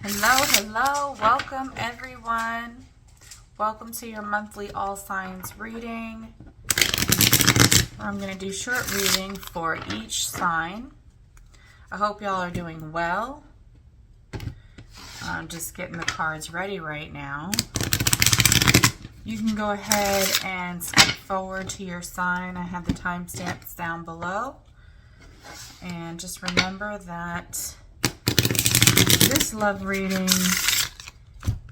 Hello, welcome everyone. Welcome to your monthly all signs reading. I'm going to do short reading for each sign. I hope y'all are doing well. I'm just getting the cards ready right now. You can go ahead and skip forward to your sign. I have the timestamps down below. And just remember that this love reading,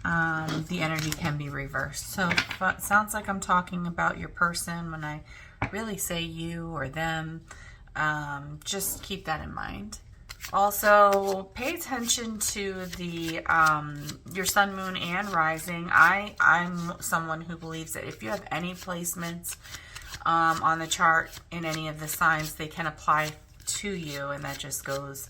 the energy can be reversed. So it sounds like I'm talking about your person when I really say you or them. Just keep that in mind. Also, pay attention to the your sun, moon, and rising. I'm someone who believes that if you have any placements on the chart in any of the signs, they can apply to you, and that just goes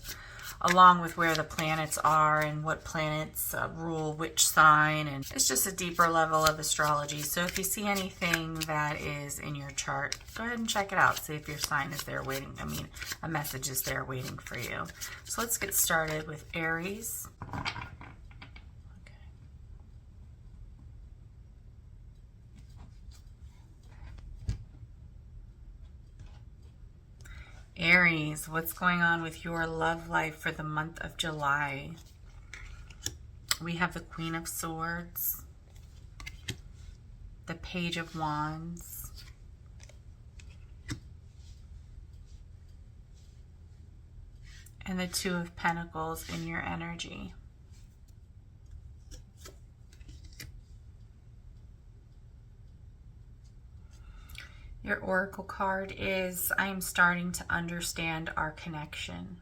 along with where the planets are and what planets rule which sign, and it's just a deeper level of astrology. So if you see anything that is in your chart, go ahead and check it out. See if your sign is there waiting. A message is there waiting for you. So let's get started with Aries. Aries, what's going on with your love life for the month of July? We have the Queen of Swords, the Page of Wands, and the Two of Pentacles in your energy. Your oracle card is, I am starting to understand our connection.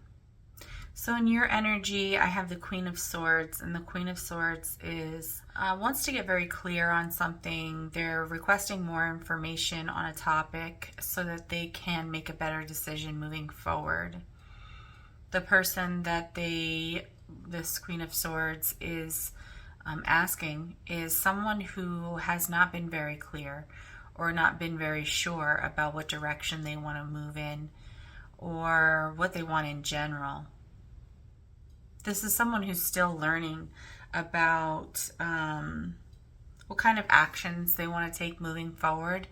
So in your energy, I have the Queen of Swords, and the Queen of Swords is wants to get very clear on something. They're requesting more information on a topic so that they can make a better decision moving forward. The person that this Queen of Swords is asking is someone who has not been very clear, or not been very sure about what direction they want to move in or what they want in general. This is someone who's still learning about what kind of actions they want to take moving forward,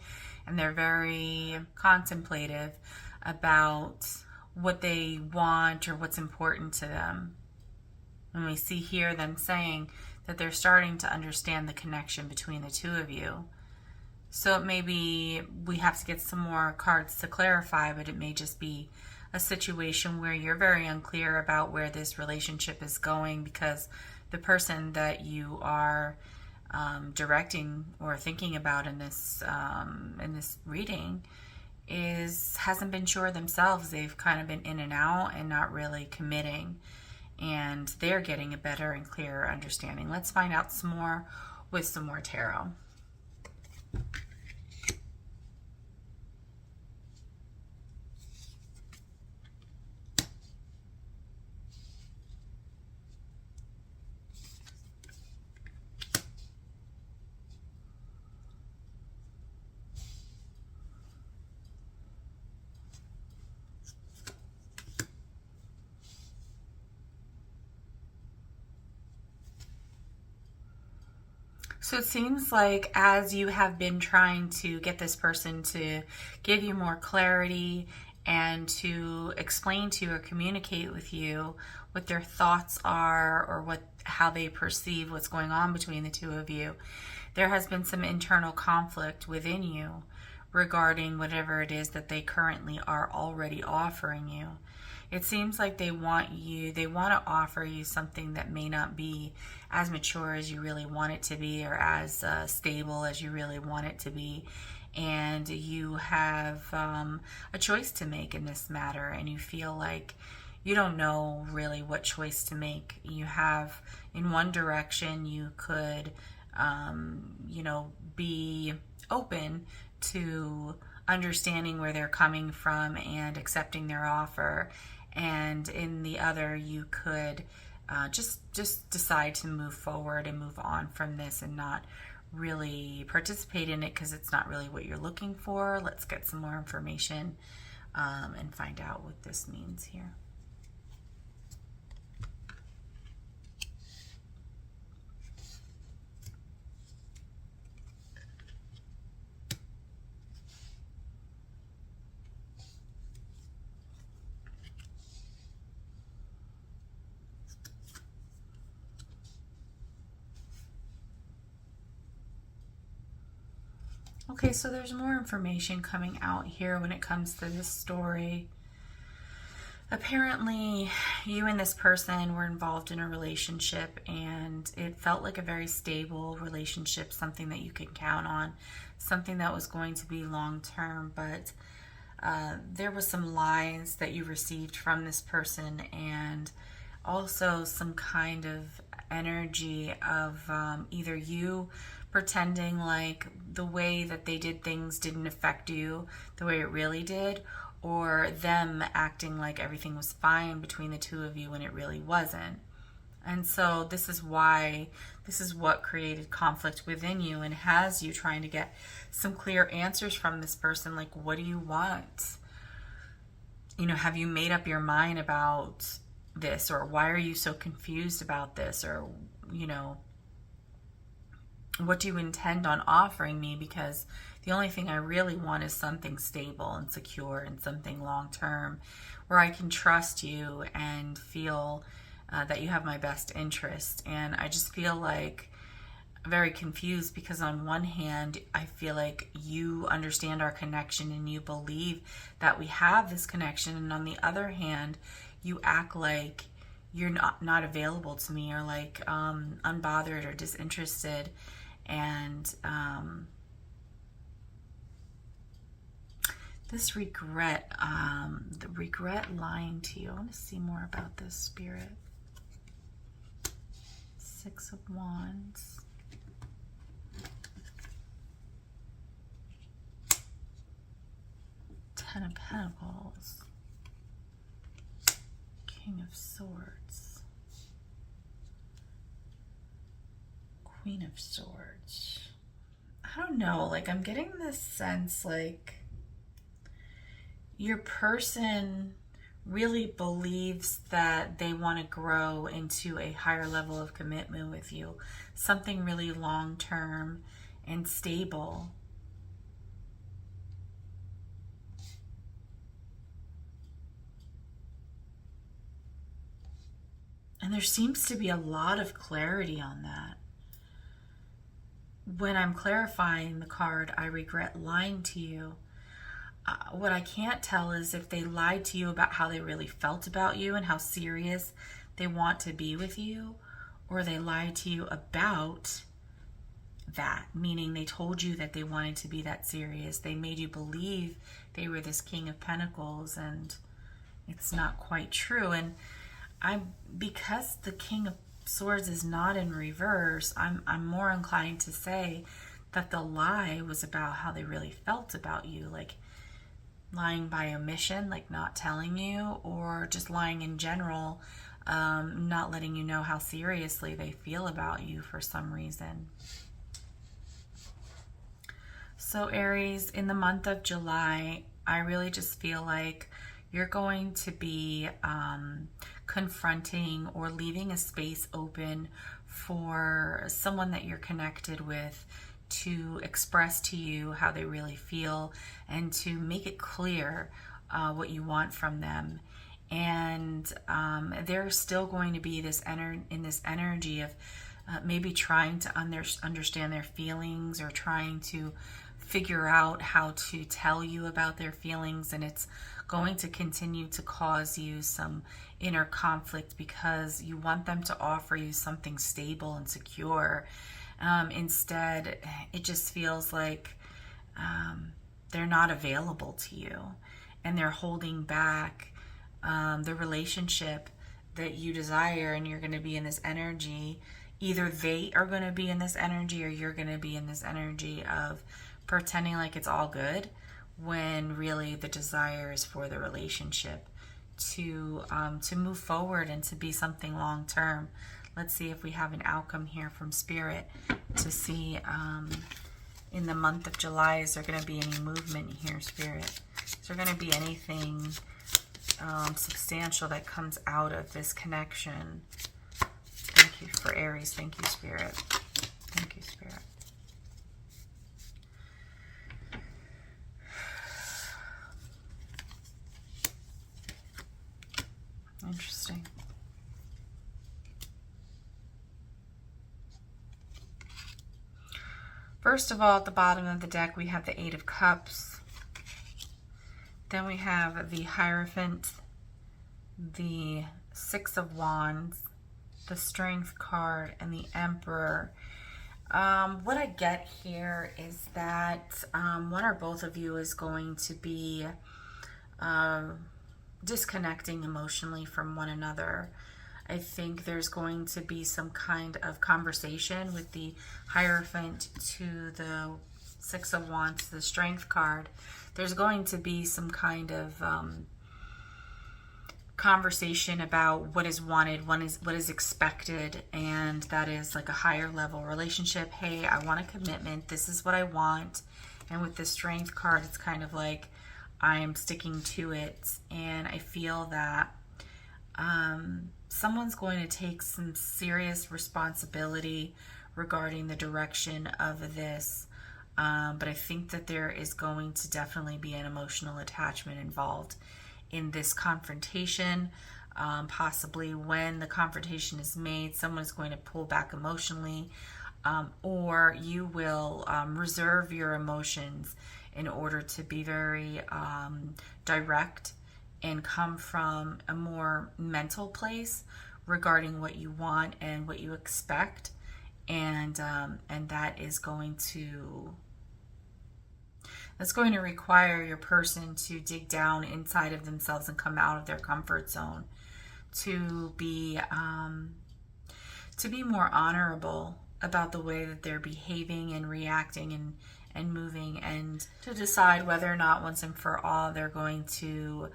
and they're very contemplative about what they want or what's important to them. And we see here them saying that they're starting to understand the connection between the two of you. So it may be we have to get some more cards to clarify, but it may just be a situation where you're very unclear about where this relationship is going, because the person that you are directing or thinking about in this reading hasn't been sure themselves. They've kind of been in and out and not really committing, and they're getting a better and clearer understanding. Let's find out some more with some more tarot. So it seems like as you have been trying to get this person to give you more clarity and to explain to you or communicate with you what their thoughts are, or how they perceive what's going on between the two of you, there has been some internal conflict within you regarding whatever it is that they currently are already offering you. It seems like they want to offer you something that may not be as mature as you really want it to be, or as stable as you really want it to be. And you have a choice to make in this matter, and you feel like you don't know really what choice to make. You have, in one direction, you could, be open to understanding where they're coming from and accepting their offer. And in the other, you could just decide to move forward and move on from this and not really participate in it because it's not really what you're looking for. Let's get some more information and find out what this means here. Okay, so there's more information coming out here when it comes to this story. Apparently, you and this person were involved in a relationship, and it felt like a very stable relationship, something that you could count on, something that was going to be long-term, but there was some lies that you received from this person, and also some kind of energy of either you pretending like the way that they did things didn't affect you the way it really did, or them acting like everything was fine between the two of you when it really wasn't. And so this is what created conflict within you and has you trying to get some clear answers from this person. Like, what do you want? You know, have you made up your mind about this? Or why are you so confused about this? Or, you know, what do you intend on offering me? Because the only thing I really want is something stable and secure and something long-term where I can trust you and feel that you have my best interest. And I just feel like very confused because on one hand, I feel like you understand our connection and you believe that we have this connection. And on the other hand, you act like you're not available to me, or like unbothered or disinterested. And this regret, the regret lying to you. I want to see more about this, Spirit. 6 of Wands. Ten of Pentacles. King of Swords. Queen of Swords. I don't know, like I'm getting this sense like your person really believes that they want to grow into a higher level of commitment with you, something really long-term and stable. And there seems to be a lot of clarity on that. When I'm clarifying the card, I regret lying to you. What I can't tell is if they lied to you about how they really felt about you and how serious they want to be with you, or they lied to you about that, meaning they told you that they wanted to be that serious. They made you believe they were this King of Pentacles, and it's not quite true. And because the King of Swords is not in reverse, I'm more inclined to say that the lie was about how they really felt about you, like lying by omission, like not telling you, or just lying in general, not letting you know how seriously they feel about you for some reason. So Aries, in the month of July, I really just feel like you're going to be confronting or leaving a space open for someone that you're connected with to express to you how they really feel and to make it clear what you want from them. And there's still going to be this energy of maybe trying to understand their feelings, or trying to figure out how to tell you about their feelings, and it's going to continue to cause you some inner conflict because you want them to offer you something stable and secure. Instead, it just feels like they're not available to you, and they're holding back the relationship that you desire, and you're going to be in this energy. Either they are going to be in this energy, or you're going to be in this energy of pretending like it's all good, when really the desire is for the relationship to move forward and to be something long term. Let's see if we have an outcome here from Spirit to see in the month of July, is there going to be any movement here, Spirit? Is there going to be anything substantial that comes out of this connection? Thank you for Aries. Thank you, Spirit. Thank you, Spirit. Interesting. First of all, at the bottom of the deck, we have the Eight of Cups. Then we have the Hierophant, the Six of Wands, the Strength card, and the Emperor. What I get here is that one or both of you is going to be disconnecting emotionally from one another. I think there's going to be some kind of conversation with the Hierophant to the Six of Wands, the Strength card. There's going to be some kind of conversation about what is wanted, what is expected, and that is like a higher level relationship. Hey, I want a commitment. This is what I want. And with the Strength card, it's kind of like I'm sticking to it, and I feel that someone's going to take some serious responsibility regarding the direction of this. But I think that there is going to definitely be an emotional attachment involved in this confrontation. Possibly when the confrontation is made, someone is going to pull back emotionally, or you will reserve your emotions in order to be very direct and come from a more mental place regarding what you want and what you expect, and that's going to require your person to dig down inside of themselves and come out of their comfort zone to be more honorable about the way that they're behaving and reacting and moving, and to decide whether or not once and for all they're going to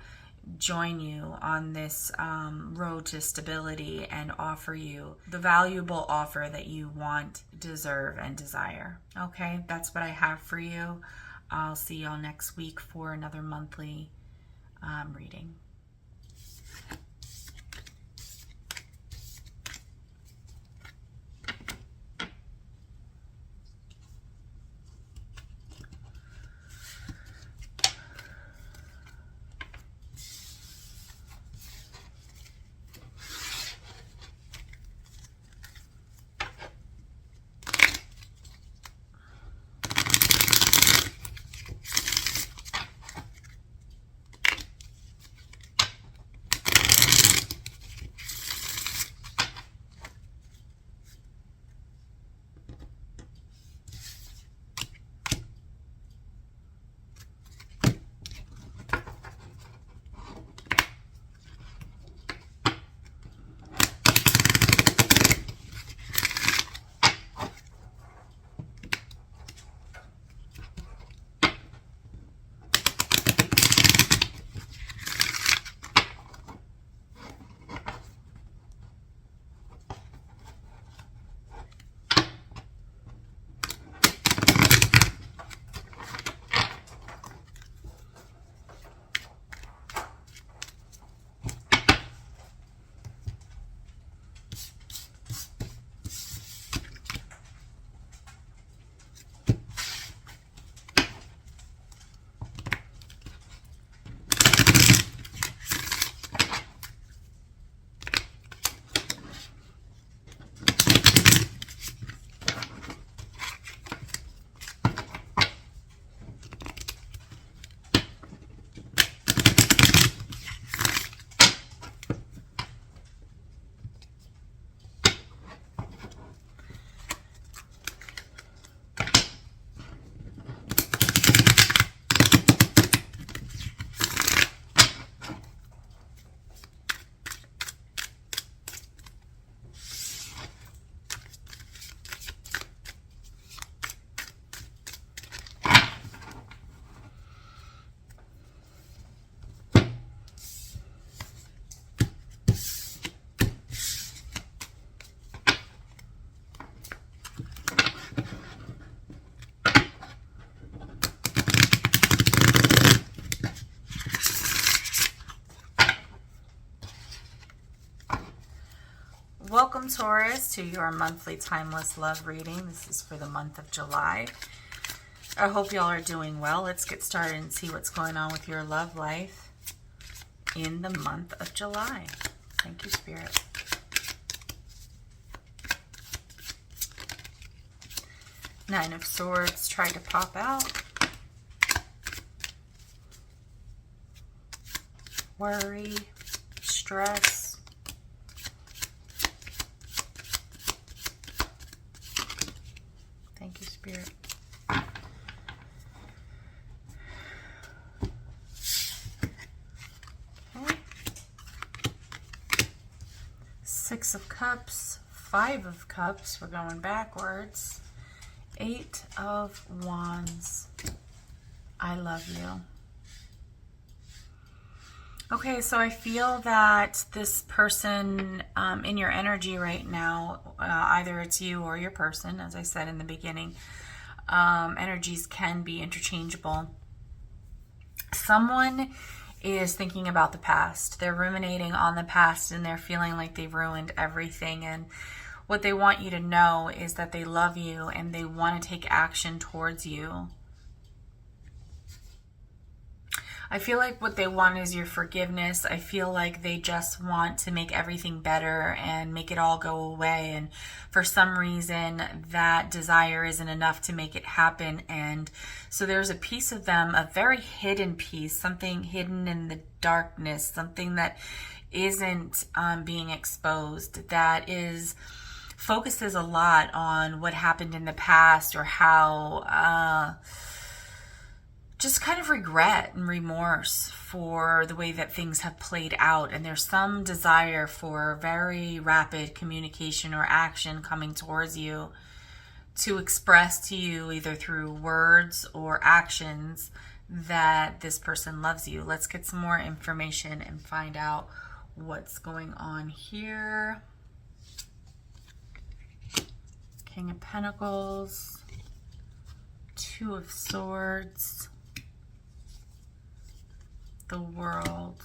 join you on this road to stability and offer you the valuable offer that you want, deserve, and desire. Okay, that's what I have for you. I'll see y'all next week for another monthly reading. Welcome, Taurus, to your monthly timeless love reading. This is for the month of July. I hope y'all are doing well. Let's get started and see what's going on with your love life in the month of July. Thank you, Spirit. Nine of Swords tried to pop out. Worry, stress. Thank you, Spirit. Okay. Six of Cups, Five of Cups. We're going backwards. Eight of Wands. I love you. Okay, so I feel that this person in your energy right now, either it's you or your person, as I said in the beginning, energies can be interchangeable. Someone is thinking about the past. They're ruminating on the past and they're feeling like they've ruined everything. And what they want you to know is that they love you and they want to take action towards you. I feel like what they want is your forgiveness. I feel like they just want to make everything better and make it all go away. And for some reason, that desire isn't enough to make it happen. And so there's a piece of them, a very hidden piece, something hidden in the darkness, something that isn't being exposed, that focuses a lot on what happened in the past or how... just kind of regret and remorse for the way that things have played out. And there's some desire for very rapid communication or action coming towards you to express to you either through words or actions that this person loves you. Let's get some more information and find out what's going on here. King of Pentacles, Two of Swords, the World.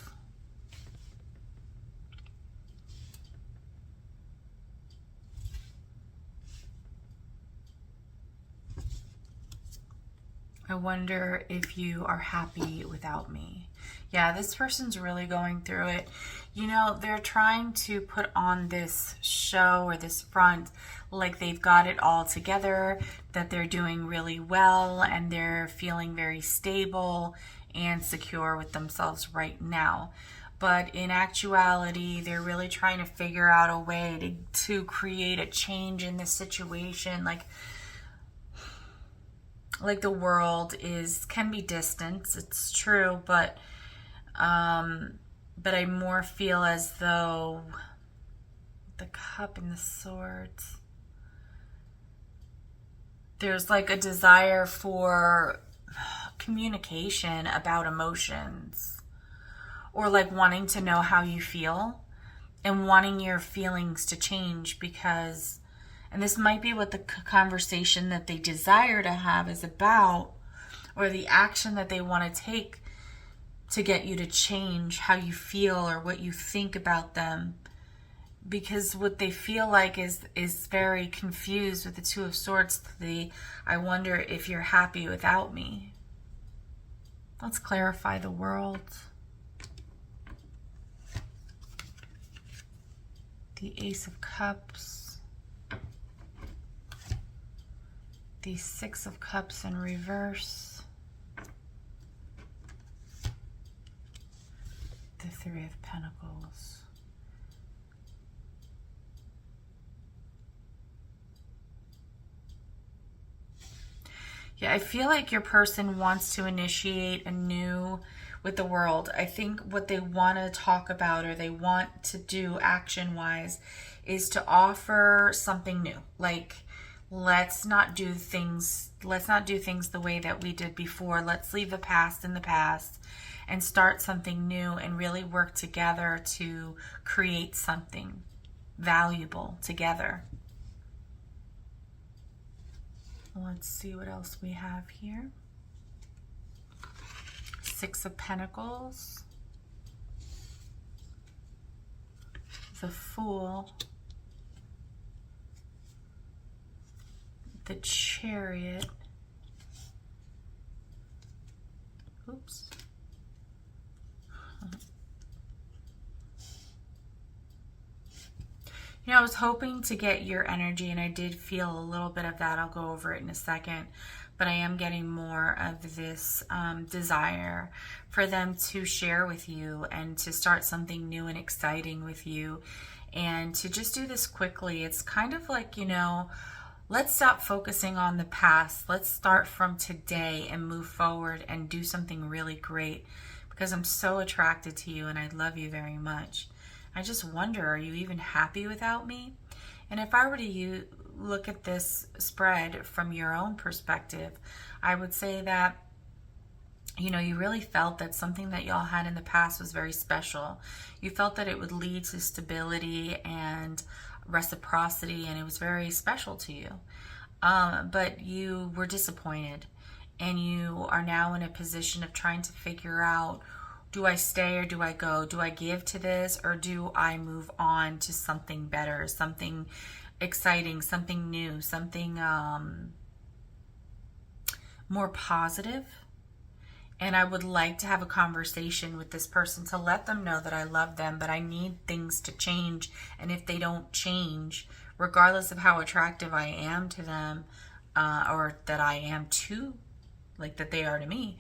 I wonder if you are happy without me. Yeah, this person's really going through it. You know, they're trying to put on this show or this front like they've got it all together, that they're doing really well and they're feeling very stable and secure with themselves right now. But in actuality, they're really trying to figure out a way to create a change in this situation. Like the world can be distant, it's true, but I more feel as though the Cup and the Swords, there's like a desire for communication about emotions, or like wanting to know how you feel and wanting your feelings to change, because, and this might be what the conversation that they desire to have is about, or the action that they want to take to get you to change how you feel or what you think about them. Because what they feel like is very confused with the Two of Swords. I wonder if you're happy without me. Let's clarify the World. The Ace of Cups. The Six of Cups in reverse. The Three of Pentacles. Yeah, I feel like your person wants to initiate anew with the World. I think what they want to talk about or they want to do action-wise is to offer something new. Like, let's not do things the way that we did before. Let's leave the past in the past and start something new and really work together to create something valuable together. Let's see what else we have here. Six of Pentacles. The Fool. The Chariot. Oops. You know, I was hoping to get your energy, and I did feel a little bit of that. I'll go over it in a second. But I am getting more of this desire for them to share with you and to start something new and exciting with you, and to just do this quickly. It's kind of like, you know, let's stop focusing on the past. Let's start from today and move forward and do something really great, because I'm so attracted to you and I love you very much. I just wonder, are you even happy without me? And if I were to look at this spread from your own perspective, I would say that, you know, you really felt that something that y'all had in the past was very special. You felt that it would lead to stability and reciprocity, and it was very special to you. But you were disappointed, and you are now in a position of trying to figure out, do I stay or do I go? Do I give to this, or do I move on to something better, something exciting, something new, something more positive? And I would like to have a conversation with this person to let them know that I love them, but I need things to change. And if they don't change, regardless of how attractive I am to them, or that I am to, like that they are to me,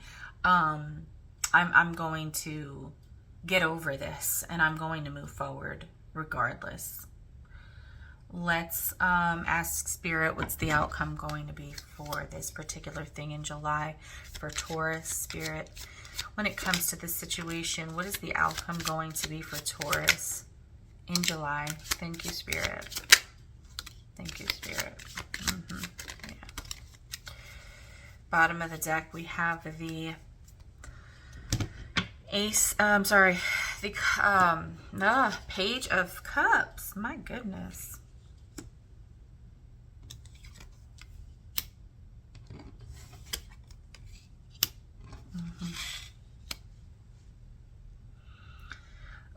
I'm going to get over this, and I'm going to move forward regardless. Let's ask Spirit, what's the outcome going to be for this particular thing in July for Taurus? Spirit, when it comes to this situation, what is the outcome going to be for Taurus in July? Thank you, Spirit. Thank you, Spirit. Yeah. Bottom of the deck, we have the the Page of Cups. My goodness.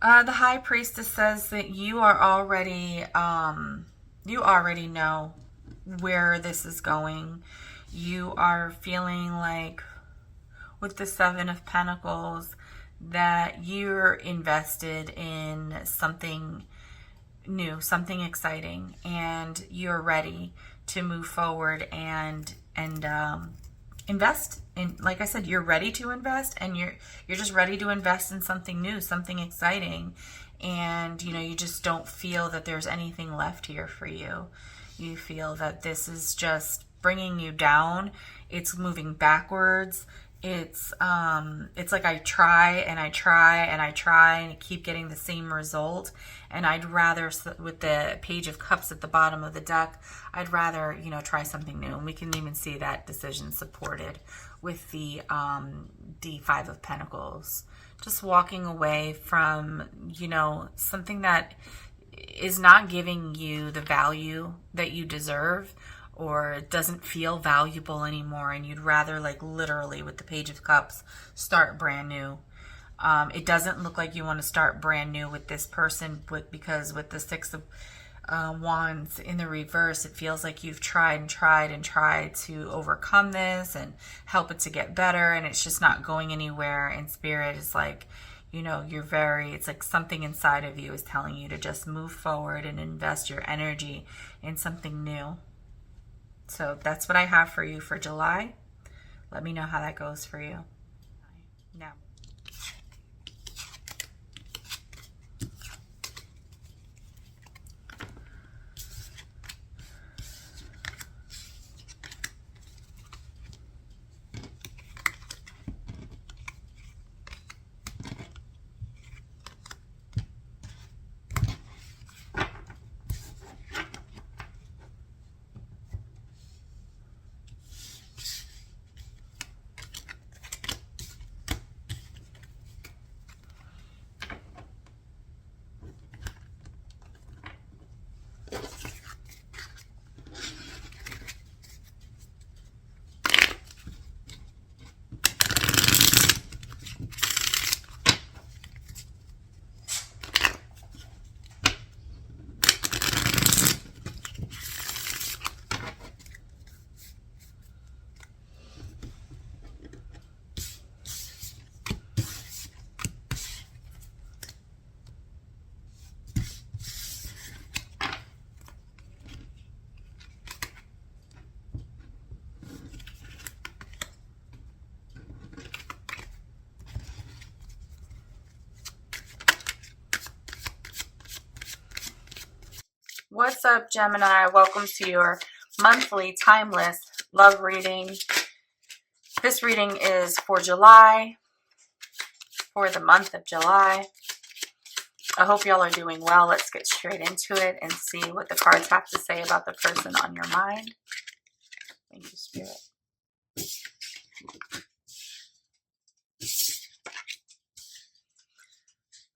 The High Priestess says that you are already, you already know where this is going. You are feeling like, with the Seven of Pentacles, that you're invested in something new, something exciting, and you're ready to move forward and invest in, like I said, you're ready to invest, and you're just ready to invest in something new, something exciting. And you know, you just don't feel that there's anything left here for you. You feel that this is just bringing you down. It's moving backwards. It's like I try and I try and I try and I keep getting the same result. And I'd rather, with the Page of Cups at the bottom of the deck, I'd rather, you know, try something new. And we can even see that decision supported with the Five of Pentacles. Just walking away from, you know, something that is not giving you the value that you deserve, or it doesn't feel valuable anymore, and you'd rather, like, literally with the Page of Cups, start brand new. It doesn't look like you want to start brand new with this person, because with the Six of Wands in the reverse, it feels like you've tried and tried and tried to overcome this and help it to get better, and it's just not going anywhere. And Spirit is like, you know, it's like something inside of you is telling you to just move forward and invest your energy in something new. So that's what I have for you for July. Let me know how that goes for you. Now, What's up, Gemini? Welcome to your monthly timeless love reading. This reading is for July, for the month of July. I hope y'all are doing well. Let's get straight into it and see what the cards have to say about the person on your mind. Thank you, Spirit.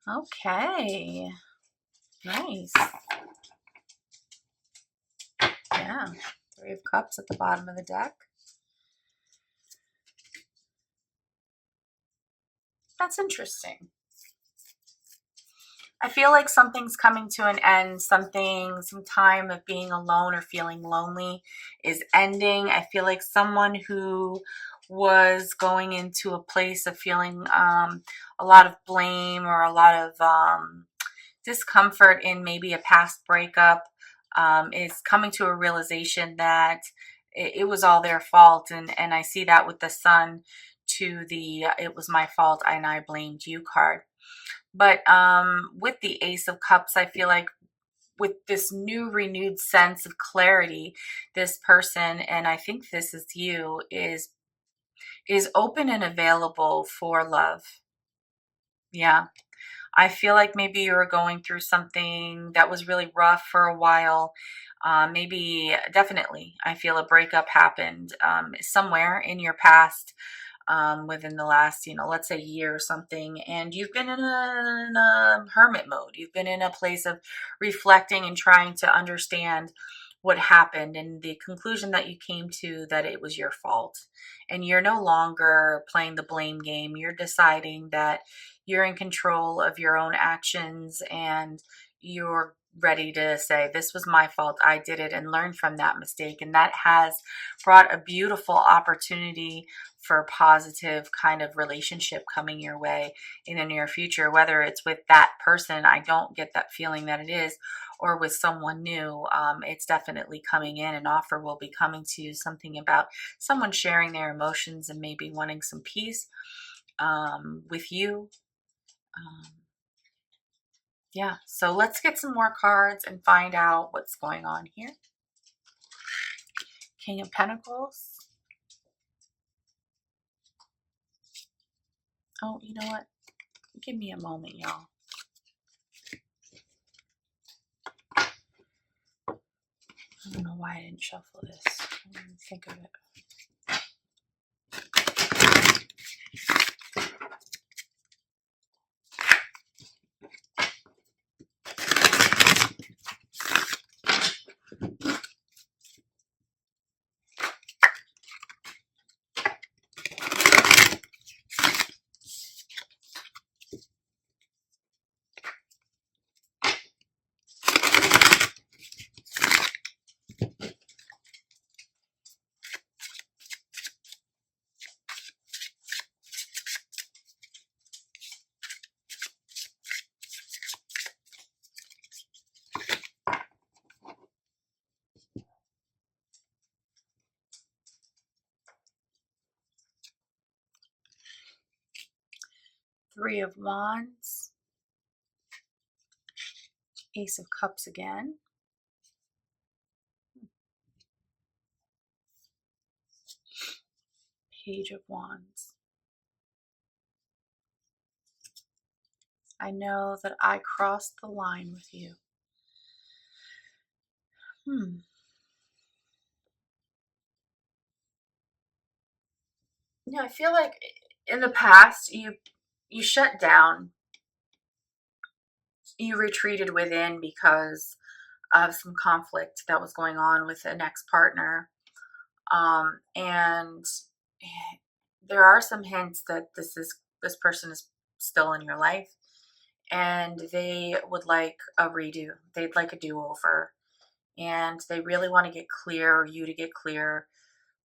Okay. Nice. Yeah. Three of Cups at the bottom of the deck. That's interesting. I feel like something's coming to an end. Some time of being alone or feeling lonely is ending. I feel like someone who was going into a place of feeling a lot of blame or a lot of discomfort in maybe a past breakup is coming to a realization that it was all their fault. And I see that with the Sun to the it was my fault and I blamed you card. But with the Ace of Cups, I feel like with this new renewed sense of clarity, this person, and I think this is you, is open and available for love. Yeah. I feel like maybe you were going through something that was really rough for a while. Definitely, I feel a breakup happened somewhere in your past. Within the last, let's say year or something, and you've been in a hermit mode. You've been in a place of reflecting and trying to understand what happened, and the conclusion that you came to that it was your fault. And you're no longer playing the blame game. You're deciding that you're in control of your own actions, and you're ready to say, this was my fault, I did it, and learn from that mistake. And that has brought a beautiful opportunity for a positive kind of relationship coming your way in the near future, whether it's with that person. I don't get that feeling that it is, or with someone new. It's definitely coming in. An offer will be coming to you, something about someone sharing their emotions and maybe wanting some peace with you. Yeah, so let's get some more cards and find out what's going on here. King of Pentacles. Oh, you know what? Give me a moment, y'all. I don't know why I didn't shuffle this. I didn't think of it. Three of Wands. Ace of Cups again. Page of Wands. I know that I crossed the line with you. Yeah, I feel like in the past you shut down. You retreated within because of some conflict that was going on with an ex-partner. And there are some hints that this person is still in your life, and they would like a redo. They'd like a do-over, and they really want to get clear, or you to get clear,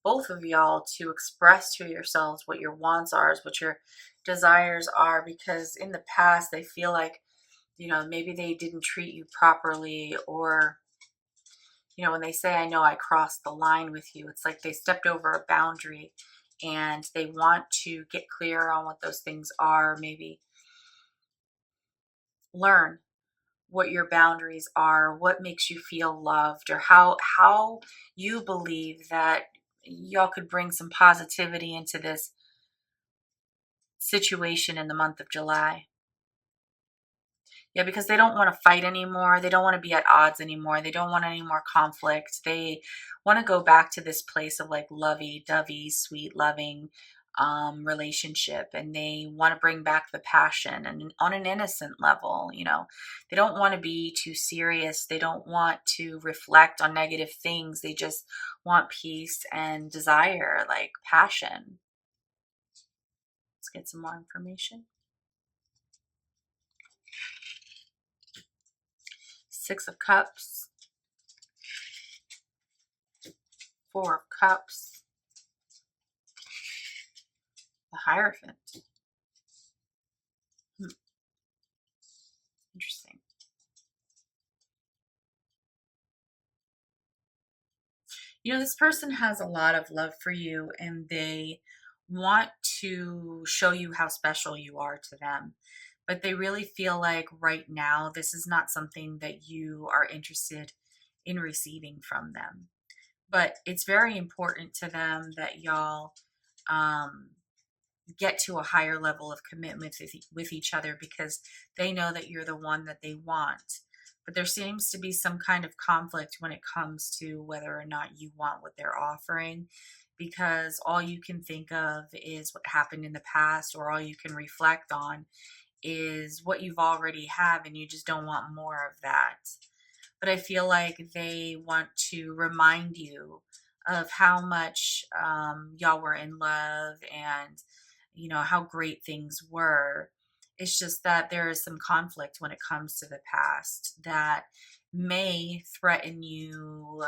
both of y'all, to express to yourselves what your wants are, what your desires are, because in the past they feel like, maybe they didn't treat you properly, or when they say, I know I crossed the line with you, it's like they stepped over a boundary, and they want to get clear on what those things are, maybe learn what your boundaries are, what makes you feel loved, or how you believe that y'all could bring some positivity into this situation in the month of July. Yeah, because they don't want to fight anymore. They don't want to be at odds anymore. They don't want any more conflict. They want to go back to this place of like lovey-dovey, sweet, loving relationship. And they want to bring back the passion and on an innocent level, you know. They don't want to be too serious. They don't want to reflect on negative things. They just want peace and desire, like passion. Let's get some more information. Six of Cups, Four of Cups, the Hierophant. Interesting. You know, this person has a lot of love for you, and they want to show you how special you are to them. But they really feel like right now, this is not something that you are interested in receiving from them. But it's very important to them that y'all get to a higher level of commitment with each other, because they know that you're the one that they want. But there seems to be some kind of conflict when it comes to whether or not you want what they're offering, because all you can think of is what happened in the past, or all you can reflect on is what you've already have, and you just don't want more of that. But I feel like they want to remind you of how much y'all were in love, and you know how great things were. It's just that there is some conflict when it comes to the past that may threaten you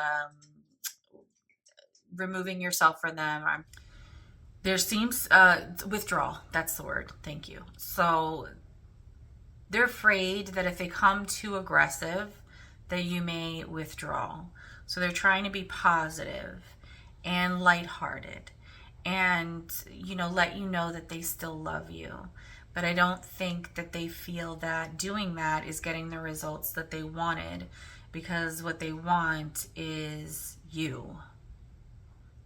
removing yourself from them. There seems withdrawal. That's the word. Thank you. So they're afraid that if they come too aggressive, that you may withdraw. So they're trying to be positive and lighthearted, and you know, let you know that they still love you. But I don't think that they feel that doing that is getting the results that they wanted, because what they want is you.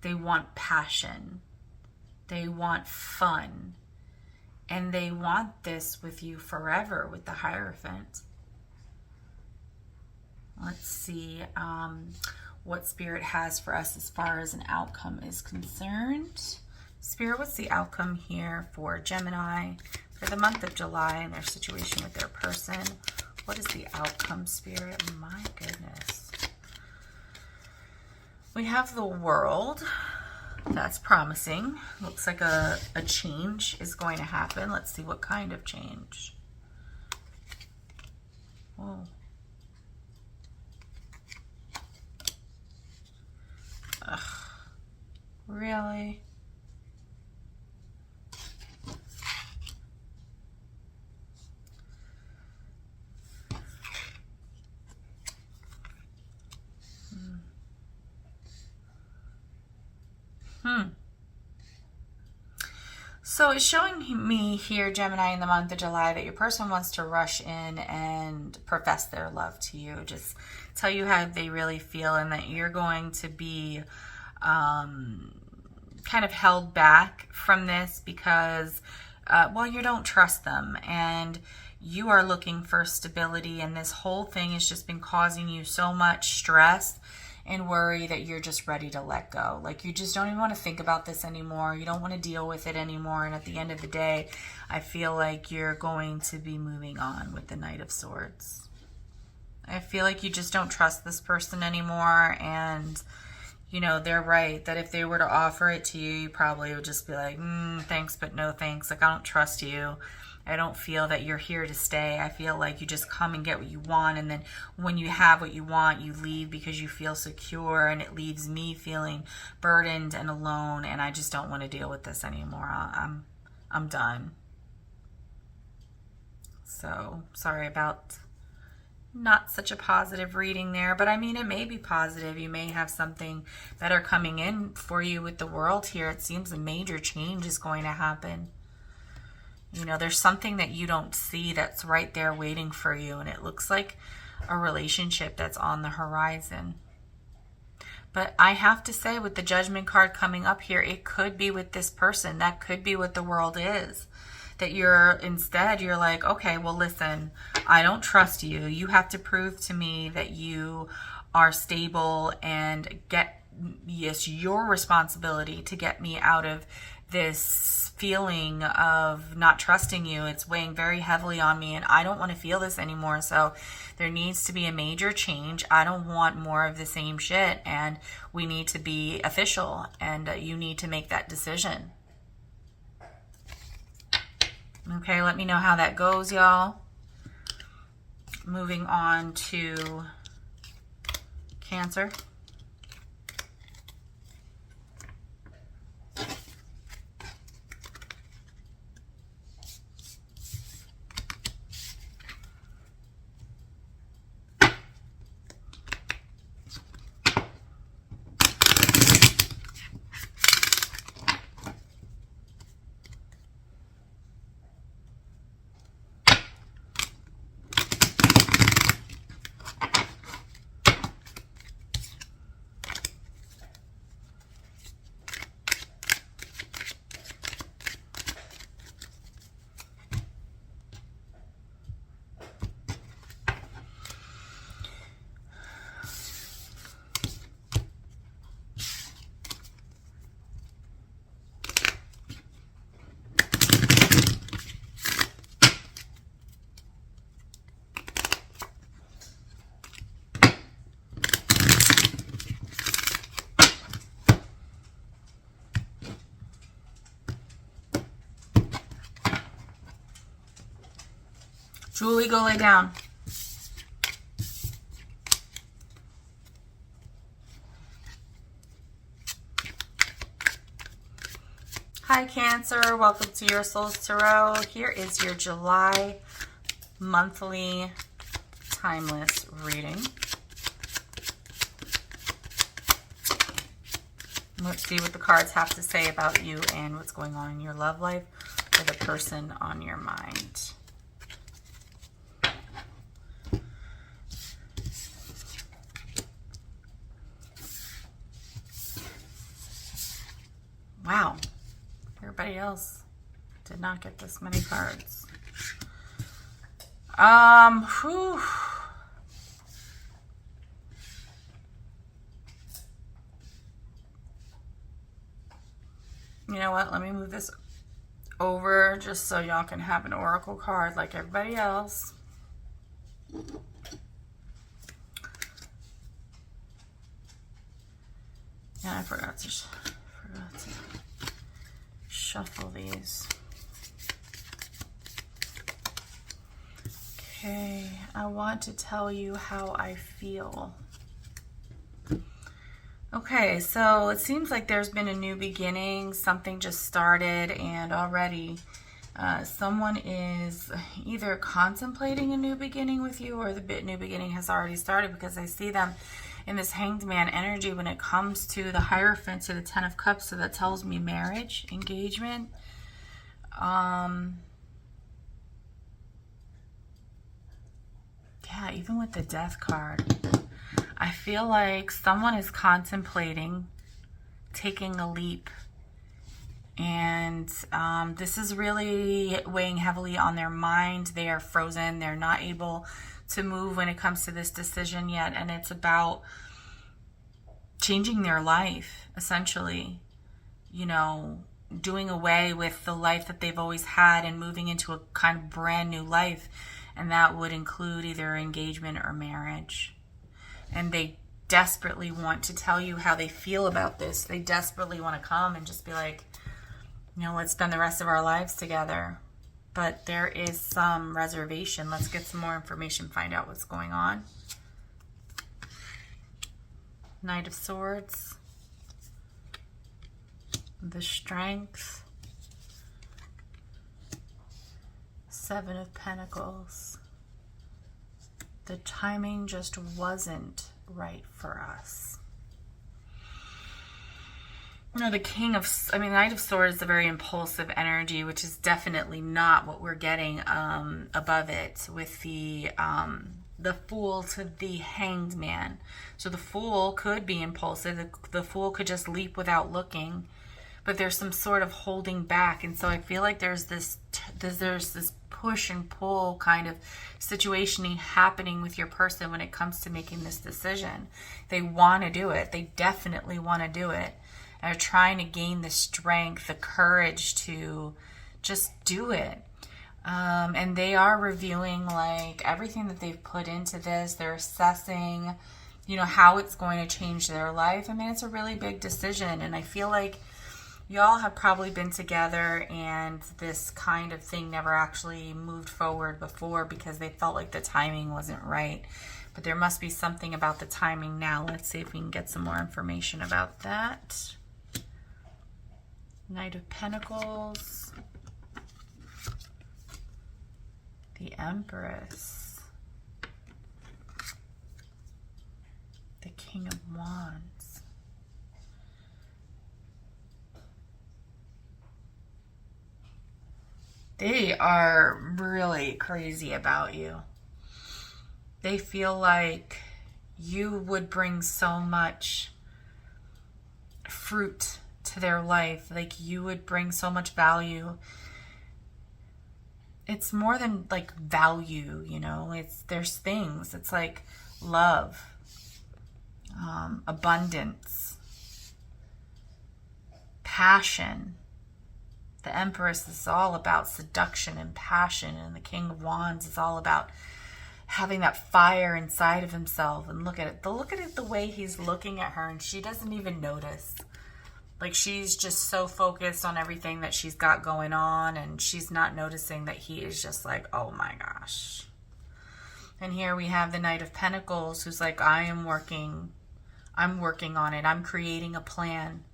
They want passion. They want fun. And they want this with you forever with the Hierophant. Let's see what Spirit has for us as far as an outcome is concerned. Spirit, what's the outcome here for Gemini for the month of July and their situation with their person? What is the outcome, Spirit? My goodness. We have the World. That's promising. Looks like a change is going to happen. Let's see what kind of change. Oh. Ugh. Really? So it's showing me here, Gemini, in the month of July, that your person wants to rush in and profess their love to you. Just tell you how they really feel, and that you're going to be kind of held back from this because, well, you don't trust them. And you are looking for stability. And this whole thing has just been causing you so much stress and worry that you're just ready to let go. Like you just don't even want to think about this anymore. You don't want to deal with it anymore. And at the end of the day, I feel like you're going to be moving on with the Knight of Swords. I feel like you just don't trust this person anymore. And, you know, they're right that if they were to offer it to you, you probably would just be like, thanks, but no thanks. Like, I don't trust you. I don't feel that you're here to stay. I feel like you just come and get what you want, and then when you have what you want, you leave because you feel secure, and it leaves me feeling burdened and alone, and I just don't want to deal with this anymore. I'm done. So, sorry about not such a positive reading there, but I mean, it may be positive. You may have something better coming in for you with the World here. It seems a major change is going to happen. You know, there's something that you don't see that's right there waiting for you, and it looks like a relationship that's on the horizon. But I have to say, with the Judgment card coming up here, it could be with this person. That could be what the world is. That you're like, okay, well, listen, I don't trust you. You have to prove to me that you are stable and it's your responsibility to get me out of this feeling of not trusting you. It's weighing very heavily on me, and I don't want to feel this anymore. So there needs to be a major change. I don't want more of the same shit, and we need to be official, and you need to make that decision. Okay, let me know how that goes, y'all. Moving on to Cancer. Julie, go lay down. Hi, Cancer. Welcome to Your Soul's Tarot. Here is your July monthly timeless reading. Let's see what the cards have to say about you and what's going on in your love life for the person on your mind. Wow, everybody else did not get this many cards. Whew. You know what? Let me move this over just so y'all can have an oracle card like everybody else. Yeah, I forgot to shuffle these. Okay, I want to tell you how I feel. Okay, so it seems like there's been a new beginning. Something just started, and already someone is either contemplating a new beginning with you, or the new beginning has already started, because I see them in this Hanged Man energy when it comes to the Hierophant to the Ten of Cups. So that tells me marriage, engagement. Yeah, even with the Death card, I feel like someone is contemplating taking a leap. And this is really weighing heavily on their mind. They are frozen. They're not able to move when it comes to this decision yet. And it's about changing their life, essentially. You know, doing away with the life that they've always had and moving into a kind of brand new life. And that would include either engagement or marriage. And they desperately want to tell you how they feel about this. They desperately want to come and just be like, you know, let's spend the rest of our lives together. But there is some reservation. Let's get some more information, find out what's going on. Knight of Swords. The Strength. Seven of Pentacles. The timing just wasn't right for us. No, the Knight of Swords is a very impulsive energy, which is definitely not what we're getting above it with the Fool to the Hanged Man. So the Fool could be impulsive. The Fool could just leap without looking, but there's some sort of holding back. And so I feel like there's this push and pull kind of situation happening with your person when it comes to making this decision. They want to do it. They definitely want to do it. They're trying to gain the strength, the courage to just do it. And they are reviewing like everything that they've put into this. They're assessing, how it's going to change their life. I mean, it's a really big decision. And I feel like y'all have probably been together and this kind of thing never actually moved forward before because they felt like the timing wasn't right. But there must be something about the timing now. Let's see if we can get some more information about that. Knight of Pentacles. The Empress. The King of Wands. They are really crazy about you. They feel like you would bring so much fruit to their life, like you would bring so much value. It's more than like value, there's things. It's like love, abundance, passion. The Empress is all about seduction and passion, and the King of Wands is all about having that fire inside of himself. And look at it the way he's looking at her, and she doesn't even notice. Like, she's just so focused on everything that she's got going on, and she's not noticing that he is just like, oh my gosh. And here we have the Knight of Pentacles, who's like, I'm working on it. I'm creating a plan.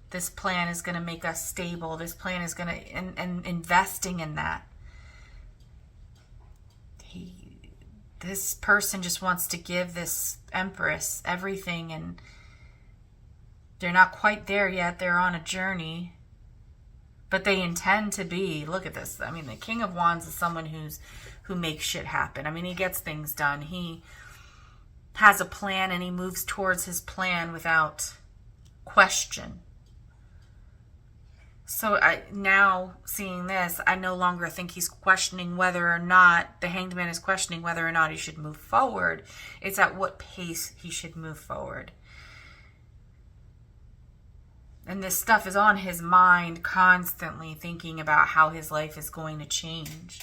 This plan is going to make us stable. This plan is going to, and investing in that. This person just wants to give this Empress everything, and they're not quite there yet. They're on a journey, but they intend to be. Look at this. I mean, the King of Wands is someone who makes shit happen. I mean, he gets things done. He has a plan, and he moves towards his plan without question. So now seeing this, I no longer think he's questioning whether or not, the Hanged Man is questioning whether or not he should move forward. It's at what pace he should move forward. And this stuff is on his mind, constantly thinking about how his life is going to change.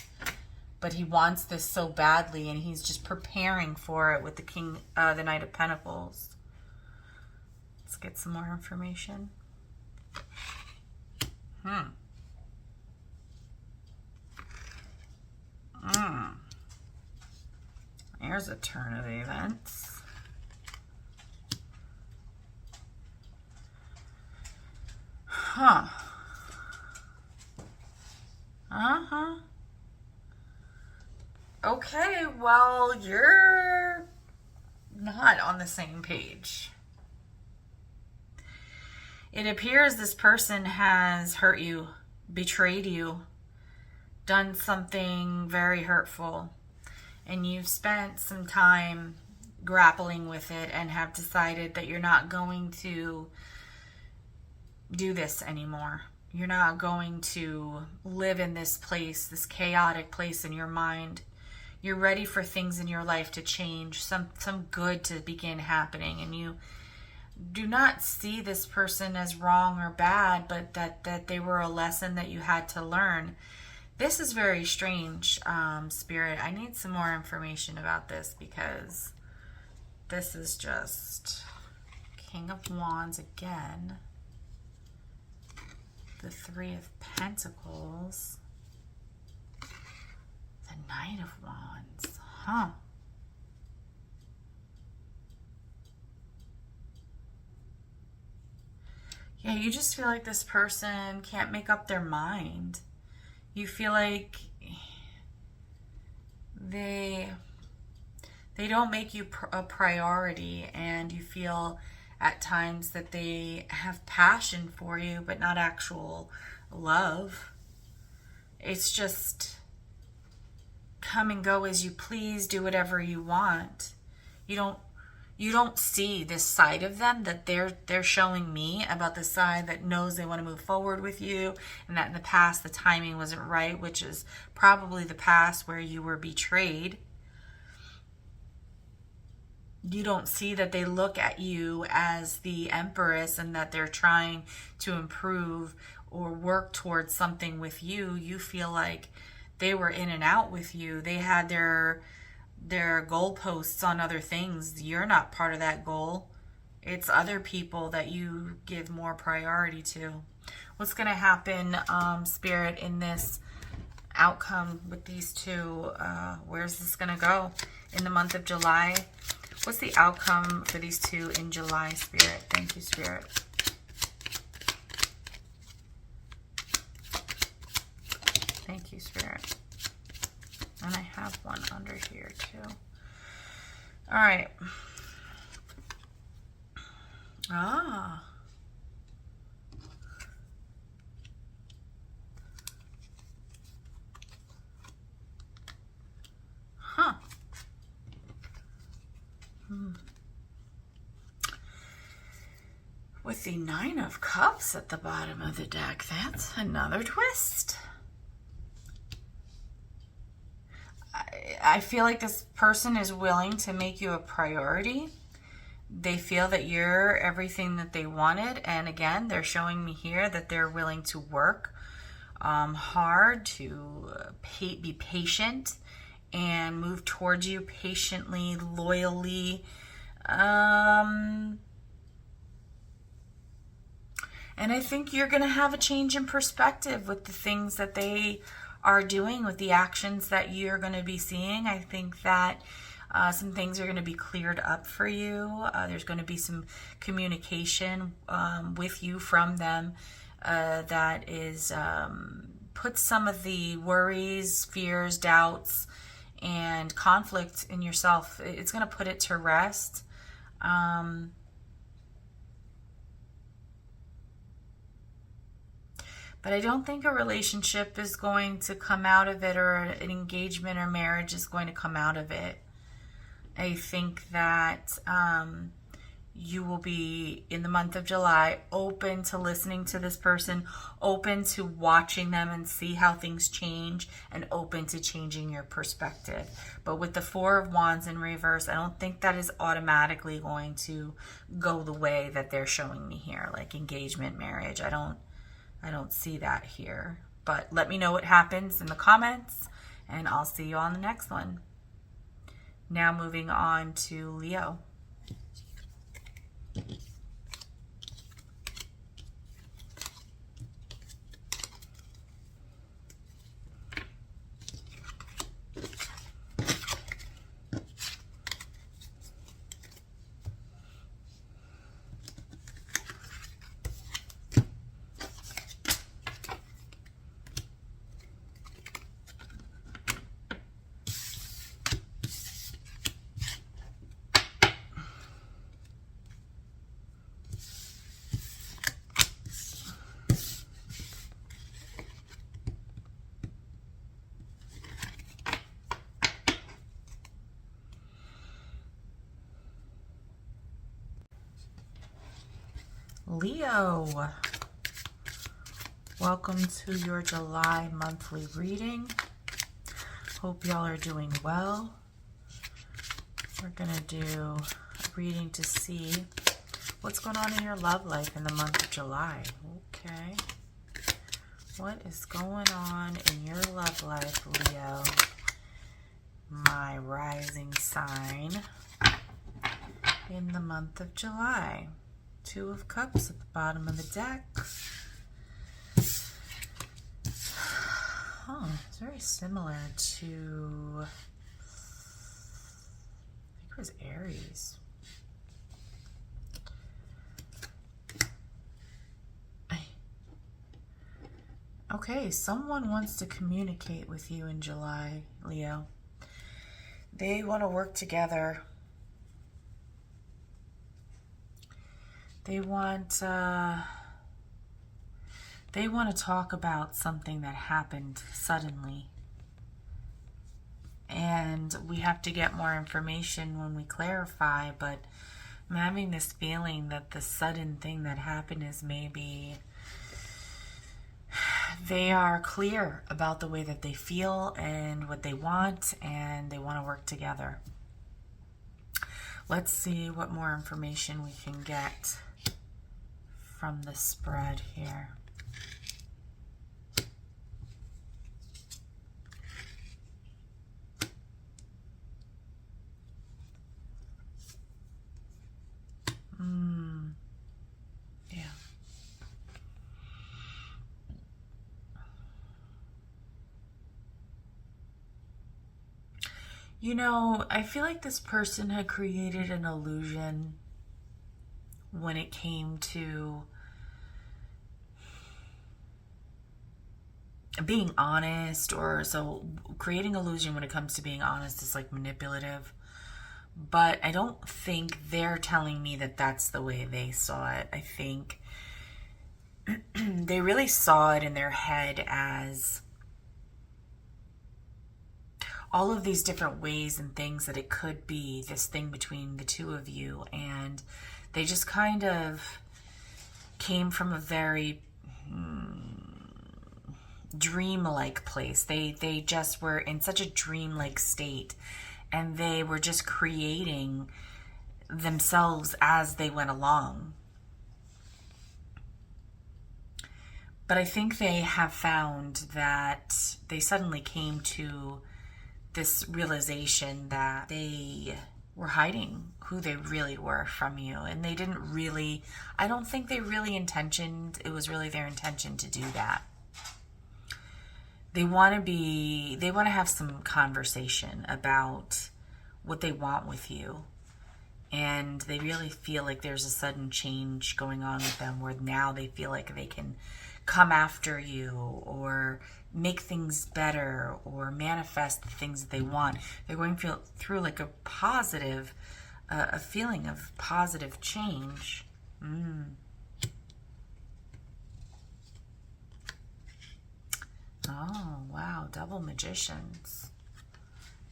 But he wants this so badly, and he's just preparing for it with the Knight of Pentacles. Let's get some more information. There's a turn of events. Okay, well, you're not on the same page. It appears this person has hurt you, betrayed you, done something very hurtful, and you've spent some time grappling with it and have decided that you're not going to do this anymore. You're not going to live in this place, this chaotic place in your mind. You're ready for things in your life to change, some good to begin happening, and you do not see this person as wrong or bad, but that they were a lesson that you had to learn. This is very strange, Spirit. I need some more information about this, because this is just King of Wands again. The Three of Pentacles. The Knight of Wands. Yeah, you just feel like this person can't make up their mind. You feel like they don't make you a priority, and you feel at times that they have passion for you, but not actual love. It's just come and go as you please, do whatever you want. You don't see this side of them that they're showing me, about the side that knows they want to move forward with you, and that in the past the timing wasn't right, which is probably the past where you were betrayed. You don't see that they look at you as the Empress and that they're trying to improve or work towards something with you. You feel like they were in and out with you. They had their goalposts on other things. You're not part of that goal. It's other people that you give more priority to. What's going to happen, Spirit, in this outcome with these two? Where's this going to go in the month of July? What's the outcome for these two in July, Spirit? Thank you, Spirit. Thank you, Spirit. And I have one under here too. All right. Ah. Huh. With the Nine of Cups at the bottom of the deck, that's another twist. I feel like this person is willing to make you a priority. They feel that you're everything that they wanted. And again, they're showing me here that they're willing to work hard, to be patient and move towards you patiently, loyally. And I think you're going to have a change in perspective with the things that they are doing, with the actions that you're going to be seeing. I think that some things are going to be cleared up for you. There's going to be some communication with you from them that is puts some of the worries, fears, doubts, and conflict in yourself. It's going to put it to rest. But I don't think a relationship is going to come out of it, or an engagement or marriage is going to come out of it. I think that you will be, in the month of July, open to listening to this person, open to watching them and see how things change, and open to changing your perspective. But with the Four of Wands in reverse, I don't think that is automatically going to go the way that they're showing me here, like engagement, marriage. I don't see that here. But let me know what happens in the comments, and I'll see you on the next one. Now moving on to Leo. Leo, welcome to your July monthly reading. Hope y'all are doing well. We're going to do a reading to see what's going on in your love life in the month of July. Okay. What is going on in your love life, Leo? My rising sign in the month of July. Two of Cups at the bottom of the deck. Oh, it's very similar to, I think it was Aries. Okay, someone wants to communicate with you in July, Leo. They want to work together. They want to talk about something that happened suddenly. And we have to get more information when we clarify, but I'm having this feeling that the sudden thing that happened is maybe they are clear about the way that they feel and what they want, and they want to work together. Let's see what more information we can get from the spread here. Yeah. You know, I feel like this person had created an illusion when it came to being honest, or so creating illusion when it comes to being honest is like manipulative. But I don't think they're telling me that that's the way they saw it. I think they really saw it in their head as all of these different ways and things that it could be, this thing between the two of you. And they just kind of came from a very dreamlike place. They just were in such a dreamlike state, and they were just creating themselves as they went along. But I think they have found that they suddenly came to this realization that they were hiding who they really were from you. And they didn't really, I don't think they really it was really their intention to do that. They want to have some conversation about what they want with you. And they really feel like there's a sudden change going on with them, where now they feel like they can come after you or make things better or manifest the things that they want. They're going through like a positive, a feeling of positive change. Oh, wow. Double magicians.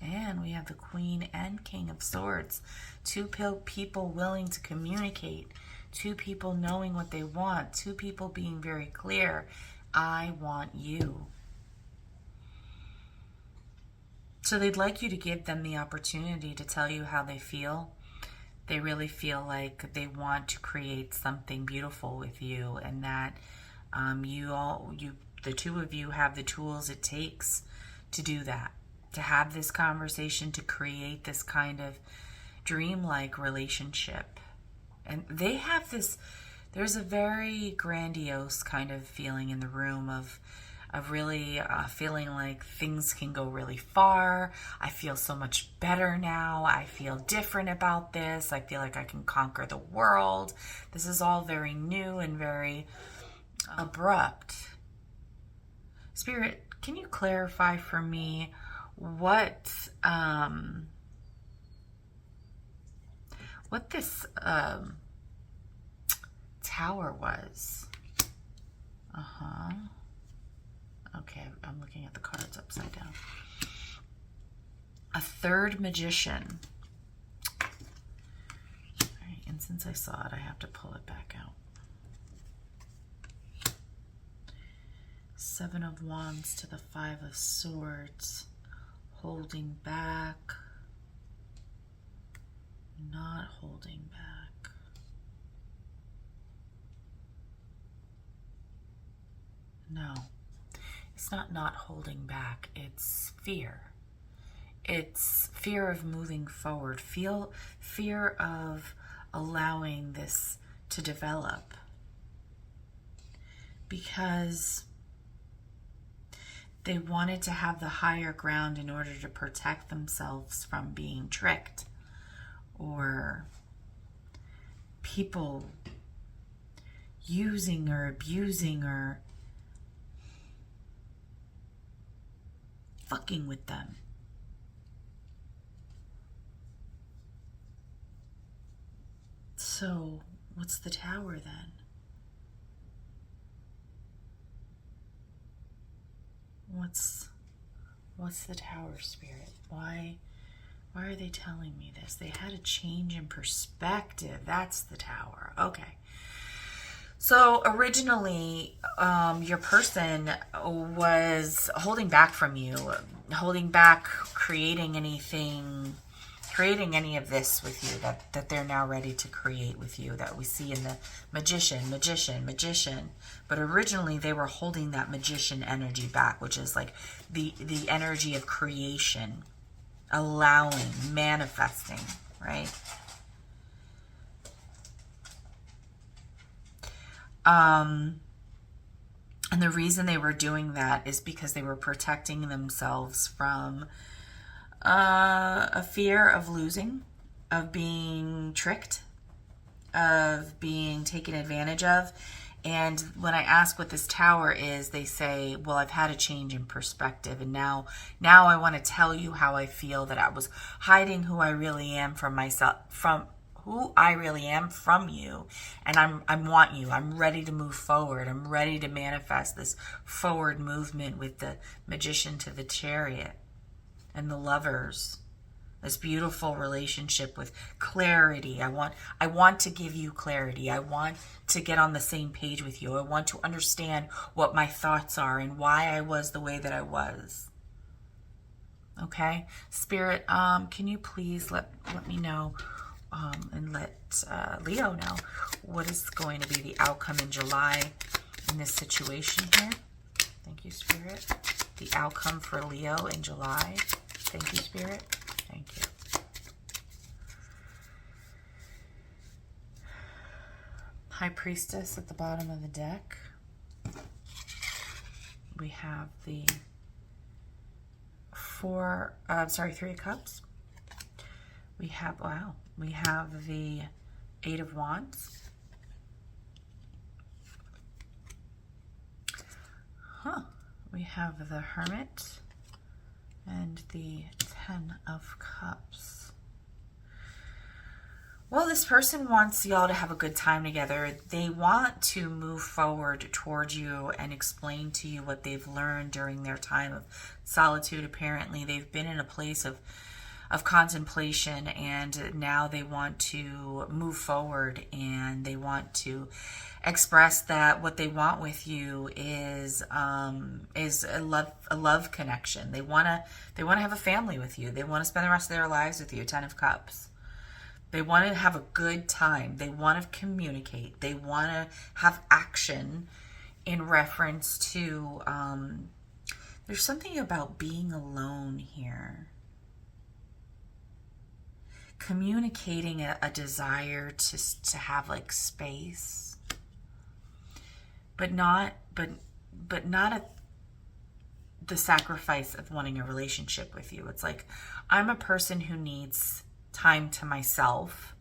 And we have the Queen and King of Swords. Two people willing to communicate. Two people knowing what they want. Two people being very clear. I want you. So they'd like you to give them the opportunity to tell you how they feel. They really feel like they want to create something beautiful with you, and that the two of you have the tools it takes to do that, to have this conversation, to create this kind of dreamlike relationship. And they have this, there's a very grandiose kind of feeling in the room of really feeling like things can go really far. I feel so much better now. I feel different about this. I feel like I can conquer the world. This is all very new and very abrupt. Spirit, can you clarify for me what this tower was? Okay, I'm looking at the cards upside down. A third magician. All right, and since I saw it, I have to pull it back out. Seven of Wands to the Five of Swords. Holding back. Not holding back. No. It's not holding back. It's fear. It's fear of moving forward. Fear of allowing this to develop. Because they wanted to have the higher ground in order to protect themselves from being tricked, or people using or abusing or fucking with them. So What's the Tower then? What's the Tower, Spirit? Why are they telling me this? They had a change in perspective. That's the Tower. Okay. So originally, your person was holding back from you, holding back creating any of this with you that they're now ready to create with you, that we see in the magician. But originally they were holding that magician energy back, which is like the energy of creation, allowing, manifesting, right? And the reason they were doing that is because they were protecting themselves from a fear of losing, of being tricked, of being taken advantage of. And when I ask what this Tower is, they say, well, I've had a change in perspective, and now I want to tell you how I feel, that I was hiding who I really am from myself, from who I really am from you, and I want you. I'm ready to move forward. I'm ready to manifest this forward movement with the Magician to the Chariot and the Lovers. This beautiful relationship with clarity. I want to give you clarity. I want to get on the same page with you. I want to understand what my thoughts are and why I was the way that I was. Okay? Spirit, can you please let me know and let Leo know what is going to be the outcome in July in this situation here? Thank you, Spirit. The outcome for Leo in July. Thank you, Spirit. Thank you. High Priestess at the bottom of the deck. We have the Three of Cups. We have, wow, we have the Eight of Wands. We have the Hermit and the Ten of Cups. Well, this person wants y'all to have a good time together. They want to move forward towards you and explain to you what they've learned during their time of solitude. Apparently, they've been in a place of contemplation, and now they want to move forward, and they want to express that what they want with you is a love connection. They want to have a family with you. They want to spend the rest of their lives with you. Ten of Cups. They want to have a good time. They want to communicate. They want to have action in reference to there's something about being alone here. Communicating a desire to have like space, but not at the sacrifice of wanting a relationship with you. It's like, I'm a person who needs time to myself,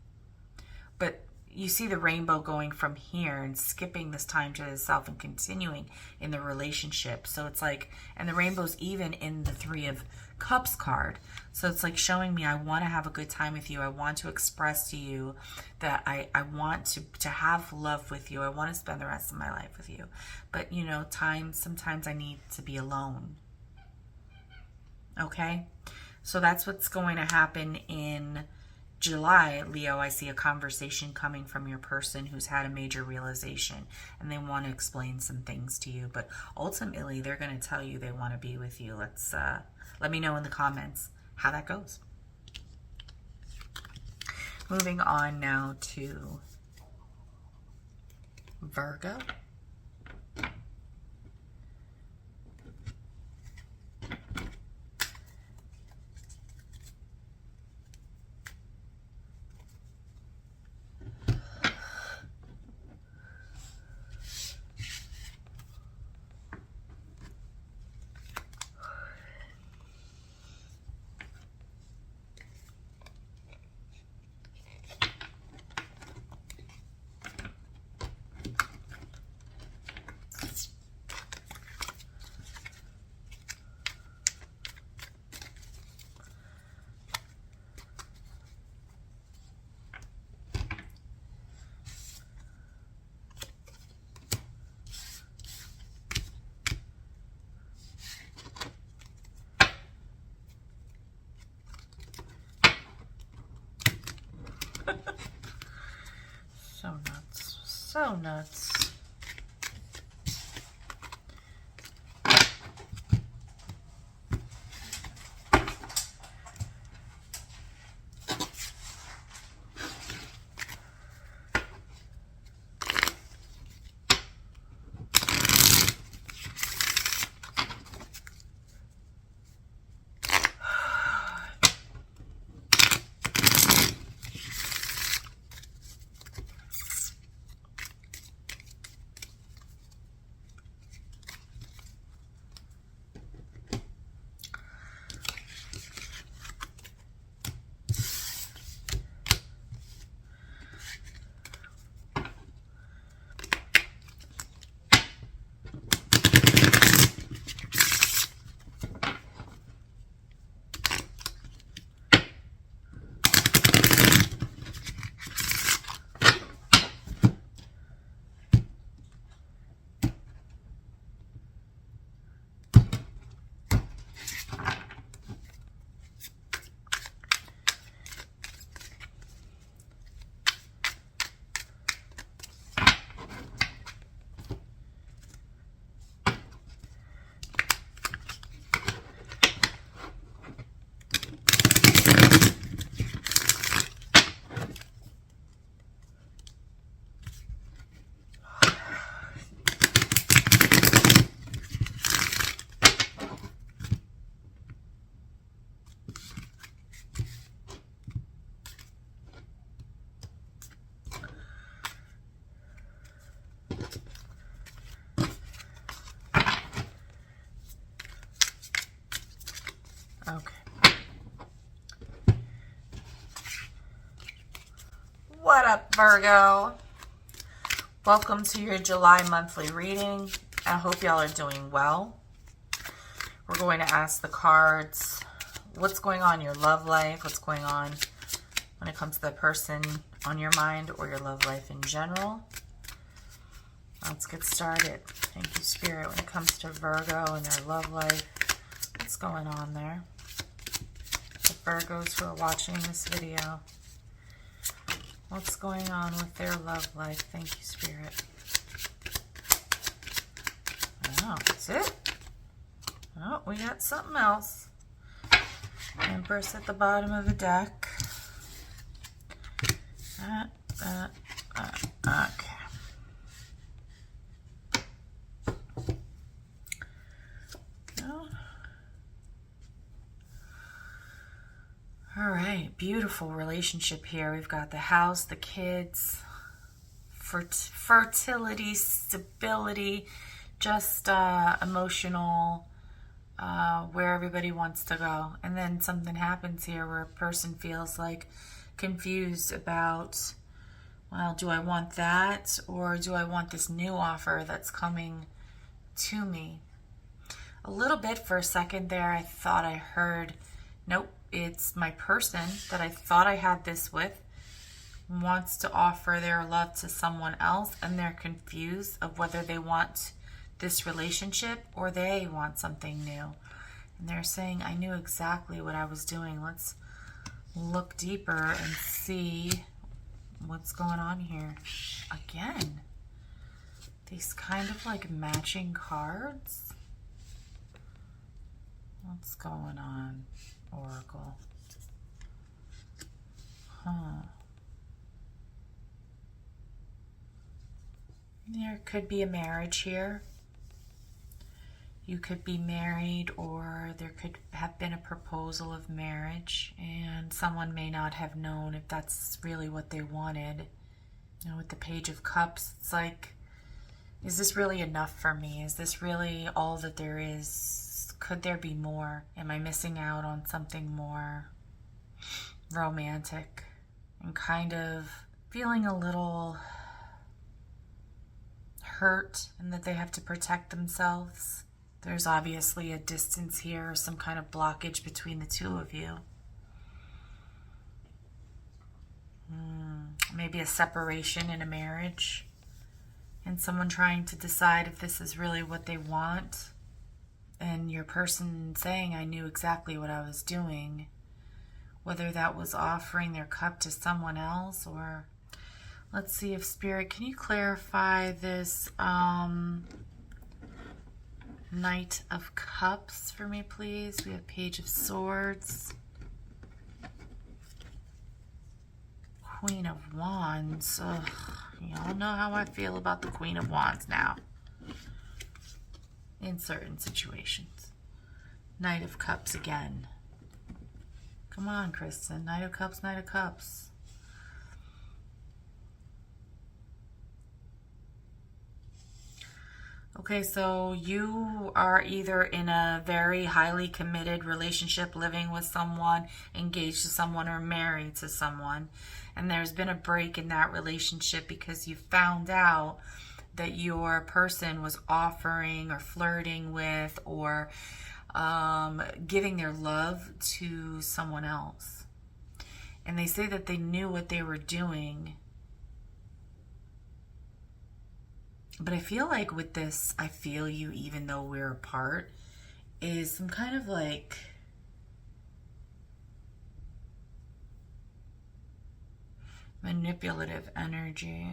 but you see the rainbow going from here and skipping this time to itself and continuing in the relationship. So it's like, and the rainbow's even in the Three of Cups card. So it's like showing me I want to have a good time with you. I want to express to you that I want to have love with you. I want to spend the rest of my life with you. But you know, sometimes I need to be alone. Okay? So that's what's going to happen in July, Leo. I see a conversation coming from your person who's had a major realization, and they want to explain some things to you, but ultimately they're going to tell you they want to be with you. Let me know in the comments how that goes. Moving on now to Virgo. so nuts. Okay. What up, Virgo? Welcome to your July monthly reading. I hope y'all are doing well. We're going to ask the cards what's going on in your love life, what's going on when it comes to the person on your mind or your love life in general. Let's get started. Thank you, Spirit. When it comes to Virgo and their love life, what's going on there? The Virgos who are watching this video, what's going on with their love life? Thank you, Spirit. Oh, that's it? Oh, we got something else. Empress at the bottom of the deck. Okay. All right, beautiful relationship here. We've got the house, the kids, fertility, stability, just emotional, where everybody wants to go. And then something happens here where a person feels like confused about, well, do I want that or do I want this new offer that's coming to me? A little bit for a second there, I thought I heard, nope, it's my person that I thought I had this with wants to offer their love to someone else, and they're confused of whether they want this relationship or they want something new. And they're saying, I knew exactly what I was doing. Let's look deeper and see what's going on here. Again, these kind of like matching cards. What's going on, Oracle? There could be a marriage here. You could be married, or there could have been a proposal of marriage, and someone may not have known if that's really what they wanted. You know, with the Page of Cups, it's like, is this really enough for me? Is this really all that there is? Could there be more? Am I missing out on something more romantic? And kind of feeling a little hurt and that they have to protect themselves. There's obviously a distance here, or some kind of blockage between the two of you. Maybe a separation in a marriage, and someone trying to decide if this is really what they want, and your person saying, I knew exactly what I was doing. Whether that was offering their cup to someone else, or Let's see if Spirit, can you clarify this Knight of Cups for me, please? We have Page of Swords, Queen of Wands. Ugh, y'all know how I feel about the Queen of Wands now in certain situations. Knight of Cups again. Come on, Kristen. Knight of Cups, Knight of Cups. Okay, so you are either in a very highly committed relationship, living with someone, engaged to someone, or married to someone. And there's been a break in that relationship because you found out that your person was offering or flirting with or giving their love to someone else. And they say that they knew what they were doing. But I feel like with this, I feel you even though we're apart, is some kind of like manipulative energy.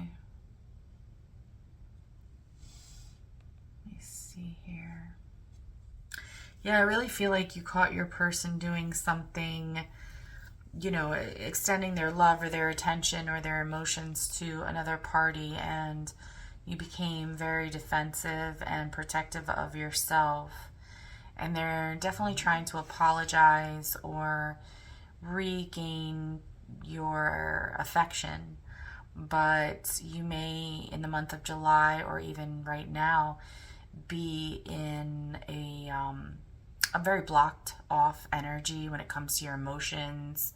Let me see here. Yeah, I really feel like you caught your person doing something, you know, extending their love or their attention or their emotions to another party, and you became very defensive and protective of yourself. And they're definitely trying to apologize or regain your affection. But you may, in the month of July or even right now, be in a very blocked off energy when it comes to your emotions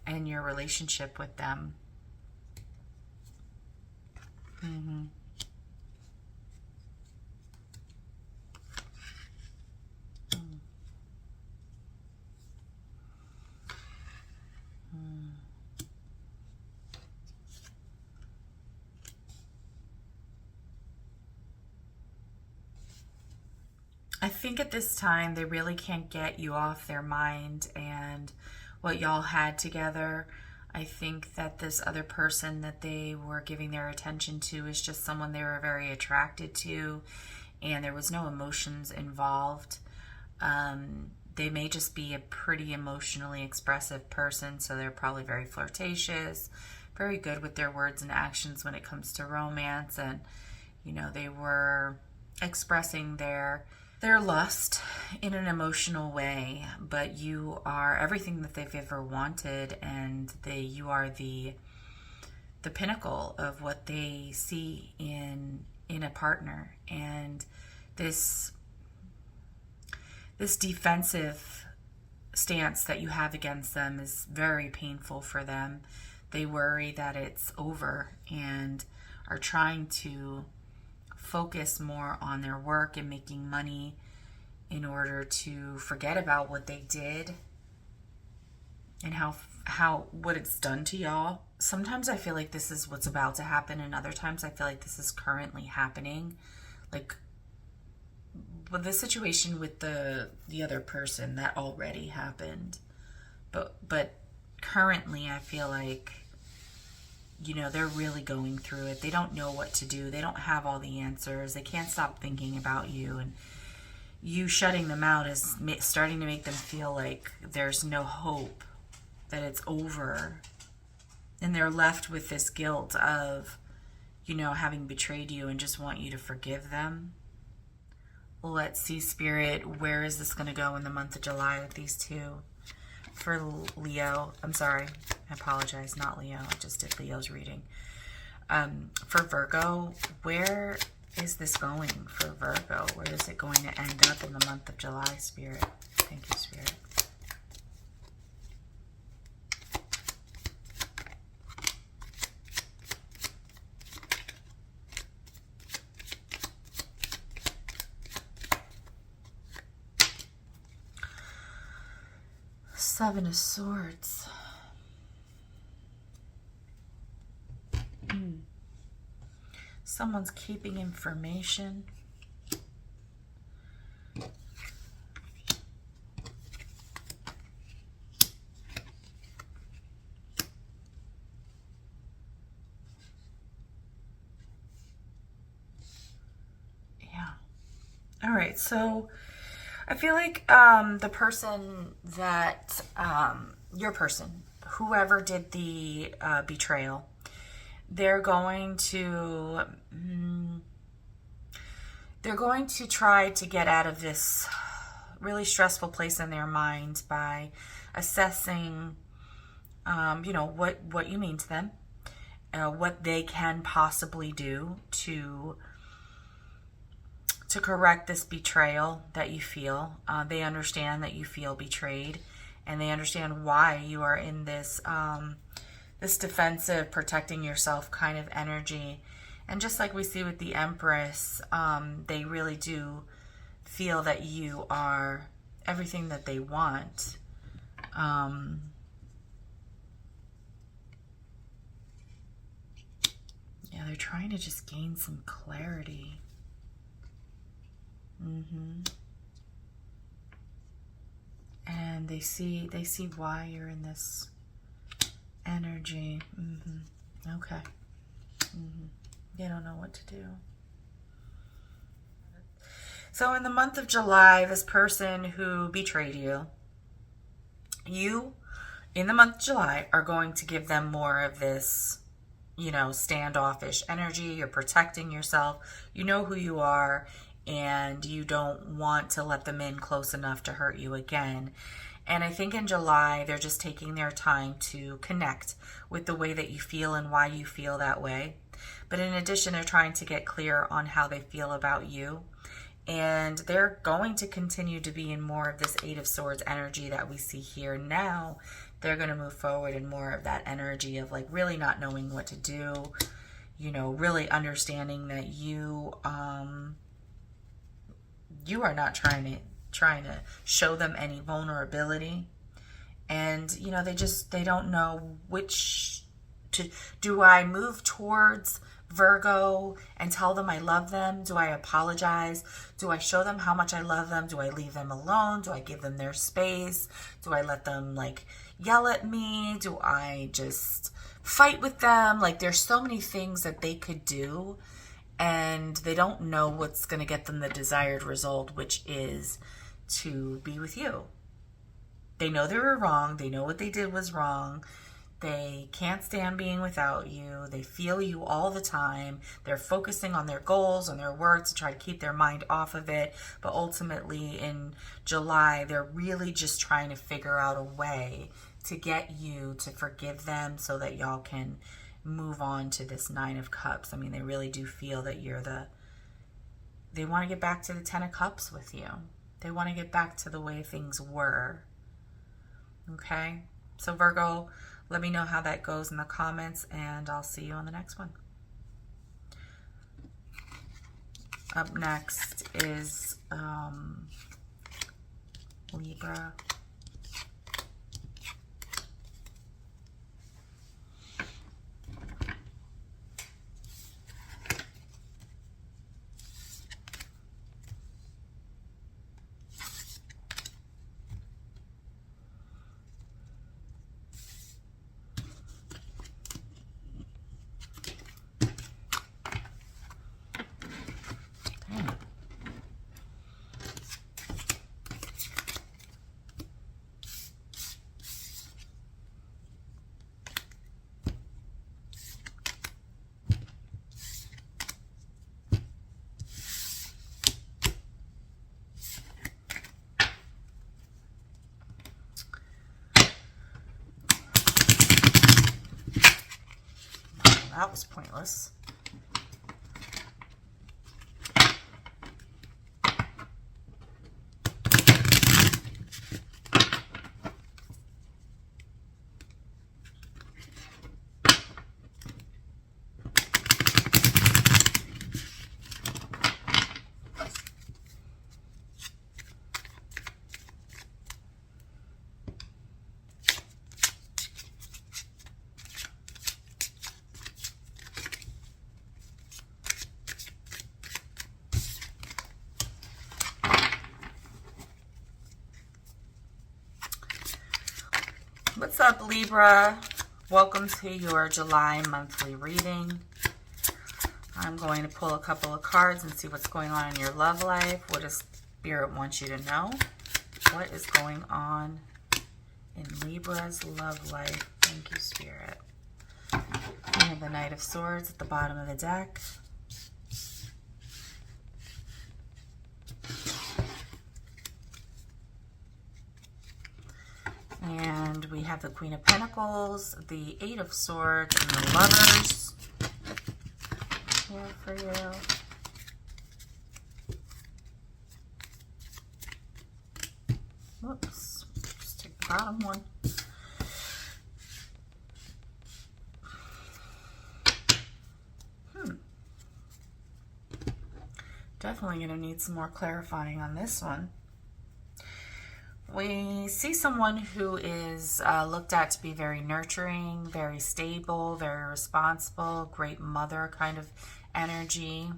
and your relationship with them. I think at this time they really can't get you off their mind and what y'all had together. I think that this other person that they were giving their attention to is just someone they were very attracted to, and there was no emotions involved. They may just be a pretty emotionally expressive person, so they're probably very flirtatious, very good with their words and actions when it comes to romance, and you know, they were expressing their lust in an emotional way. But you are everything that they've ever wanted, and you are the pinnacle of what they see in a partner. And this defensive stance that you have against them is very painful for them. They worry that it's over and are trying to focus more on their work and making money in order to forget about what they did and how what it's done to y'all. Sometimes I feel like this is what's about to happen, and other times I feel like this is currently happening. Like with the situation with the other person, that already happened. But currently I feel like, you know, they're really going through it. They don't know what to do. They don't have all the answers. They can't stop thinking about you, and you shutting them out is starting to make them feel like there's no hope, that it's over. And they're left with this guilt of, you know, having betrayed you and just want you to forgive them. Let's see, Spirit, where is this going to go in the month of July with these two? For Leo, I'm sorry, I apologize, not Leo, I just did Leo's reading. For Virgo, where is this going for Virgo? Where is it going to end up in the month of July, Spirit? Thank you, Spirit. Seven of Swords. Someone's keeping information. All right, so I feel like the person that, your person, whoever did the betrayal, they're going to try to get out of this really stressful place in their mind by assessing, what you mean to them, what they can possibly do to correct this betrayal that you feel. They understand that you feel betrayed, and they understand why you are in this this defensive, protecting yourself kind of energy. And just like we see with the Empress, they really do feel that you are everything that they want. Yeah, they're trying to just gain some clarity. And they see why you're in this energy. Okay. They don't know what to do. So in the month of July, this person who betrayed you, in the month of July, are going to give them more of this, standoffish energy. You're protecting yourself. You know who you are, and you don't want to let them in close enough to hurt you again. And I think in July, they're just taking their time to connect with the way that you feel and why you feel that way. But in addition, they're trying to get clear on how they feel about you. And they're going to continue to be in more of this Eight of Swords energy that we see here now. They're going to move forward in more of that energy of like really not knowing what to do, really understanding that you are not trying to show them any vulnerability. And they don't know do I move towards Virgo and tell them I love them? Do I apologize? Do I show them how much I love them? Do I leave them alone? Do I give them their space? Do I let them yell at me? Do I just fight with them? There's so many things that they could do, and they don't know what's going to get them the desired result, which is to be with you. They know they were wrong. They know what they did was wrong. They can't stand being without you. They feel you all the time. They're focusing on their goals and their work to try to keep their mind off of it. But ultimately in July, they're really just trying to figure out a way to get you to forgive them so that y'all can move on to this Nine of Cups. I mean, they really do feel that they want to get back to the Ten of Cups with you. They want to get back to the way things were. Okay? So Virgo, let me know how that goes in the comments, and I'll see you on the next one. Up next is Libra. That was pointless. What's up, Libra? Welcome to your July monthly reading. I'm going to pull a couple of cards and see what's going on in your love life. What does Spirit want you to know? What is going on in Libra's love life? Thank you, Spirit. We have the Knight of Swords at the bottom of the deck. And we have the Queen of Pentacles, the Eight of Swords, and the Lovers here for you. Whoops, just take the bottom one. Definitely going to need some more clarifying on this one. We see someone who is looked at to be very nurturing, very stable, very responsible, great mother kind of energy,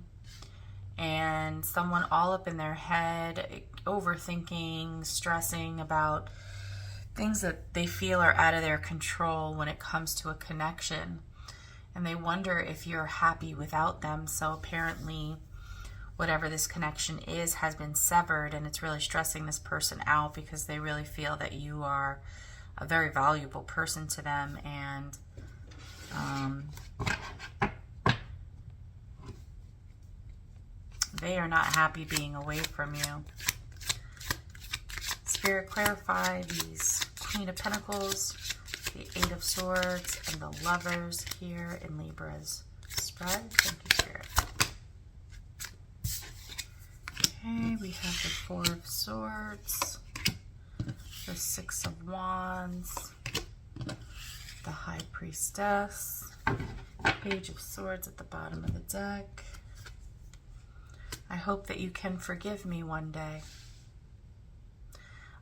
and someone all up in their head, overthinking, stressing about things that they feel are out of their control when it comes to a connection. And they wonder if you're happy without them. So apparently whatever this connection is has been severed, and it's really stressing this person out because they really feel that you are a very valuable person to them, and they are not happy being away from you. Spirit, clarify these Queen of Pentacles, the Eight of Swords, and the Lovers here in Libra's spread. Thank you, Spirit. Okay, we have the Four of Swords, the Six of Wands, the High Priestess, Page of Swords at the bottom of the deck. I hope that you can forgive me one day.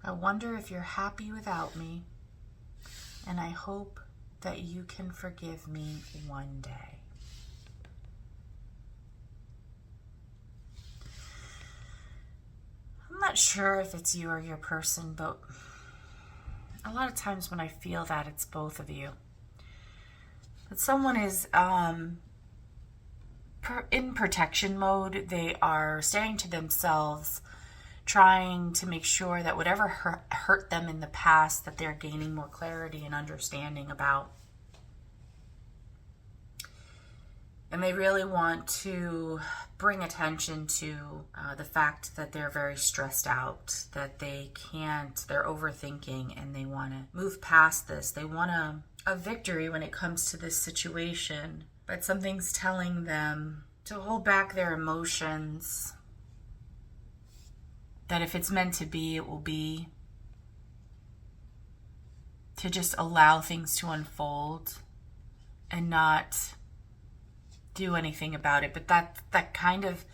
I wonder if you're happy without me, and I hope that you can forgive me one day. I'm not sure if it's you or your person, but a lot of times when I feel that, it's both of you. But someone is in protection mode. They are staying to themselves, trying to make sure that whatever hurt them in the past, that they're gaining more clarity and understanding about. And they really want to bring attention to the fact that they're very stressed out, that they're overthinking, and they want to move past this. They want a victory when it comes to this situation, but something's telling them to hold back their emotions, that if it's meant to be, it will be, to just allow things to unfold and not do anything about it. But that kind of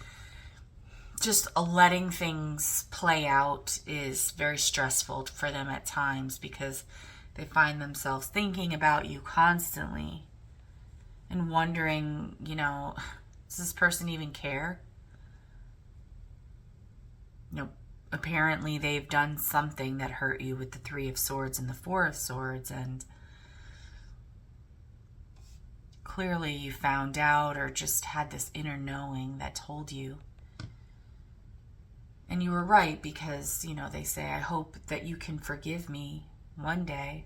just letting things play out is very stressful for them at times, because they find themselves thinking about you constantly and wondering, does this person even care? Apparently they've done something that hurt you with the Three of Swords and the Four of Swords, and clearly you found out or just had this inner knowing that told you. And you were right, because, they say, I hope that you can forgive me one day.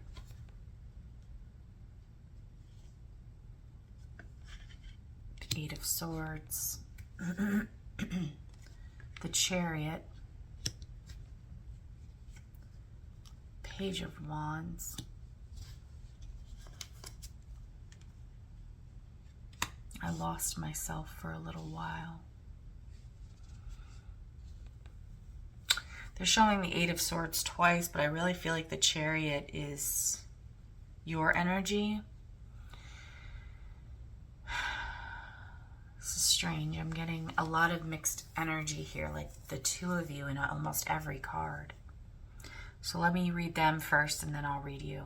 The Eight of Swords. The Chariot. Page of Wands. I lost myself for a little while. They're showing the Eight of Swords twice, but I really feel like the Chariot is your energy. This is strange. I'm getting a lot of mixed energy here, like the two of you in almost every card. So let me read them first, and then I'll read you.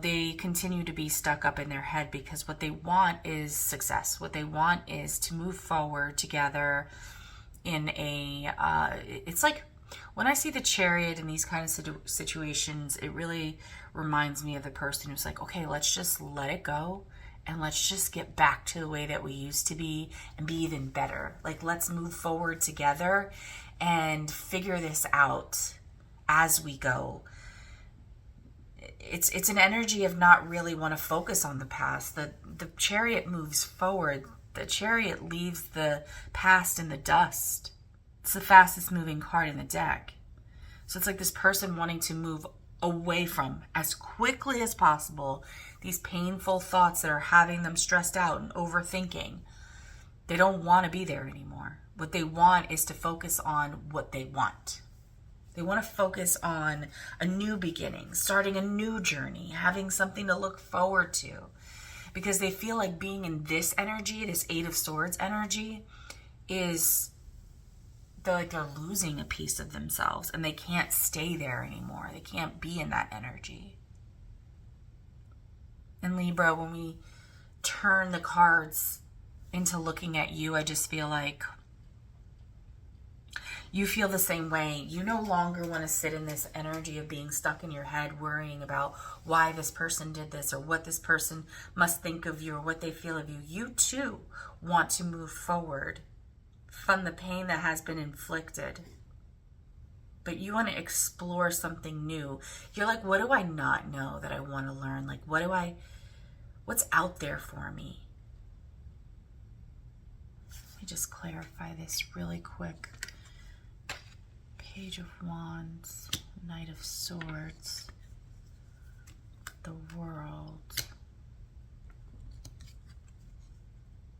They continue to be stuck up in their head because what they want is success. What they want is to move forward together in it's like when I see the Chariot in these kind of situations, it really reminds me of the person who's like, okay, let's just let it go and let's just get back to the way that we used to be and be even better. Like, let's move forward together and figure this out as we go. It's an energy of not really want to focus on the past. The Chariot moves forward. The Chariot leaves the past in the dust. It's the fastest moving card in the deck. So it's like this person wanting to move away from, as quickly as possible, these painful thoughts that are having them stressed out and overthinking. They don't want to be there anymore. What they want is to focus on what they want. They want to focus on a new beginning, starting a new journey, having something to look forward to. Because they feel like being in this energy, this Eight of Swords energy, is they're losing a piece of themselves and they can't stay there anymore. They can't be in that energy. And Libra, when we turn the cards into looking at you, I just feel like you feel the same way. You no longer want to sit in this energy of being stuck in your head, worrying about why this person did this or what this person must think of you or what they feel of you. You too want to move forward from the pain that has been inflicted. But you want to explore something new. You're like, what do I not know that I want to learn? Like, what's out there for me? Let me just clarify this really quick. Page of Wands, Knight of Swords, the World,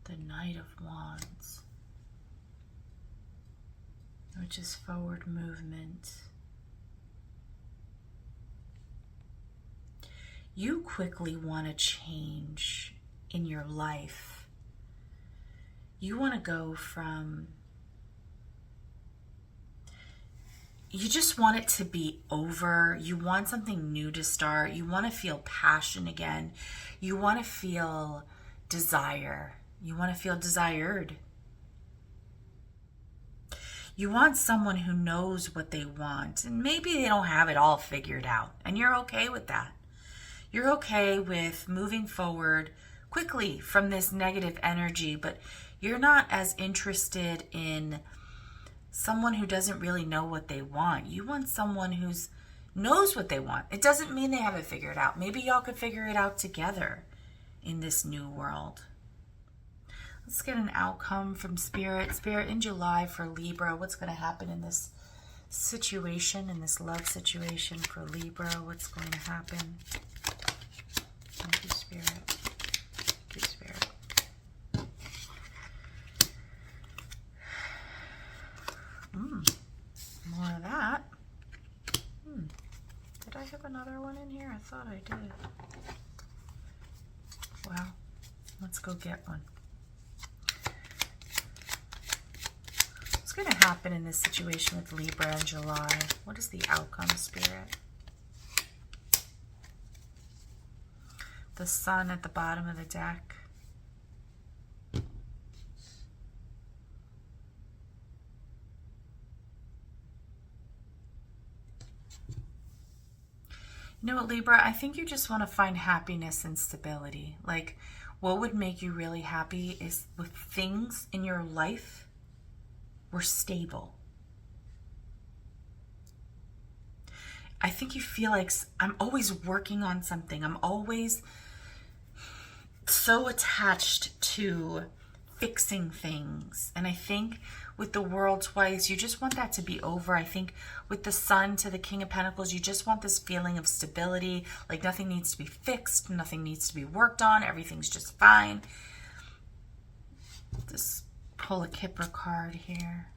the Knight of Wands, which is forward movement. You quickly want to change in your life. You want to go from, you just want it to be over. You want something new to start. You want to feel passion again. You want to feel desire. You want to feel desired. You want someone who knows what they want, and maybe they don't have it all figured out, and you're okay with that. You're okay with moving forward quickly from this negative energy, but you're not as interested in someone who doesn't really know what they want. You want someone who knows what they want. It doesn't mean they have it figured out. Maybe y'all could figure it out together in this new world. Let's get an outcome from Spirit. Spirit, in July for Libra, what's going to happen in this situation, in this love situation for Libra? What's going to happen? Thank you, Spirit. Thank you, Spirit. More of that. Did I have another one in here? I thought I did. Well, let's go get one. What's going to happen in this situation with Libra in July? What is the outcome, Spirit? The Sun at the bottom of the deck. You know what, Libra? I think you just want to find happiness and stability. Like, what would make you really happy is if things in your life were stable. I think you feel like I'm always working on something. I'm always so attached to fixing things. And I think with the World twice, you just want that to be over. I think with the Sun to the King of Pentacles, you just want this feeling of stability, like nothing needs to be fixed, nothing needs to be worked on, everything's just fine. Just pull a Kipper card here.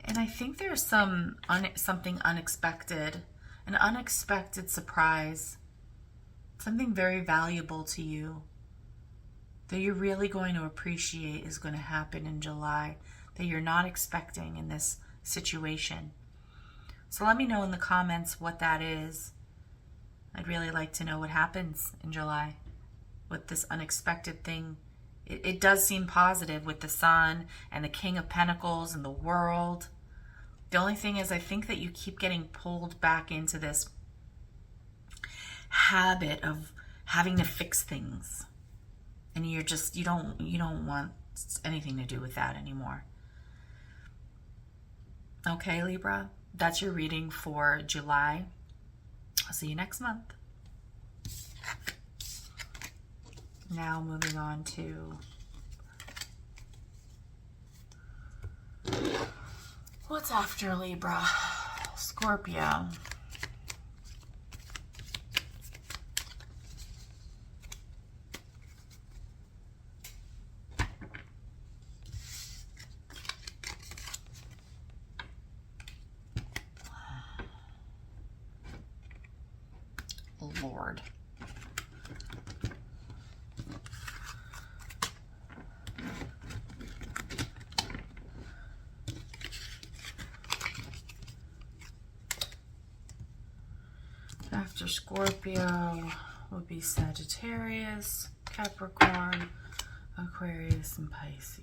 And I think there's something unexpected, an unexpected surprise, something very valuable to you that you're really going to appreciate is going to happen in July, that you're not expecting in this situation. So let me know in the comments what that is. I'd really like to know what happens in July with this unexpected thing. It does seem positive with the Sun and the King of Pentacles and the World. The only thing is I think that you keep getting pulled back into this habit of having to fix things. And you're just, you don't want anything to do with that anymore. Okay, Libra, that's your reading for July. I'll see you next month. Now moving on to what's after Libra? Scorpio. Lord. After Scorpio would be Sagittarius, Capricorn, Aquarius, and Pisces.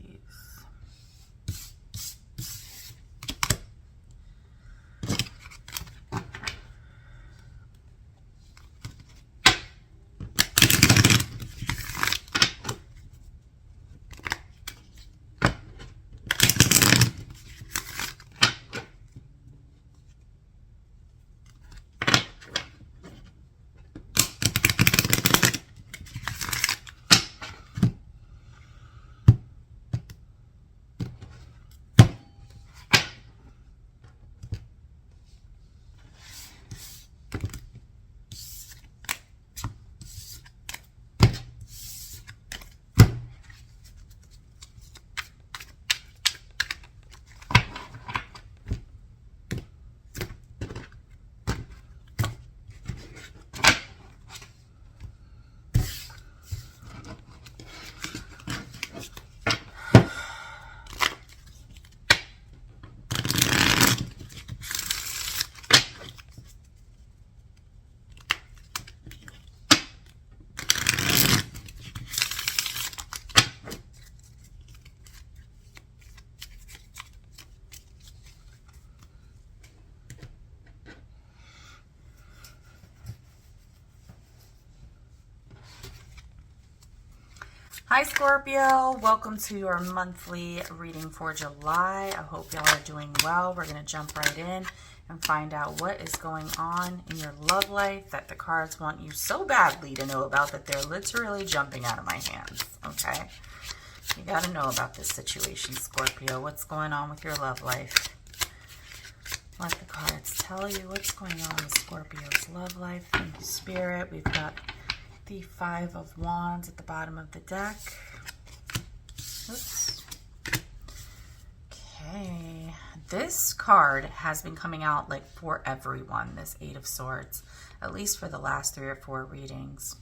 Hi Scorpio, welcome to your monthly reading for July. I hope y'all are doing well. We're going to jump right in and find out what is going on in your love life that the cards want you so badly to know about that they're literally jumping out of my hands, okay? You got to know about this situation, Scorpio. What's going on with your love life? Let the cards tell you what's going on with Scorpio's love life. Thank you, Spirit. We've got the Five of Wands at the bottom of the deck. Oops. Okay. This card has been coming out like for everyone, this Eight of Swords, at least for the last 3 or 4 readings.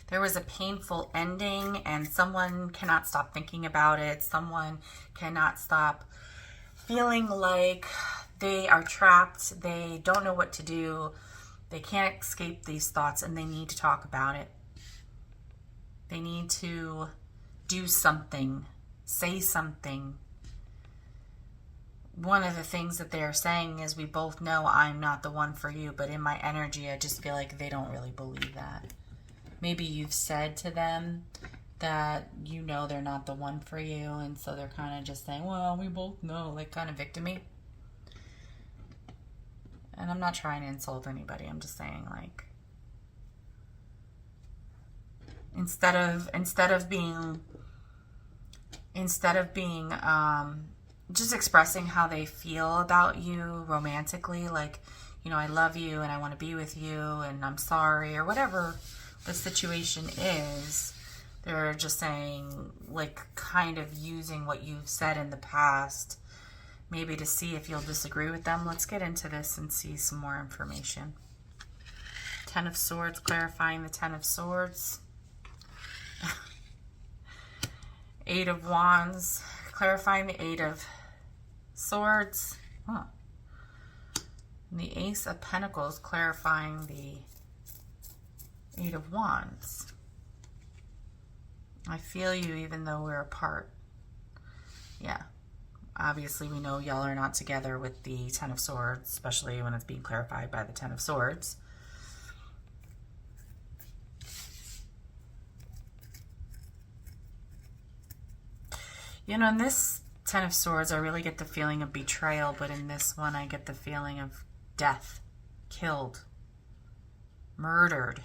There was a painful ending and someone cannot stop thinking about it. Someone cannot stop feeling like they are trapped. They don't know what to do. They can't escape these thoughts and they need to talk about it. They need to do something, say something. One of the things that they're saying is, we both know I'm not the one for you, but in my energy, I just feel like they don't really believe that. Maybe you've said to them that you know they're not the one for you, and so they're kind of just saying, well, we both know, like kind of victim-y. And I'm not trying to insult anybody. I'm just saying, like, instead of being just expressing how they feel about you romantically, like, you know, I love you and I want to be with you and I'm sorry, or whatever the situation is, they're just saying, like, kind of using what you've said in the past, maybe to see if you'll disagree with them. Let's get into this and see some more information. Ten of Swords, clarifying the Ten of Swords. Eight of Wands, clarifying the Eight of Swords. Huh. And the Ace of Pentacles, clarifying the Eight of Wands. I feel you even though we're apart. Yeah. Obviously, we know y'all are not together with the Ten of Swords, especially when it's being clarified by the Ten of Swords. You know, in this Ten of Swords, I really get the feeling of betrayal, but in this one, I get the feeling of death, killed, murdered.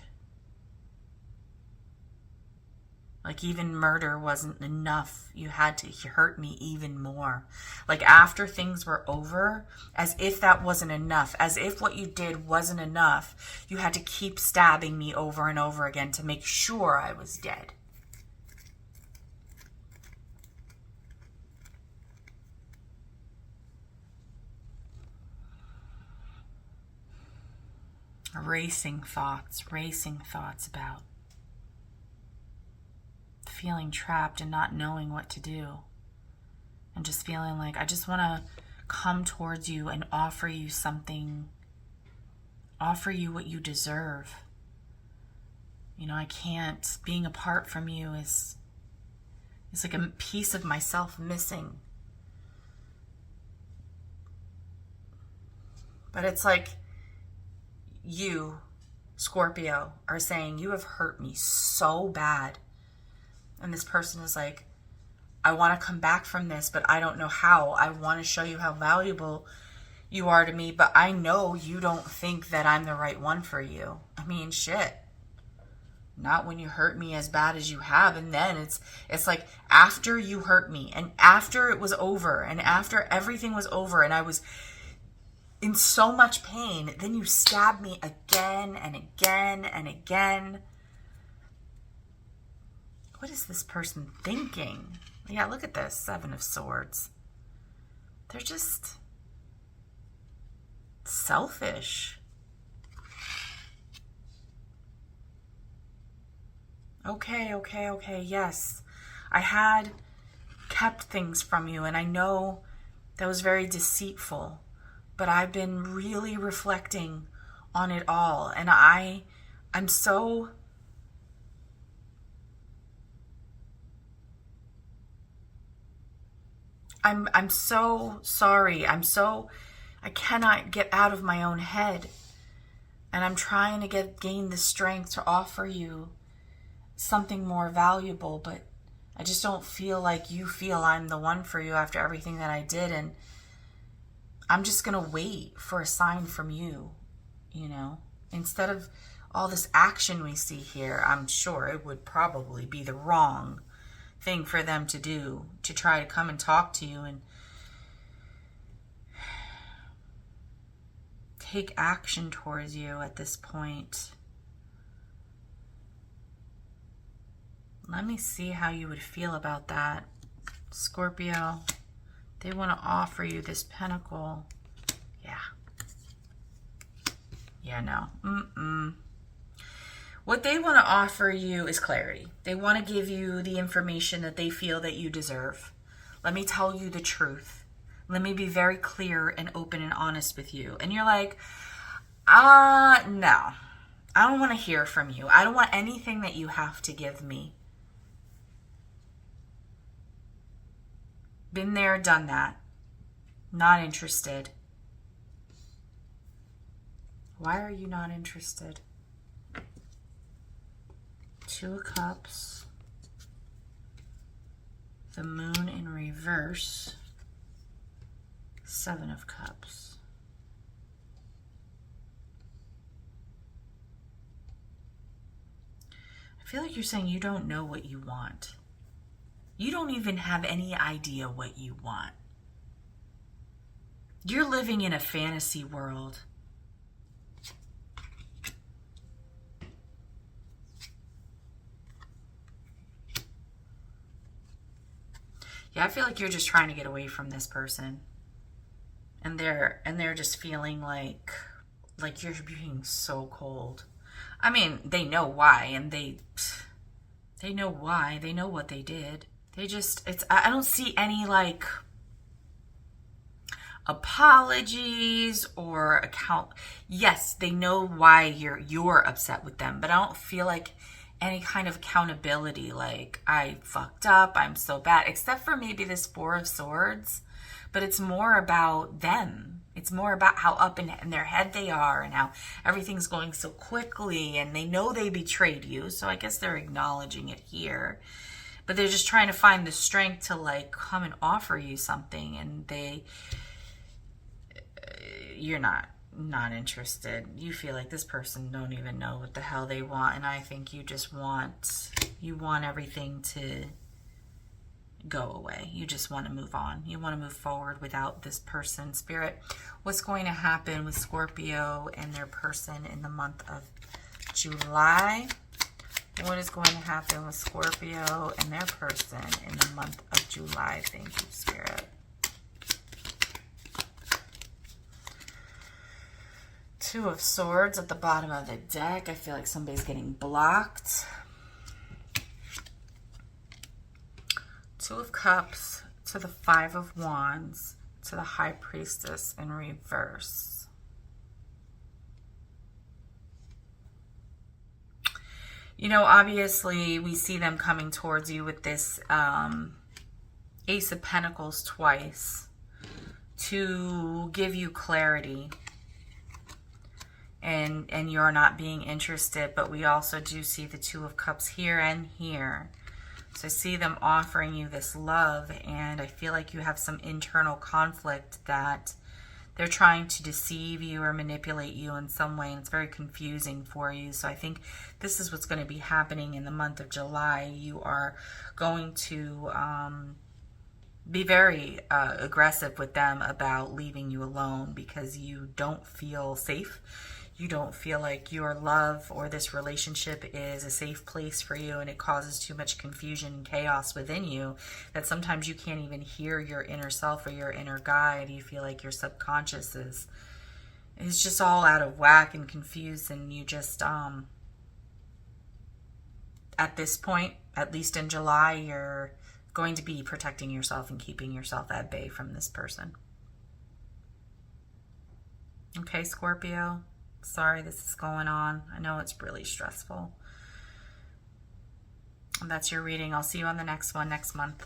Like, even murder wasn't enough. You had to hurt me even more. Like, after things were over, as if that wasn't enough, as if what you did wasn't enough, you had to keep stabbing me over and over again to make sure I was dead. Racing thoughts about feeling trapped and not knowing what to do. And just feeling like I just want to come towards you and offer you something, offer you what you deserve. You know, I can't, being apart from you is like a piece of myself missing. But it's like you, Scorpio, are saying, you have hurt me so bad. And this person is like, I want to come back from this, but I don't know how. I want to show you how valuable you are to me, but I know you don't think that I'm the right one for you. I mean, shit. Not when you hurt me as bad as you have. And then it's like, after you hurt me, and after it was over, and after everything was over, and I was in so much pain, then you stab me again and again and again. What is this person thinking? Yeah, look at this, Seven of Swords. They're just selfish. Okay, yes. I had kept things from you, and I know that was very deceitful. But I've been really reflecting on it all. And I'm so... I'm so sorry. I cannot get out of my own head. And I'm trying to gain the strength to offer you something more valuable. But I just don't feel like you feel I'm the one for you after everything that I did. And I'm just going to wait for a sign from you, you know. Instead of all this action we see here, I'm sure it would probably be the wrong thing for them to do, to try to come and talk to you and take action towards you at this point. Let me see how you would feel about that, Scorpio. They want to offer you this pentacle. Yeah, no. What they want to offer you is clarity. They want to give you the information that they feel that you deserve. Let me tell you the truth. Let me be very clear and open and honest with you. And you're like, no. I don't want to hear from you. I don't want anything that you have to give me. Been there, done that. Not interested. Why are you not interested? Two of Cups. The Moon in reverse. Seven of Cups. I feel like you're saying you don't know what you want. You don't even have any idea what you want. You're living in a fantasy world. Yeah, I feel like you're just trying to get away from this person. And they're just feeling like you're being so cold. I mean, they know why, and they know why. They know what they did. I don't see any like apologies or account. Yes, they know why you're upset with them, but I don't feel like any kind of accountability. Like, I fucked up, I'm so bad, except for maybe this Four of Swords. But it's more about them. It's more about how up in their head they are and how everything's going so quickly, and they know they betrayed you. So I guess they're acknowledging it here. but they're just trying to find the strength to like come and offer you something, and you're not interested. You feel like this person don't even know what the hell they want, and I think you just want everything to go away. You just want to move on. You want to move forward without this person. Spirit, what's going to happen with Scorpio and their person in the month of July? What is going to happen with Scorpio and their person in the month of July? Thank you, Spirit. Two of Swords at the bottom of the deck. I feel like somebody's getting blocked. Two of Cups to the Five of Wands to the High Priestess in reverse. You know, obviously we see them coming towards you with this Ace of Pentacles twice to give you clarity. And you're not being interested, but we also do see the Two of Cups here and here. So I see them offering you this love, and I feel like you have some internal conflict that they're trying to deceive you or manipulate you in some way, and it's very confusing for you. So I think this is what's going to be happening in the month of July. You are going to be very aggressive with them about leaving you alone because you don't feel safe. You don't feel like your love or this relationship is a safe place for you, and it causes too much confusion and chaos within you that sometimes you can't even hear your inner self or your inner guide. You feel like your subconscious is just all out of whack and confused, and you just at this point, at least in July, you're going to be protecting yourself and keeping yourself at bay from this person. Okay, Scorpio. Sorry this is going on. I know it's really stressful. And that's your reading. I'll see you on the next one next month.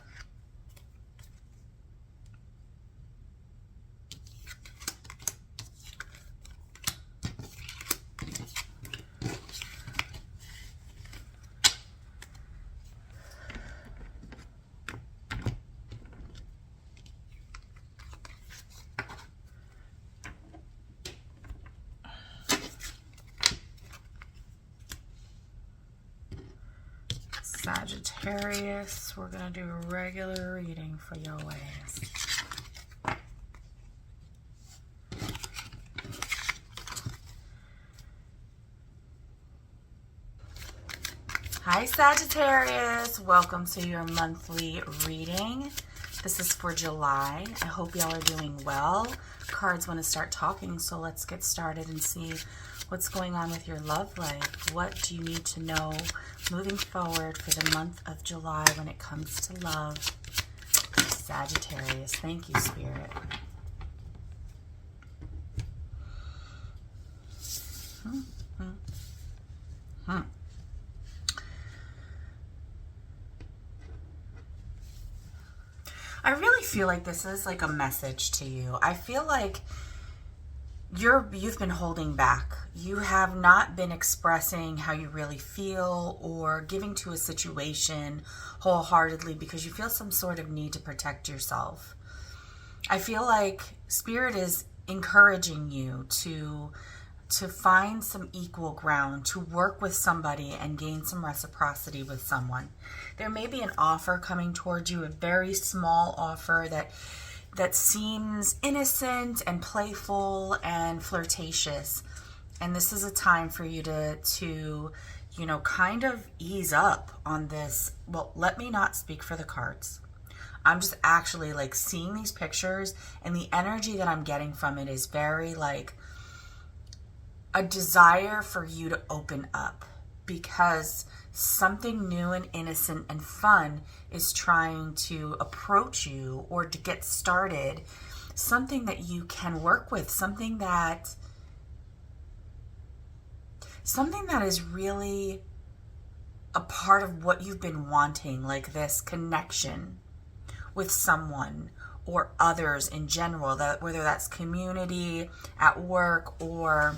Sagittarius, we're going to do a regular reading for your ways. Hi Sagittarius, welcome to your monthly reading. This is for July. I hope y'all are doing well. Cards want to start talking, so let's get started and see what's going on with your love life. What do you need to know moving forward for the month of July when it comes to love? Sagittarius, thank you, Spirit. I really feel like this is like a message to you. I feel like you've been holding back. You have not been expressing how you really feel or giving to a situation wholeheartedly because you feel some sort of need to protect yourself. I feel like Spirit is encouraging you to find some equal ground, to work with somebody and gain some reciprocity with someone. There may be an offer coming towards you, a very small offer that seems innocent and playful and flirtatious. And this is a time for you to you know, kind of ease up on this. Well, let me not speak for the cards. I'm just actually like seeing these pictures, and the energy that I'm getting from it is very like a desire for you to open up, because something new and innocent and fun is trying to approach you or to get started. Something that you can work with, something that is really a part of what you've been wanting, like this connection with someone or others in general, that whether that's community, at work, or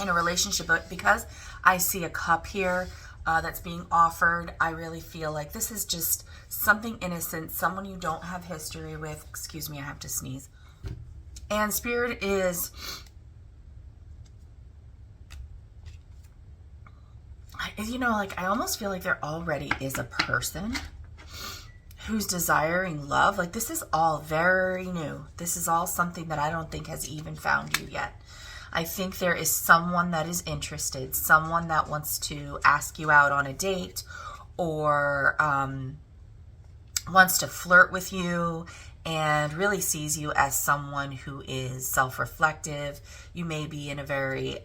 in a relationship. But because I see a cup here, that's being offered. I really feel like this is just something innocent, someone you don't have history with. Excuse me, I have to sneeze. And Spirit is, you know, like I almost feel like there already is a person who's desiring love. Like this is all very new. This is all something that I don't think has even found you yet. I think there is someone that is interested, someone that wants to ask you out on a date or wants to flirt with you and really sees you as someone who is self-reflective. You may be in a very,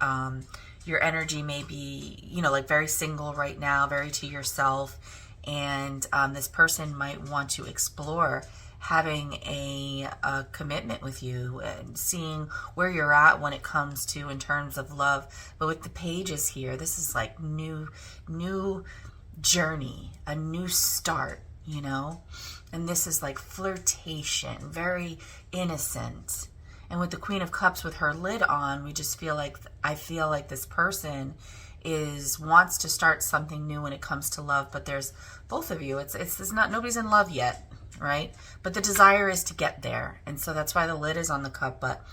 your energy may be, you know, like very single right now, very to yourself. And this person might want to explore having a commitment with you and seeing where you're at when it comes to in terms of love. But with the pages here, this is like new journey, a new start, you know. And this is like flirtation, very innocent. And with the Queen of Cups with her lid on, we just feel like, I feel like this person wants to start something new when it comes to love. But there's both of you. It's not, nobody's in love yet, right? But the desire is to get there. And so that's why the lid is on the cup. But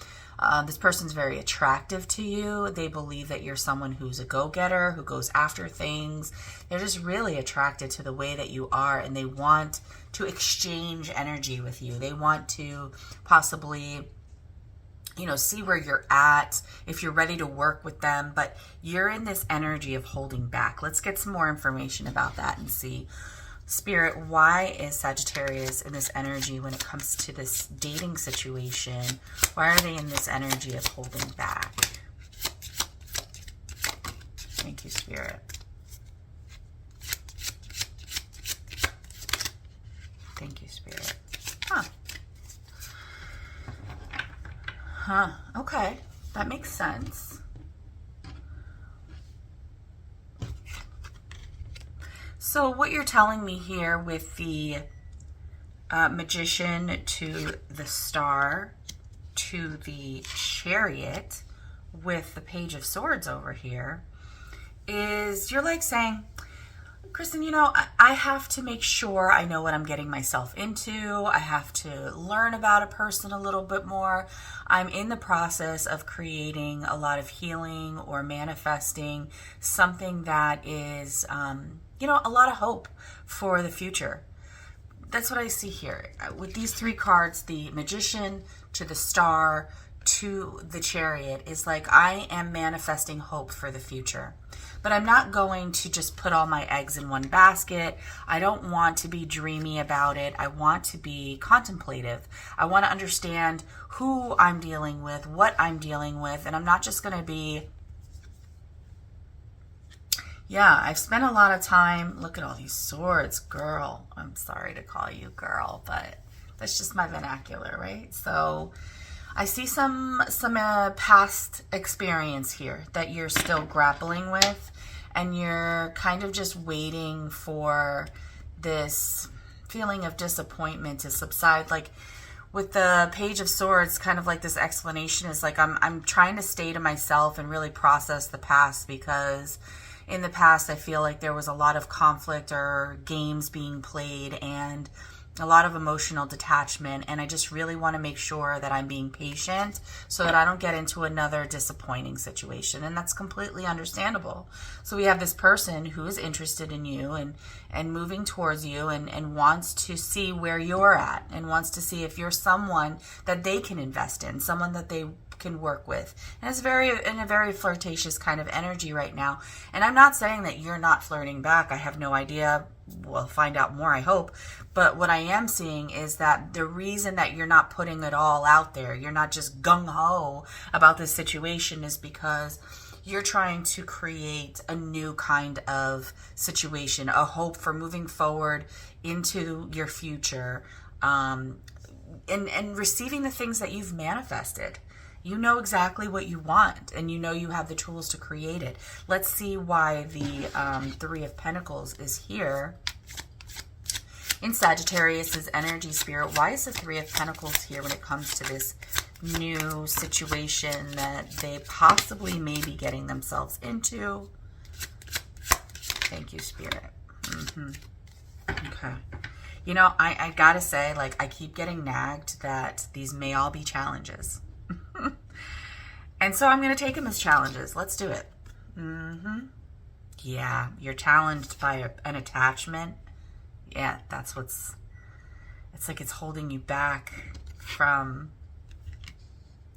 this person's very attractive to you. They believe that you're someone who's a go-getter, who goes after things. They're just really attracted to the way that you are, and they want to exchange energy with you. They want to possibly, you know, see where you're at, if you're ready to work with them, but you're in this energy of holding back. Let's get some more information about that and see. Spirit, why is Sagittarius in this energy when it comes to this dating situation? Why are they in this energy of holding back? Thank you, Spirit. Thank you, Spirit. Okay. That makes sense. So what you're telling me here with the Magician to the Star to the Chariot with the Page of Swords over here is you're like saying, Kristen, you know, I have to make sure I know what I'm getting myself into. I have to learn about a person a little bit more. I'm in the process of creating a lot of healing or manifesting something that is, you know, a lot of hope for the future. That's what I see here. With these three cards, the Magician to the Star to the Chariot is like, I am manifesting hope for the future. But I'm not going to just put all my eggs in one basket. I don't want to be dreamy about it. I want to be contemplative. I want to understand who I'm dealing with, what I'm dealing with, and I'm not just going to be, yeah, I've spent a lot of time, look at all these swords, girl. I'm sorry to call you girl, but that's just my vernacular, right? So I see some past experience here that you're still grappling with, and you're kind of just waiting for this feeling of disappointment to subside. Like with the Page of Swords, kind of like this explanation is like, I'm trying to stay to myself and really process the past, because in the past I feel like there was a lot of conflict or games being played and a lot of emotional detachment, and I just really want to make sure that I'm being patient so that I don't get into another disappointing situation, and that's completely understandable. So we have this person who is interested in you and moving towards you and wants to see where you're at and wants to see if you're someone that they can invest in, someone that they can work with. And it's in a very flirtatious kind of energy right now. And I'm not saying that you're not flirting back. I have no idea. We'll find out more, I hope. But what I am seeing is that the reason that you're not putting it all out there, you're not just gung-ho about this situation, is because you're trying to create a new kind of situation, a hope for moving forward into your future, and receiving the things that you've manifested. You know exactly what you want, and you know you have the tools to create it. Let's see why the Three of Pentacles is here in Sagittarius's energy, Spirit. Why is the Three of Pentacles here when it comes to this new situation that they possibly may be getting themselves into? Thank you, Spirit. Okay. You know, I gotta say, like, I keep getting nagged that these may all be challenges. And so I'm going to take them as challenges. Let's do it. Yeah, you're challenged by an attachment. Yeah, that's what's... It's like it's holding you back from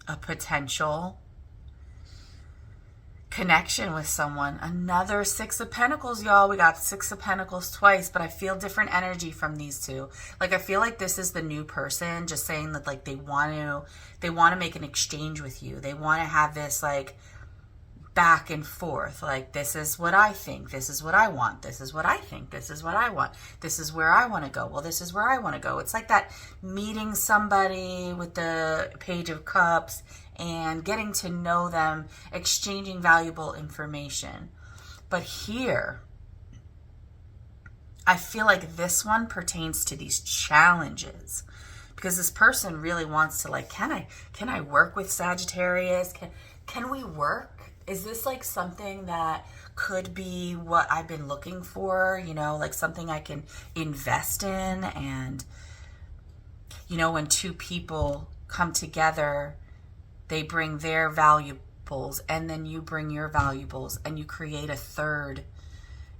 a potential connection with someone. Another Six of Pentacles, y'all. We got Six of Pentacles twice, but I feel different energy from these two. Like, I feel like this is the new person just saying that, like, they want to make an exchange with you. They want to have this, like, back and forth. Like, this is what I think. This is what I want. This is what I think. This is what I want. This is where I want to go. Well, this is where I want to go. It's like that meeting somebody with the Page of Cups and getting to know them, exchanging valuable information. But here, I feel like this one pertains to these challenges, because this person really wants to, like, can I work with Sagittarius? Can we work? Is this like something that could be what I've been looking for? You know, like something I can invest in. And, you know, when two people come together, they bring their valuables, and then you bring your valuables, and you create a third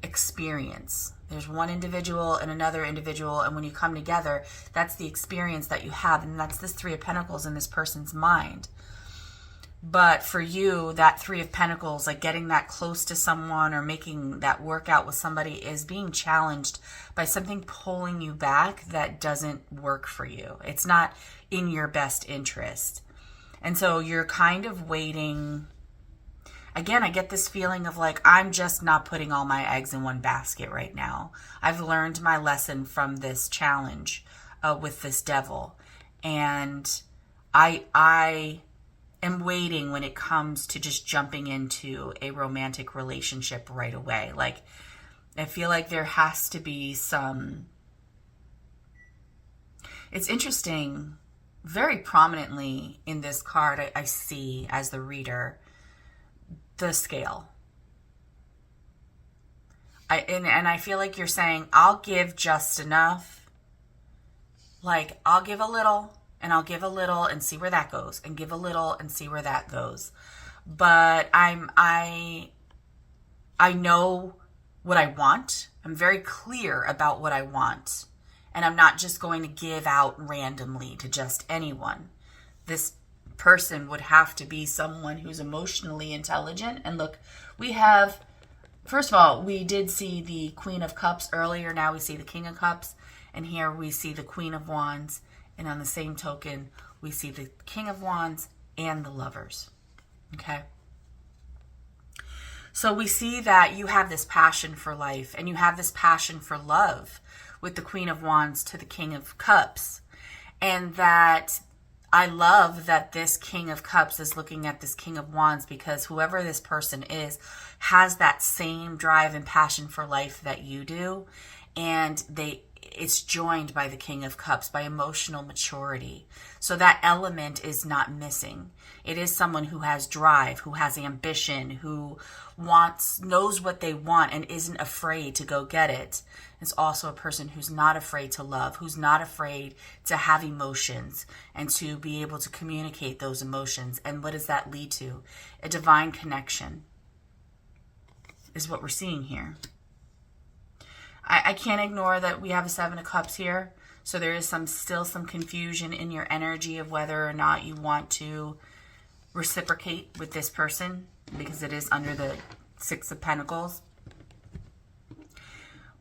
experience. There's one individual and another individual, and when you come together, that's the experience that you have, and that's this Three of Pentacles in this person's mind. But for you, that Three of Pentacles, like getting that close to someone or making that work out with somebody, is being challenged by something pulling you back that doesn't work for you. It's not in your best interest. And so you're kind of waiting. Again, I get this feeling of like, I'm just not putting all my eggs in one basket right now. I've learned my lesson from this challenge with this devil. And I am waiting when it comes to just jumping into a romantic relationship right away. Like, I feel like there has to be some... It's interesting. Very prominently in this card, I see, as the reader, the scale. And I feel like you're saying, I'll give just enough. Like, I'll give a little, and I'll give a little and see where that goes, and give a little and see where that goes. But I know what I want. I'm very clear about what I want. And I'm not just going to give out randomly to just anyone. This person would have to be someone who's emotionally intelligent. And look, we have, first of all, we did see the Queen of Cups earlier. Now we see the King of Cups. And here we see the Queen of Wands. And on the same token, we see the King of Wands and the Lovers. Okay? So we see that you have this passion for life, and you have this passion for love with the Queen of Wands to the King of Cups. And that I love that this King of Cups is looking at this King of Wands, because whoever this person is has that same drive and passion for life that you do. And it's joined by the King of Cups, by emotional maturity. So that element is not missing. It is someone who has drive, who has ambition, who knows what they want and isn't afraid to go get it. It's also a person who's not afraid to love, who's not afraid to have emotions and to be able to communicate those emotions. And what does that lead to? A divine connection is what we're seeing here. I can't ignore that we have a Seven of Cups here. So there is still some confusion in your energy of whether or not you want to reciprocate with this person, because it is under the Six of Pentacles.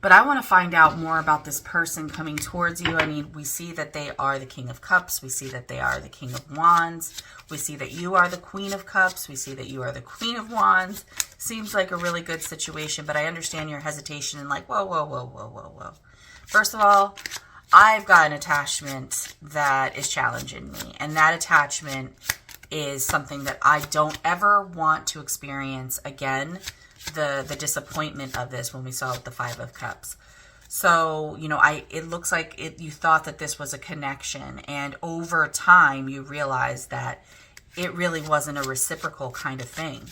But I want to find out more about this person coming towards you. I mean, we see that they are the King of Cups. We see that they are the King of Wands. We see that you are the Queen of Cups. We see that you are the Queen of Wands. Seems like a really good situation, but I understand your hesitation and like, whoa, whoa, whoa, whoa, whoa, whoa. First of all, I've got an attachment that is challenging me, and that attachment is something that I don't ever want to experience again. The disappointment of this when we saw with the Five of Cups. So, you know, it looks like you thought that this was a connection, and over time you realized that it really wasn't a reciprocal kind of thing.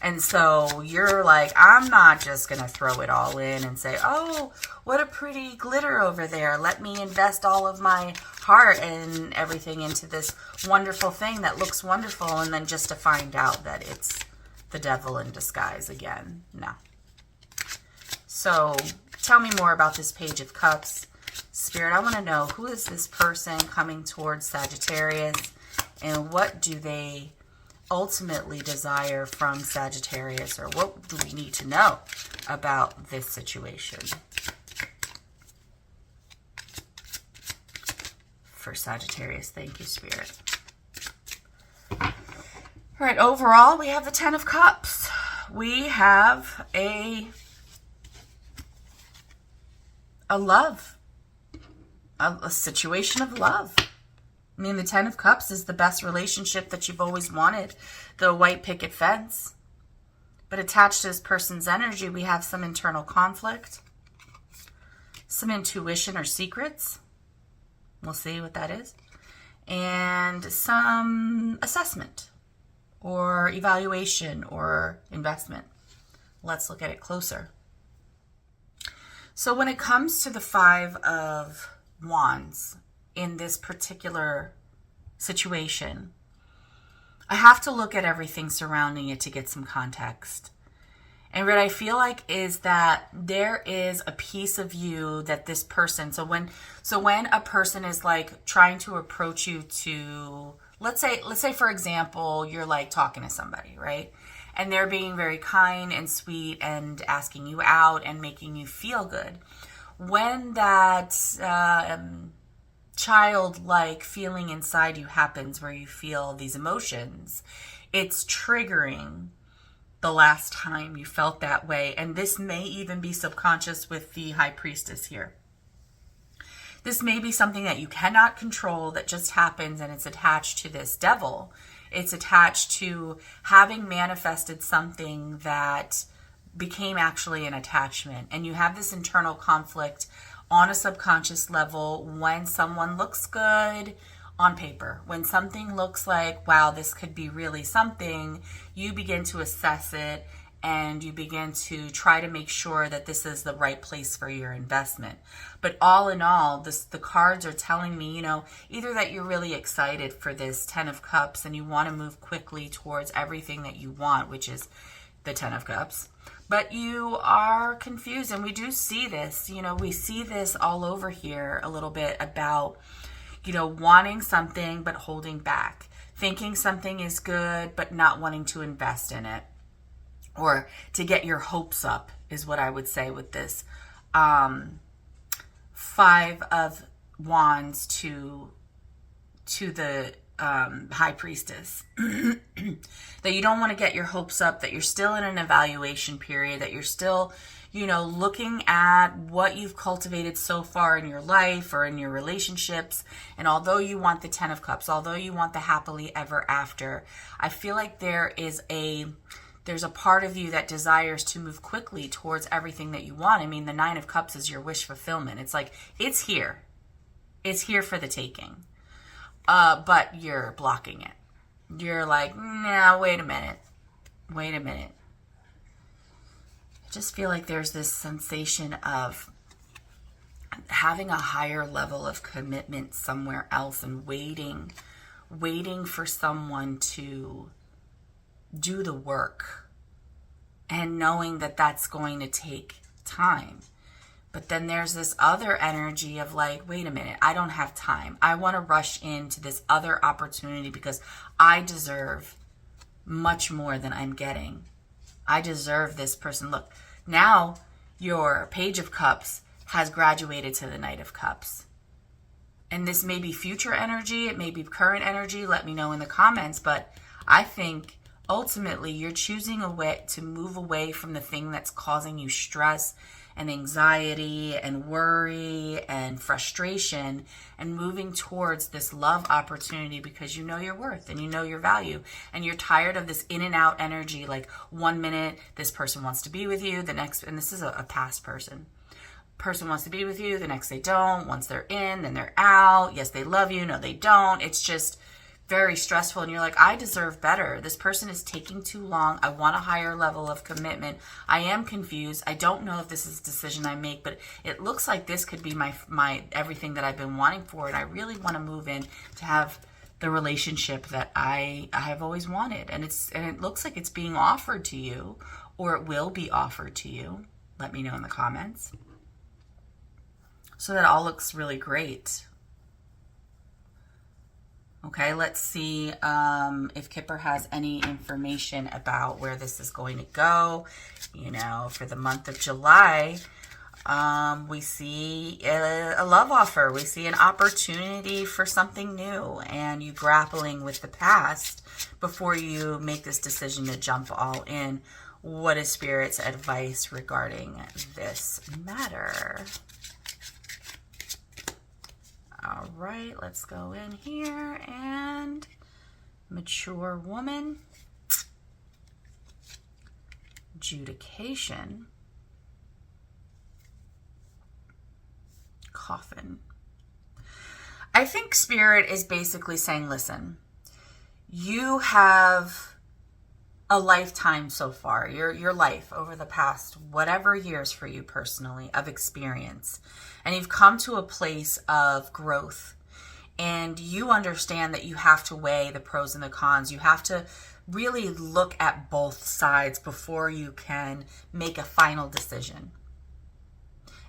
And so you're like, I'm not just going to throw it all in and say, oh, what a pretty glitter over there. Let me invest all of my heart and everything into this wonderful thing that looks wonderful. And then just to find out that it's the devil in disguise again. No. So tell me more about this Page of Cups. Spirit, I want to know, who is this person coming towards Sagittarius, and what do they ultimately desire from Sagittarius, or what do we need to know about this situation for Sagittarius? Thank you, Spirit. All right, overall, we have the Ten of Cups. We have a love, a situation of love. I mean, the Ten of Cups is the best relationship that you've always wanted, the white picket fence. But attached to this person's energy, we have some internal conflict, some intuition or secrets. We'll see what that is. And some assessment or evaluation or investment. Let's look at it closer. So when it comes to the Five of Wands in this particular situation, I have to look at everything surrounding it to get some context. And what I feel like is that there is a piece of you that this person, so when a person is like trying to approach you to, let's say for example, you're like talking to somebody, right? And they're being very kind and sweet and asking you out and making you feel good. When that childlike feeling inside you happens where you feel these emotions, it's triggering the last time you felt that way. And this may even be subconscious with the High Priestess here. This may be something that you cannot control that just happens, and it's attached to this devil. It's attached to having manifested something that became actually an attachment. And you have this internal conflict on a subconscious level when someone looks good on paper. When something looks like, wow, this could be really something, you begin to assess it and you begin to try to make sure that this is the right place for your investment. But all in all, the cards are telling me, either that you're really excited for this Ten of Cups and you want to move quickly towards everything that you want, which is the Ten of Cups, but you are confused. And we do see this, we see this all over here a little bit about, wanting something but holding back, thinking something is good but not wanting to invest in it, or to get your hopes up is what I would say with this Five of Wands to the High Priestess. That you don't want to get your hopes up, that you're still in an evaluation period, that you're still, looking at what you've cultivated so far in your life or in your relationships. And although you want the Ten of Cups, although you want the happily ever after, I feel like there's a part of you that desires to move quickly towards everything that you want. I mean, the Nine of Cups is your wish fulfillment. It's like, it's here. It's here for the taking. But you're blocking it. You're like, nah, wait a minute. I just feel like there's this sensation of having a higher level of commitment somewhere else and waiting for someone to do the work and knowing that that's going to take time. But then there's this other energy of like, wait a minute, I don't have time. I want to rush into this other opportunity because I deserve much more than I'm getting. I deserve this person. Look, now your Page of Cups has graduated to the Knight of Cups. And this may be future energy, it may be current energy, let me know in the comments, but I think ultimately you're choosing a way to move away from the thing that's causing you stress and anxiety and worry and frustration, and moving towards this love opportunity because you know your worth and you know your value, and you're tired of this in and out energy. Like 1 minute this person wants to be with you, the next, and this is a past person wants to be with you, the next they don't. Once they're in, then they're out. Yes, they love you, no they don't. It's just very stressful, and you're like, I deserve better. This person is taking too long. I want a higher level of commitment. I am confused. I don't know if this is a decision I make, but it looks like this could be my everything that I've been wanting for, and I really want to move in to have the relationship that I have always wanted. And it looks like it's being offered to you, or it will be offered to you. Let me know in the comments. So that all looks really great. Okay, let's see if Kipper has any information about where this is going to go. You know, for the month of July, we see a love offer. We see an opportunity for something new, and you grappling with the past before you make this decision to jump all in. What is Spirit's advice regarding this matter? All right, let's go in here and mature woman, adjudication, coffin. I think Spirit is basically saying, listen, you have a lifetime so far, your life over the past whatever years for you personally of experience. And you've come to a place of growth, and you understand that you have to weigh the pros and the cons. You have to really look at both sides before you can make a final decision.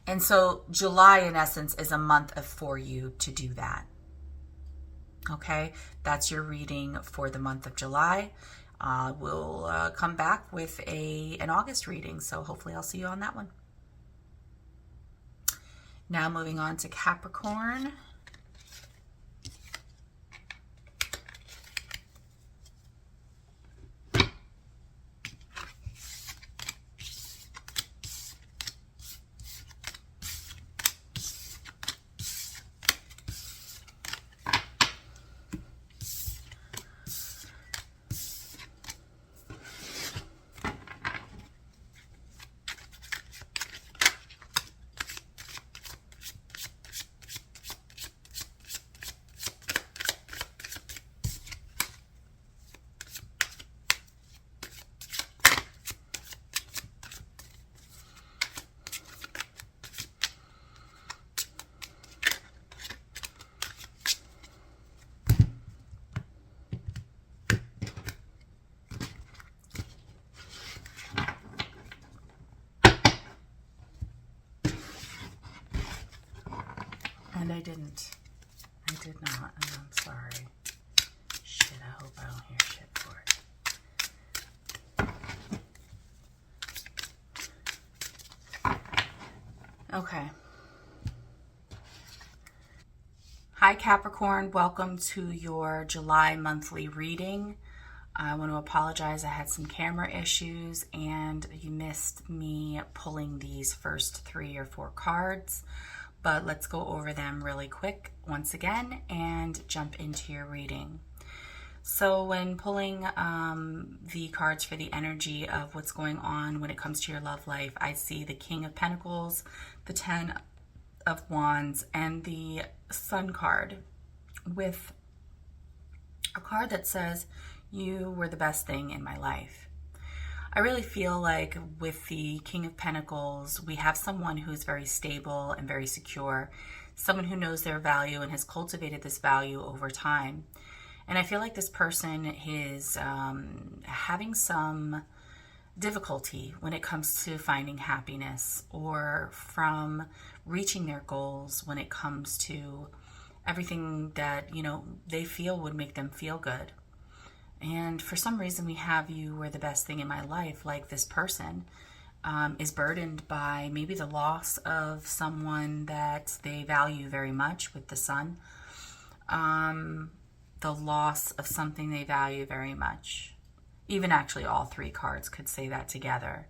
And so July, in essence, is a month for you to do that. Okay, that's your reading for the month of July. We'll come back with an August reading, so hopefully I'll see you on that one. Now moving on to Capricorn. And I did not, and I'm sorry. Shit, I hope I don't hear shit for it. Okay. Hi Capricorn, welcome to your July monthly reading. I want to apologize, I had some camera issues and you missed me pulling these first 3 or 4 cards. But let's go over them really quick once again and jump into your reading. So when pulling the cards for the energy of what's going on when it comes to your love life, I see the King of Pentacles, the 10 of Wands, and the Sun card with a card that says, you were the best thing in my life. I really feel like with the King of Pentacles, we have someone who's very stable and very secure, someone who knows their value and has cultivated this value over time. And I feel like this person is having some difficulty when it comes to finding happiness or from reaching their goals when it comes to everything that, you know, they feel would make them feel good. And for some reason we have you were the best thing in my life, like this person is burdened by maybe the loss of someone that they value very much with the Sun, the loss of something they value very much. Even actually all 3 cards could say that together.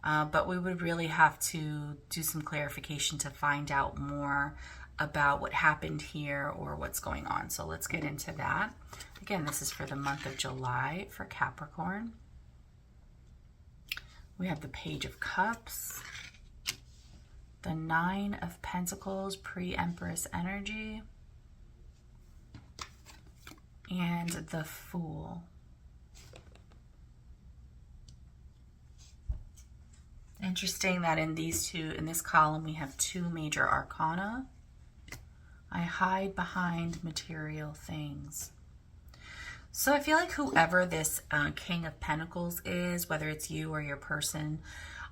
But we would really have to do some clarification to find out more about what happened here or what's going on. So let's get into that. Again, this is for the month of July for Capricorn. We have the Page of Cups, the 9 of Pentacles, pre-Empress energy, and the Fool. Interesting that in this column, we have 2 major arcana. I hide behind material things. So I feel like whoever this King of Pentacles is, whether it's you or your person,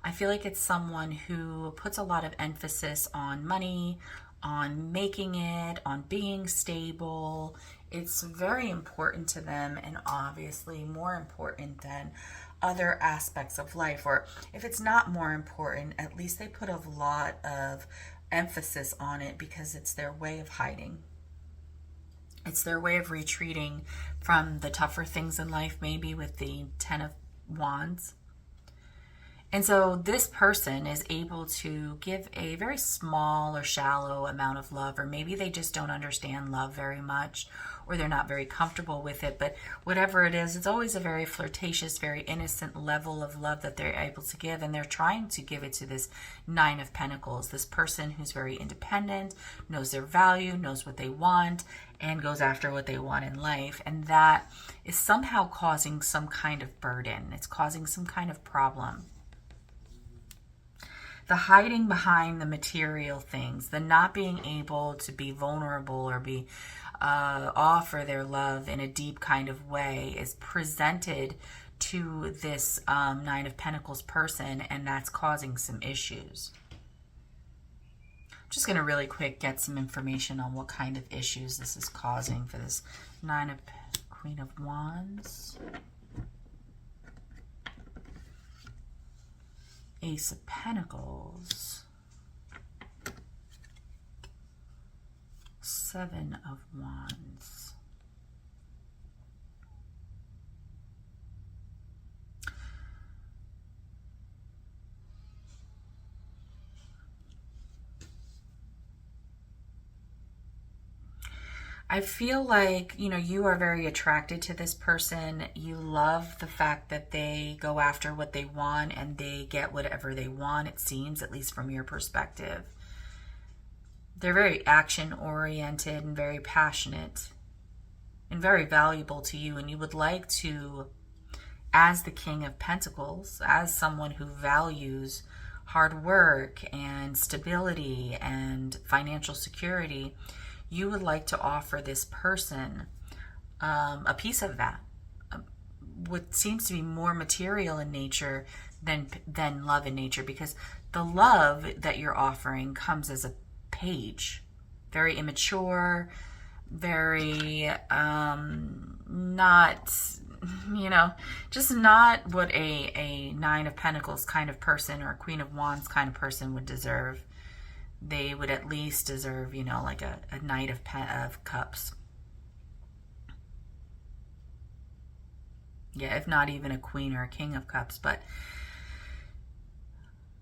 I feel like it's someone who puts a lot of emphasis on money, on making it, on being stable. It's very important to them, and obviously more important than other aspects of life. Or if it's not more important, at least they put a lot of emphasis on it because it's their way of hiding. It's their way of retreating from the tougher things in life, maybe with the 10 of Wands. And so this person is able to give a very small or shallow amount of love, or maybe they just don't understand love very much, or they're not very comfortable with it. But whatever it is, it's always a very flirtatious, very innocent level of love that they're able to give. And they're trying to give it to this 9 of Pentacles, this person who's very independent, knows their value, knows what they want, and goes after what they want in life. And that is somehow causing some kind of burden. It's causing some kind of problem. The hiding behind the material things, the not being able to be vulnerable or be offer their love in a deep kind of way is presented to this 9 of Pentacles person, and that's causing some issues. I'm just going to really quick get some information on what kind of issues this is causing for this Queen of Wands. Ace of Pentacles, 7 of Wands, I feel like, you are very attracted to this person. You love the fact that they go after what they want and they get whatever they want, it seems, at least from your perspective. They're very action-oriented and very passionate and very valuable to you. And you would like to, as the King of Pentacles, as someone who values hard work and stability and financial security, you would like to offer this person a piece of that, what seems to be more material in nature than love in nature, because the love that you're offering comes as a page, very immature, very not, just not what a 9 of Pentacles kind of person or a Queen of Wands kind of person would deserve. They would at least deserve, like a Knight of Cups. Yeah, if not even a Queen or a King of Cups. But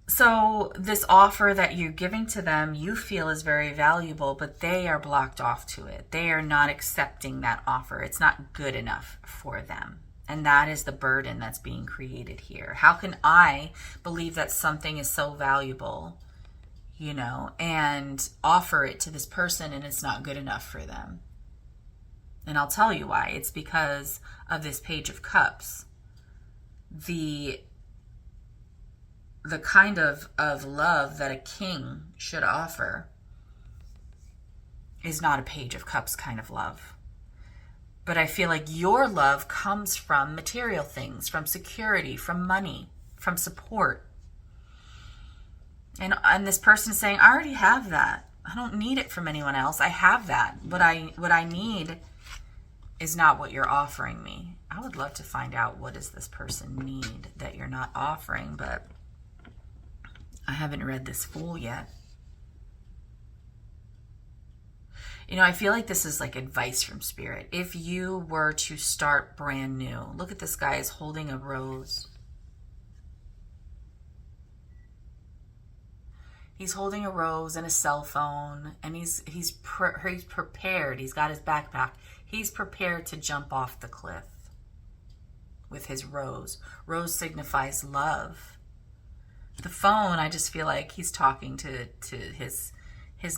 so this offer that you're giving to them, you feel is very valuable, but they are blocked off to it. They are not accepting that offer. It's not good enough for them. And that is the burden that's being created here. How can I believe that something is so valuable, and offer it to this person and it's not good enough for them? And I'll tell you why. It's because of this Page of Cups. The kind of love that a king should offer is not a Page of Cups kind of love. But I feel like your love comes from material things, from security, from money, from support. And this person is saying, I already have that. I don't need it from anyone else. I have that. What I need is not what you're offering me. I would love to find out, what does this person need that you're not offering, but I haven't read this Fool yet. I feel like this is like advice from Spirit. If you were to start brand new, look at this guy is holding a rose. He's holding a rose and a cell phone, and he's prepared. He's got his backpack. He's prepared to jump off the cliff with his rose. Rose signifies love. The phone, I just feel like he's talking to his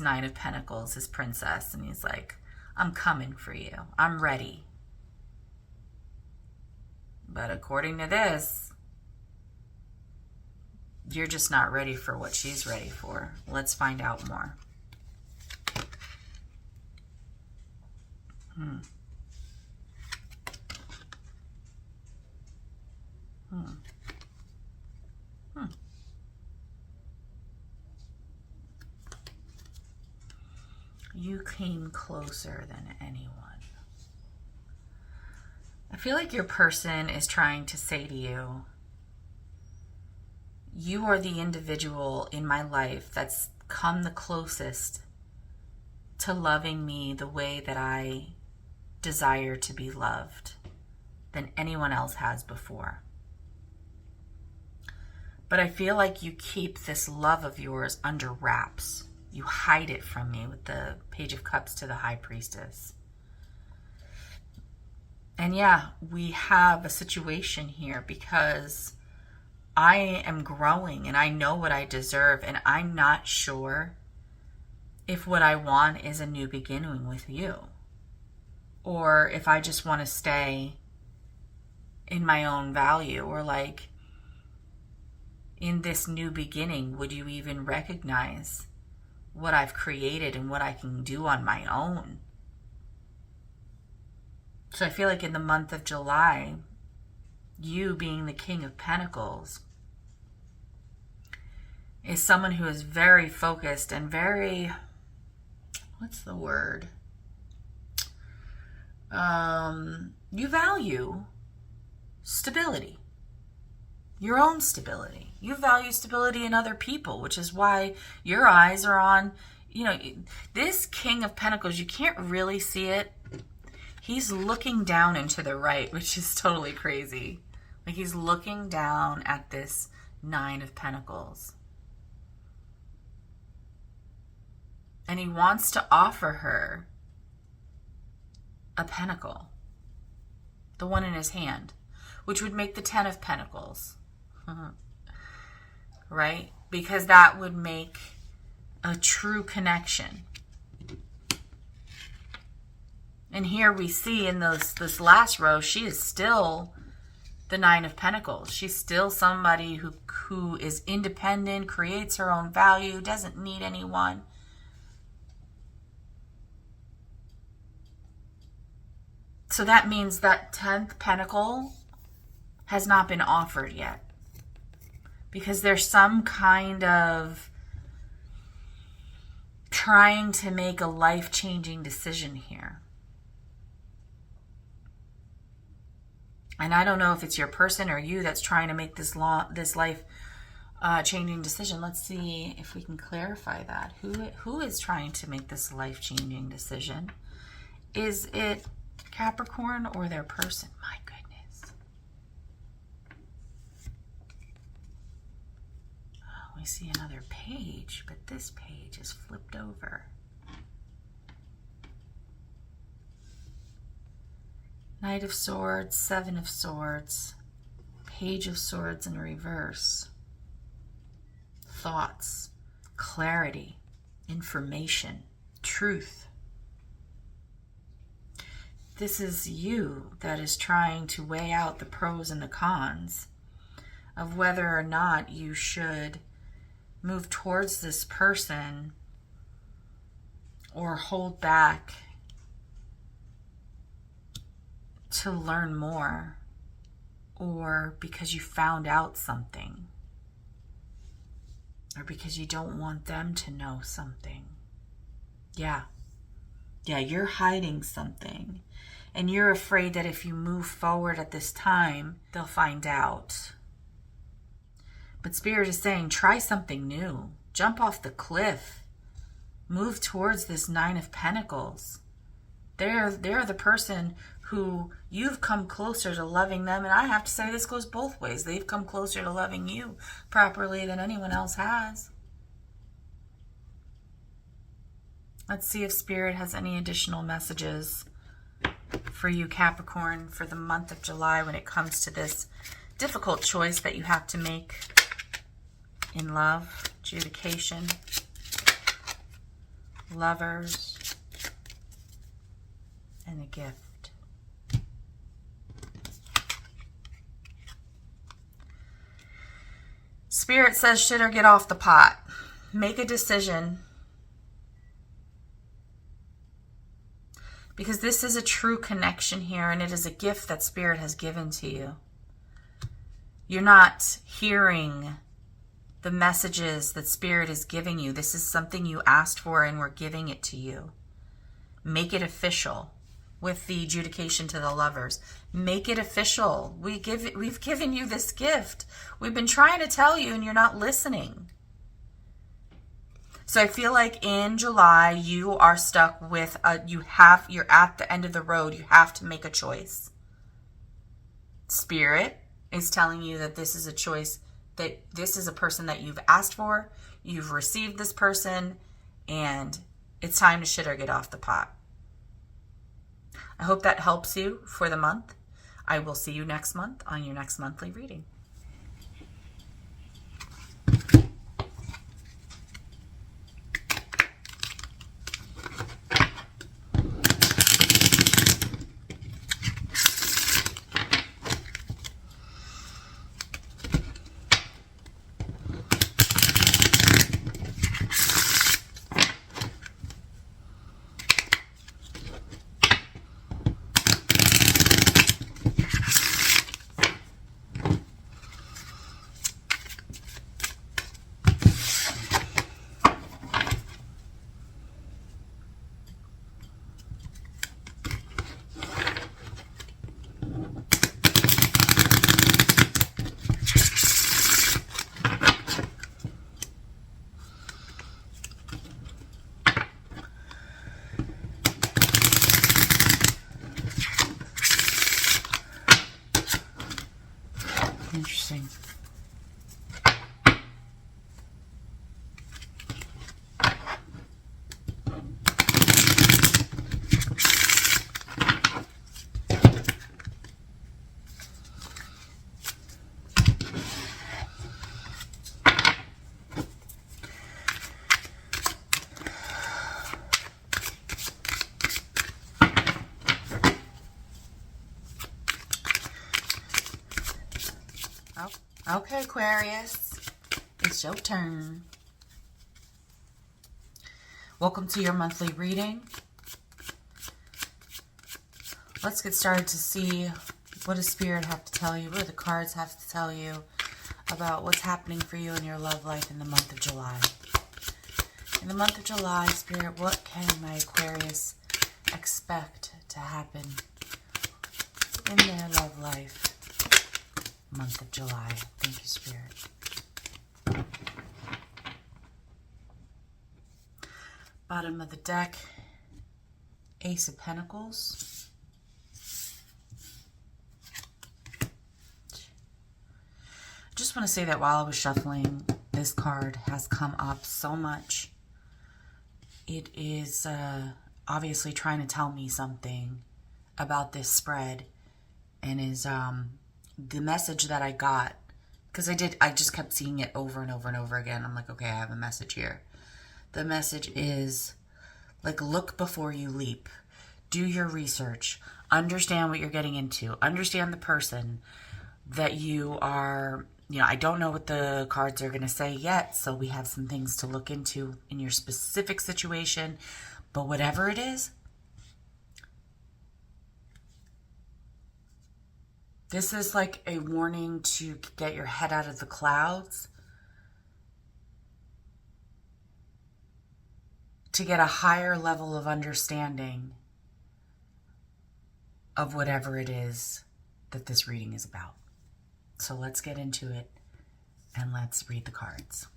9 of Pentacles, his princess, and he's like, I'm coming for you. I'm ready. But according to this, you're just not ready for what she's ready for. Let's find out more. You came closer than anyone. I feel like your person is trying to say to you, you are the individual in my life that's come the closest to loving me the way that I desire to be loved than anyone else has before. But I feel like you keep this love of yours under wraps. You hide it from me with the Page of Cups to the High Priestess. And yeah, we have a situation here because I am growing and I know what I deserve, and I'm not sure if what I want is a new beginning with you, or if I just want to stay in my own value, or like in this new beginning, would you even recognize what I've created and what I can do on my own? So I feel like in the month of July, you being the King of Pentacles is someone who is very focused and very, what's the word? You value stability, your own stability. You value stability in other people, which is why your eyes are on, this King of Pentacles. You can't really see it. He's looking down and to the right, which is totally crazy. Like he's looking down at this Nine of Pentacles. And he wants to offer her a pentacle, the one in his hand, which would make the Ten of Pentacles. Right? Because that would make a true connection. And here we see in this last row, she is still the Nine of Pentacles. She's still somebody who is independent, creates her own value, doesn't need anyone. So that means that 10th Pentacle has not been offered yet. Because there's some kind of trying to make a life-changing decision here. And I don't know if it's your person or you that's trying to make this life-changing decision. Let's see if we can clarify that. Who is trying to make this life-changing decision? Is it Capricorn or their person? My goodness. Oh, we see another page, but this page is flipped over. Knight of Swords, Seven of Swords, Page of Swords in reverse. Thoughts, clarity, information, truth. This is you that is trying to weigh out the pros and the cons of whether or not you should move towards this person or hold back to learn more, or because you found out something, or because you don't want them to know something. Yeah, you're hiding something, and you're afraid that if you move forward at this time, they'll find out. But Spirit is saying, try something new. Jump off the cliff. Move towards this Nine of Pentacles. They're the person who you've come closer to loving them. And I have to say, this goes both ways. They've come closer to loving you properly than anyone else has. Let's see if Spirit has any additional messages for you, Capricorn, for the month of July when it comes to this difficult choice that you have to make in love, adjudication, Lovers, and a gift. Spirit says shit or get off the pot. Make a decision. Because this is a true connection here, and it is a gift that Spirit has given to you. You're not hearing the messages that Spirit is giving you. This is something you asked for, and we're giving it to you. Make it official with the adjudication to the Lovers. Make it official. We've given you this gift. We've been trying to tell you, and you're not listening. So I feel like in July, you are stuck with, you're at the end of the road. You have to make a choice. Spirit is telling you that this is a choice, that this is a person that you've asked for. You've received this person, and it's time to shit or get off the pot. I hope that helps you for the month. I will see you next month on your next monthly reading. Interesting. Okay, Aquarius, it's your turn. Welcome to your monthly reading. Let's get started to see what does Spirit have to tell you, what do the cards have to tell you about what's happening for you in your love life in the month of July. In the month of July, Spirit, what can my Aquarius expect to happen in their love life? Month of July. Thank you, Spirit. Bottom of the deck, Ace of Pentacles. Just want to say that while I was shuffling, this card has come up so much. It is obviously trying to tell me something about this spread, and is the message that I got, because I just kept seeing it over and over and over again. I'm like, okay, I have a message here. The message is, like, look before you leap. Do your research. Understand what you're getting into. Understand the person that you are, I don't know what the cards are going to say yet, so we have some things to look into in your specific situation. But whatever it is, this is like a warning to get your head out of the clouds, to get a higher level of understanding of whatever it is that this reading is about. So let's get into it and let's read the cards.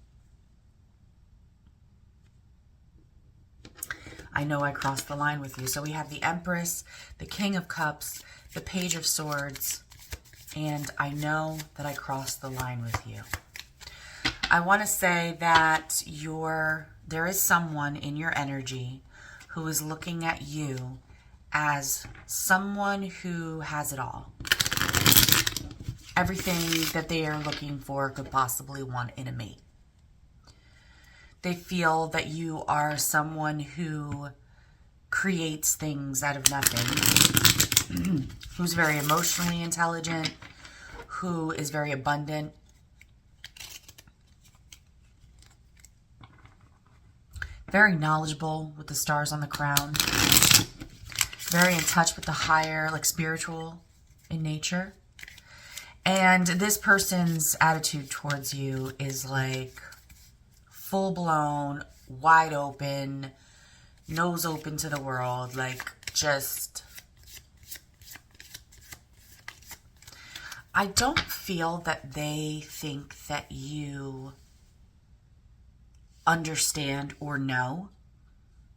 I know I crossed the line with you. So we have the Empress, the King of Cups, the Page of Swords, and I know that I crossed the line with you. I want to say that there is someone in your energy who is looking at you as someone who has it all. Everything that they are looking for, could possibly want in a mate. They feel that you are someone who creates things out of nothing, who's very emotionally intelligent, who is very abundant, very knowledgeable with the stars on the crown, very in touch with the higher, like spiritual in nature. And this person's attitude towards you is like full-blown, wide open, nose open to the world, like just... I don't feel that they think that you understand or know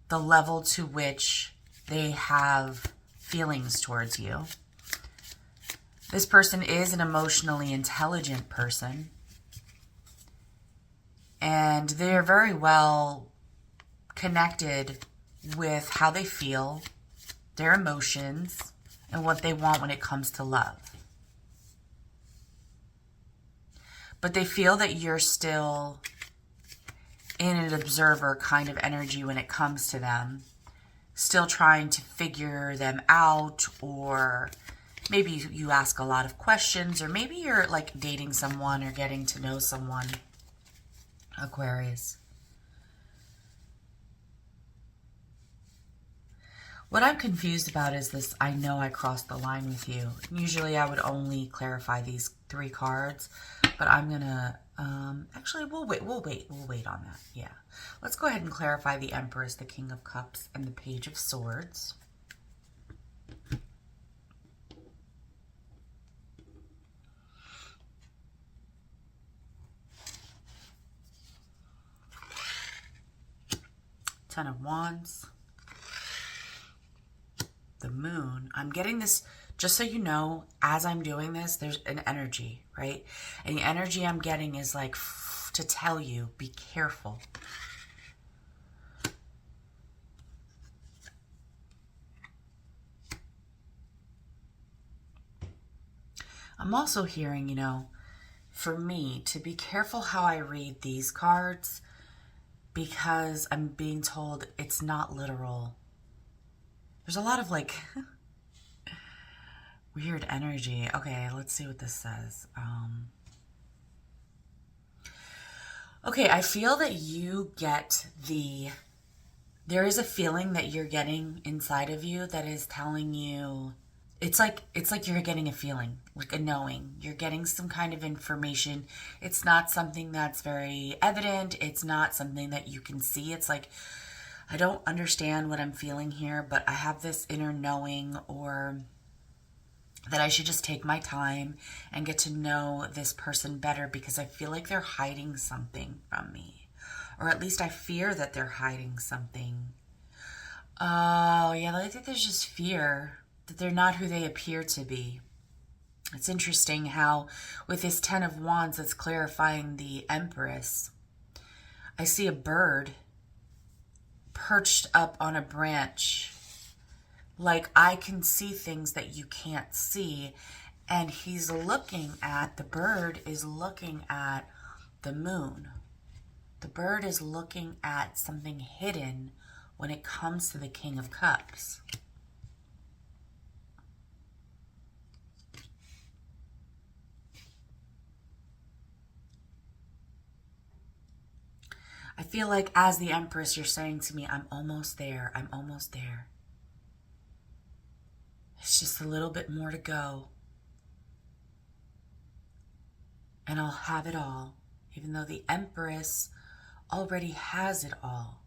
the level to which they have feelings towards you. This person is an emotionally intelligent person, and they're very well connected with how they feel, their emotions, and what they want when it comes to love. But they feel that you're still in an observer kind of energy when it comes to them. Still trying to figure them out, or maybe you ask a lot of questions, or maybe you're like dating someone or getting to know someone, Aquarius. What I'm confused about is this: I know I crossed the line with you. Usually I would only clarify these 3 cards, but I'm gonna, actually we'll wait on that. Yeah. Let's go ahead and clarify the Empress, the King of Cups, and the Page of Swords. Ten of Wands. The Moon. I'm getting this, just so you know, as I'm doing this, there's an energy, right? And the energy I'm getting is like to tell you, be careful. I'm also hearing, you know, for me to be careful how I read these cards, because I'm being told it's not literal. There's a lot of like weird energy. Okay, let's see what this says. Okay, I feel that you get there is a feeling that you're getting inside of you that is telling you, it's like you're getting a feeling, like a knowing. You're getting some kind of information. It's not something that's very evident. It's not something that you can see. It's like, I don't understand what I'm feeling here, but I have this inner knowing, or that I should just take my time and get to know this person better, because I feel like they're hiding something from me. Or at least I fear that they're hiding something. Oh, yeah, I think there's just fear that they're not who they appear to be. It's interesting how with this Ten of Wands that's clarifying the Empress, I see a bird perched up on a branch. Like, I can see things that you can't see. And he's looking at, the bird is looking at the moon. The bird is looking at something hidden when it comes to the King of Cups. I feel like as the Empress, you're saying to me, I'm almost there. I'm almost there. It's just a little bit more to go. And I'll have it all. Even though the Empress already has it all.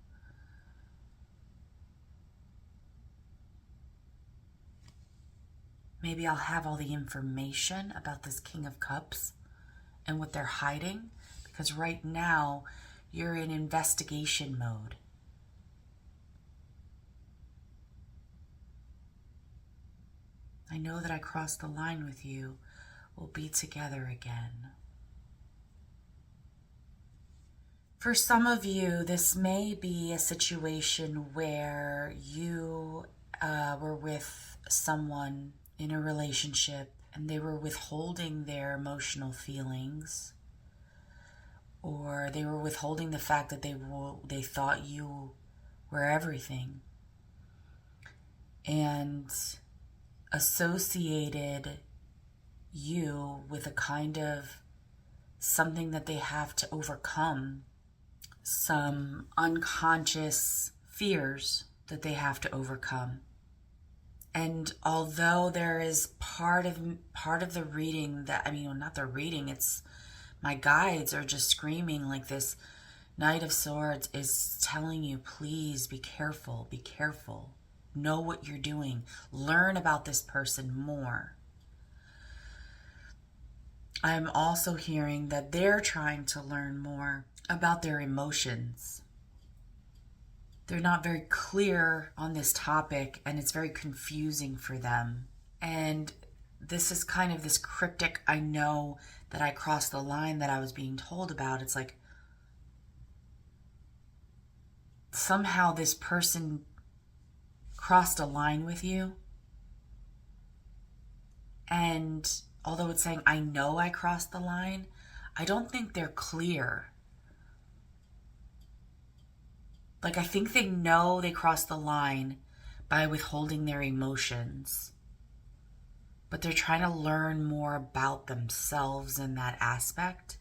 Maybe I'll have all the information about this King of Cups and what they're hiding. Because right now, you're in investigation mode. I know that I crossed the line with you. We'll be together again. For some of you, this may be a situation where you were with someone in a relationship and they were withholding their emotional feelings, or they were withholding the fact that they thought you were everything, and associated you with a kind of something that they have to overcome some unconscious fears that they have to overcome. And although there is part of the reading that, not the reading, it's my guides are just screaming like this Knight of Swords is telling you, please be careful, be careful. Know what you're doing. Learn about this person more. I'm also hearing that they're trying to learn more about their emotions. They're not very clear on this topic, and it's very confusing for them. And this is kind of this cryptic, I know that I crossed the line that I was being told about. It's like somehow this person crossed a line with you. And although it's saying, I know I crossed the line, I don't think they're clear. Like, I think they know they crossed the line by withholding their emotions. But they're trying to learn more about themselves in that aspect.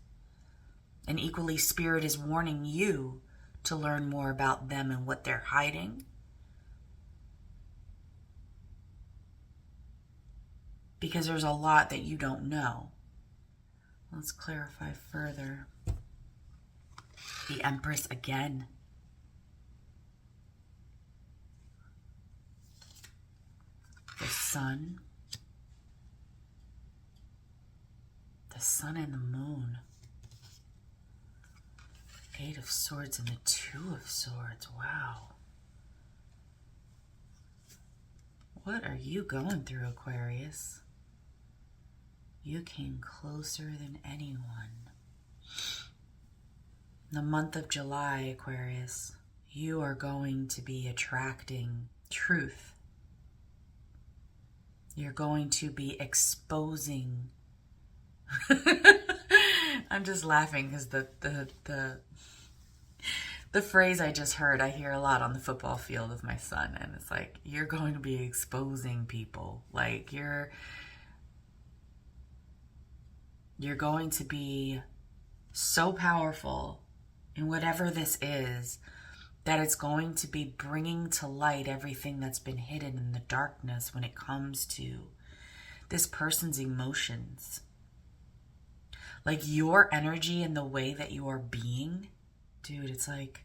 And equally, Spirit is warning you to learn more about them and what they're hiding. Because there's a lot that you don't know. Let's clarify further. The Empress again. The Sun. The Sun and the Moon. Eight of Swords and the Two of Swords. Wow. What are you going through, Aquarius? You came closer than anyone. In the month of July, Aquarius, you are going to be attracting truth. You're going to be exposing. I'm just laughing because the phrase I just heard, I hear a lot on the football field with my son, and it's like, you're going to be exposing people. Like, you're going to be so powerful in whatever this is that it's going to be bringing to light everything that's been hidden in the darkness when it comes to this person's emotions. Like, your energy and the way that you are being, dude, it's like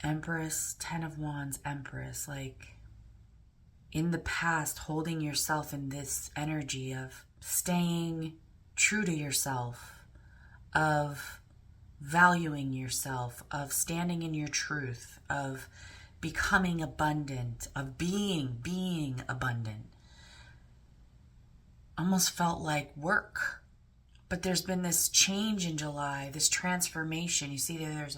Empress, 10 of Wands, Empress, like in the past, holding yourself in this energy of staying true to yourself, of valuing yourself, of standing in your truth, of becoming abundant, of being abundant. Almost felt like work. But there's been this change in July, this transformation. You see there's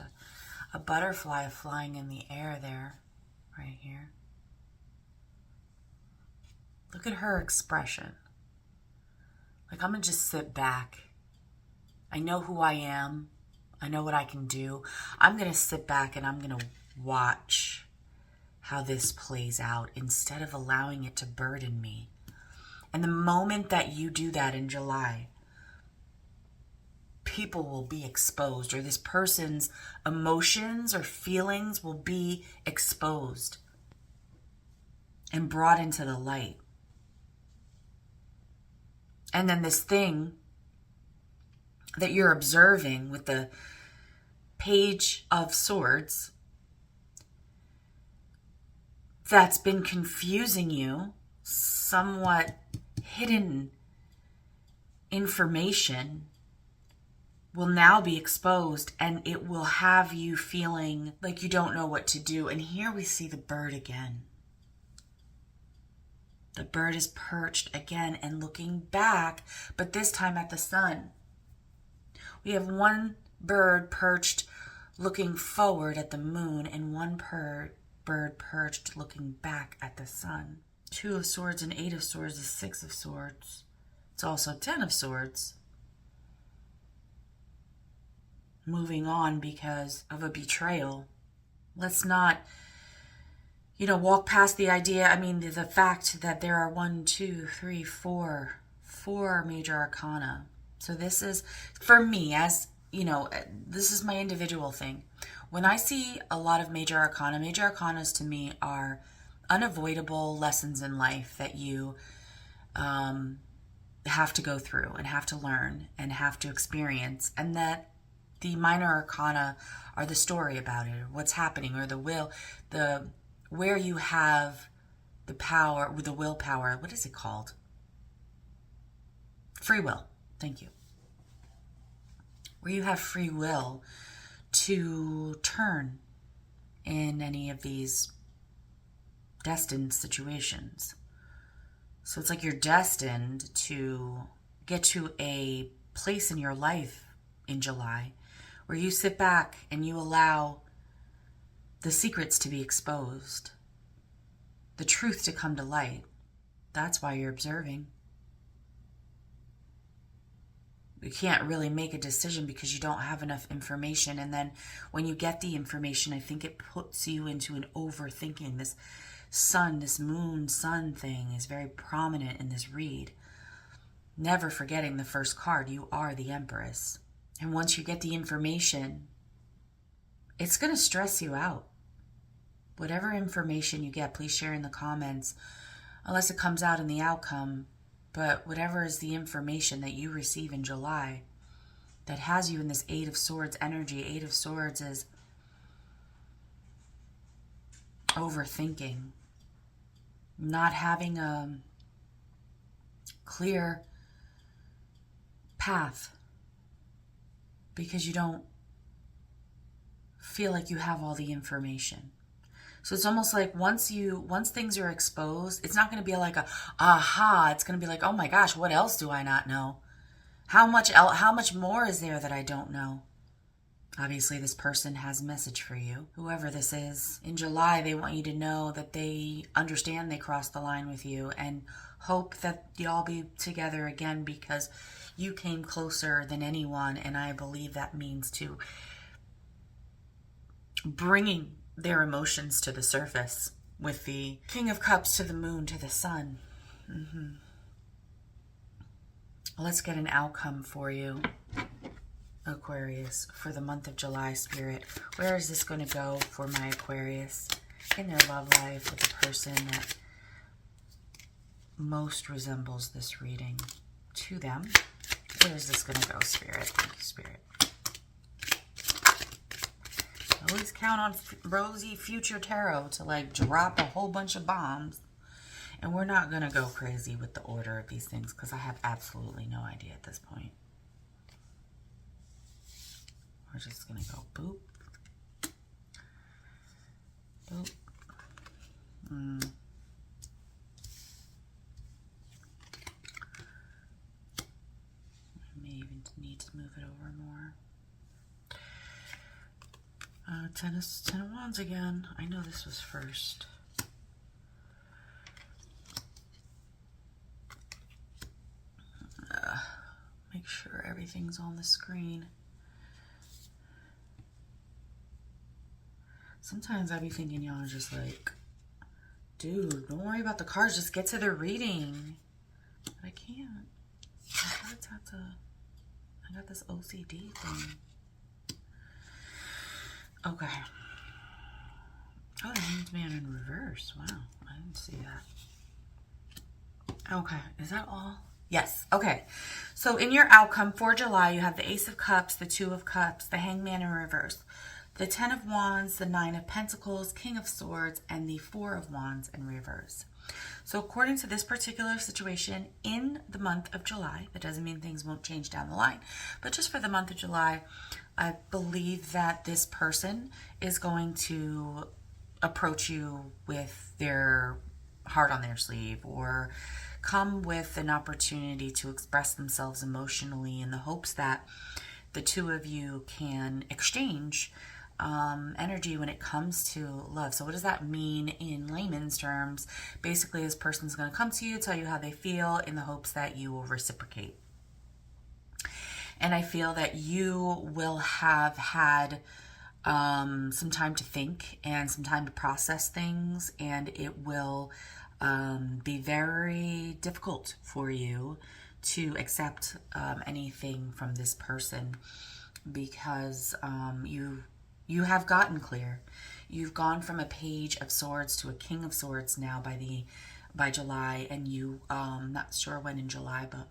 a butterfly flying in the air there, right here. Look at her expression. Like, I'm going to just sit back. I know who I am. I know what I can do. I'm going to sit back and I'm going to watch how this plays out instead of allowing it to burden me. And the moment that you do that in July, people will be exposed, or this person's emotions or feelings will be exposed and brought into the light. And then this thing that you're observing with the Page of Swords that's been confusing you, somewhat hidden information, will now be exposed, and it will have you feeling like you don't know what to do. And here we see the bird again. The bird is perched again and looking back, but this time at the sun. We have one bird perched looking forward at the moon, and one bird perched looking back at the sun. 2 of Swords and 8 of Swords is 6 of Swords. It's also 10 of Swords. Moving on because of a betrayal. Let's not, walk past the idea. The fact that there are 4 major arcana. So this is, for me, as you know, this is my individual thing. When I see a lot of major arcanas to me are unavoidable lessons in life that you have to go through and have to learn and have to experience, and that the minor arcana are the story about it, or what's happening, or the where you have the power, the willpower. What is it called? Free will. Thank you. Where you have free will to turn in any of these destined situations. So it's like you're destined to get to a place in your life in July where you sit back and you allow the secrets to be exposed, the truth to come to light. That's why you're observing. You can't really make a decision because you don't have enough information. And then when you get the information, I think it puts you into an overthinking. This sun, this moon sun thing is very prominent in this read. Never forgetting the first card, you are the Empress. And once you get the information, it's going to stress you out. Whatever information you get, please share in the comments, unless it comes out in the outcome. But whatever is the information that you receive in July that has you in this Eight of Swords energy. Eight of Swords is overthinking, not having a clear path because you don't feel like you have all the information. So it's almost like once things are exposed, it's not going to be like a aha. It's going to be like, oh my gosh, what else do I not know? How much more is there that I don't know? Obviously, this person has a message for you. Whoever this is, in July, they want you to know that they understand they crossed the line with you and hope that y'all be together again because you came closer than anyone. And I believe that means to bringing their emotions to the surface with the King of Cups to the Moon to the Sun. Let's get an outcome for you, Aquarius, for the month of July, Spirit. Where is this going to go for my Aquarius in their love life with the person that most resembles this reading to them? Where is this going to go, Spirit? Thank you, Spirit. Always count on Rosy Future Tarot to like drop a whole bunch of bombs. And we're not going to go crazy with the order of these things because I have absolutely no idea at this point. We're just going to go boop. Boop. I may even need to move it over more. Ten of Wands again. I know this was first. Make sure everything's on the screen. Sometimes I be thinking y'all are just like, dude, don't worry about the cards. Just get to the reading. But I can't. My cards have to... I got this OCD thing. Okay. Oh, the Hanged Man in reverse. Wow, I didn't see that. Okay, is that all? Yes, okay. So in your outcome for July, you have the Ace of Cups, the Two of Cups, the Hanged Man in reverse, the Ten of Wands, the Nine of Pentacles, King of Swords, and the Four of Wands in reverse. So according to this particular situation in the month of July, that doesn't mean things won't change down the line, but just for the month of July, I believe that this person is going to approach you with their heart on their sleeve or come with an opportunity to express themselves emotionally in the hopes that the two of you can exchange energy when it comes to love. So what does that mean in layman's terms? Basically, this person's going to come to you, tell you how they feel in the hopes that you will reciprocate. And I feel that you will have had some time to think and some time to process things, and it will be very difficult for you to accept anything from this person because you have gotten clear. You've gone from a Page of Swords to a King of Swords now by July, and not sure when in July, but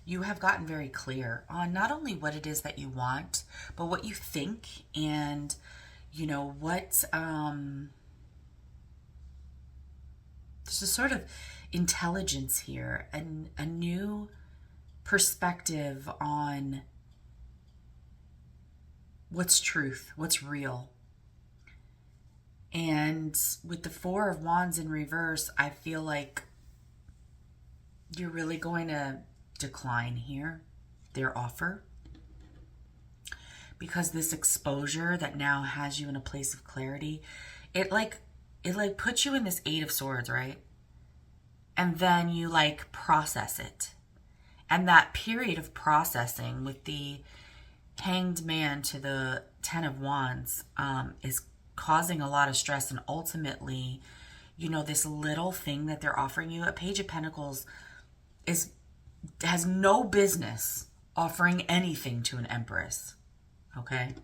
you have gotten very clear on not only what it is that you want, but what you think, and what there's a sort of intelligence here, and a new perspective on what's truth, what's real. And with the Four of Wands in reverse, I feel like you're really going to decline here, their offer, because this exposure that now has you in a place of clarity, it puts you in this Eight of Swords, right? And then you process it. And that period of processing with the Hanged Man to the Ten of Wands is causing a lot of stress. And ultimately, this little thing that they're offering you, a Page of Pentacles has no business offering anything to an Empress. Okay?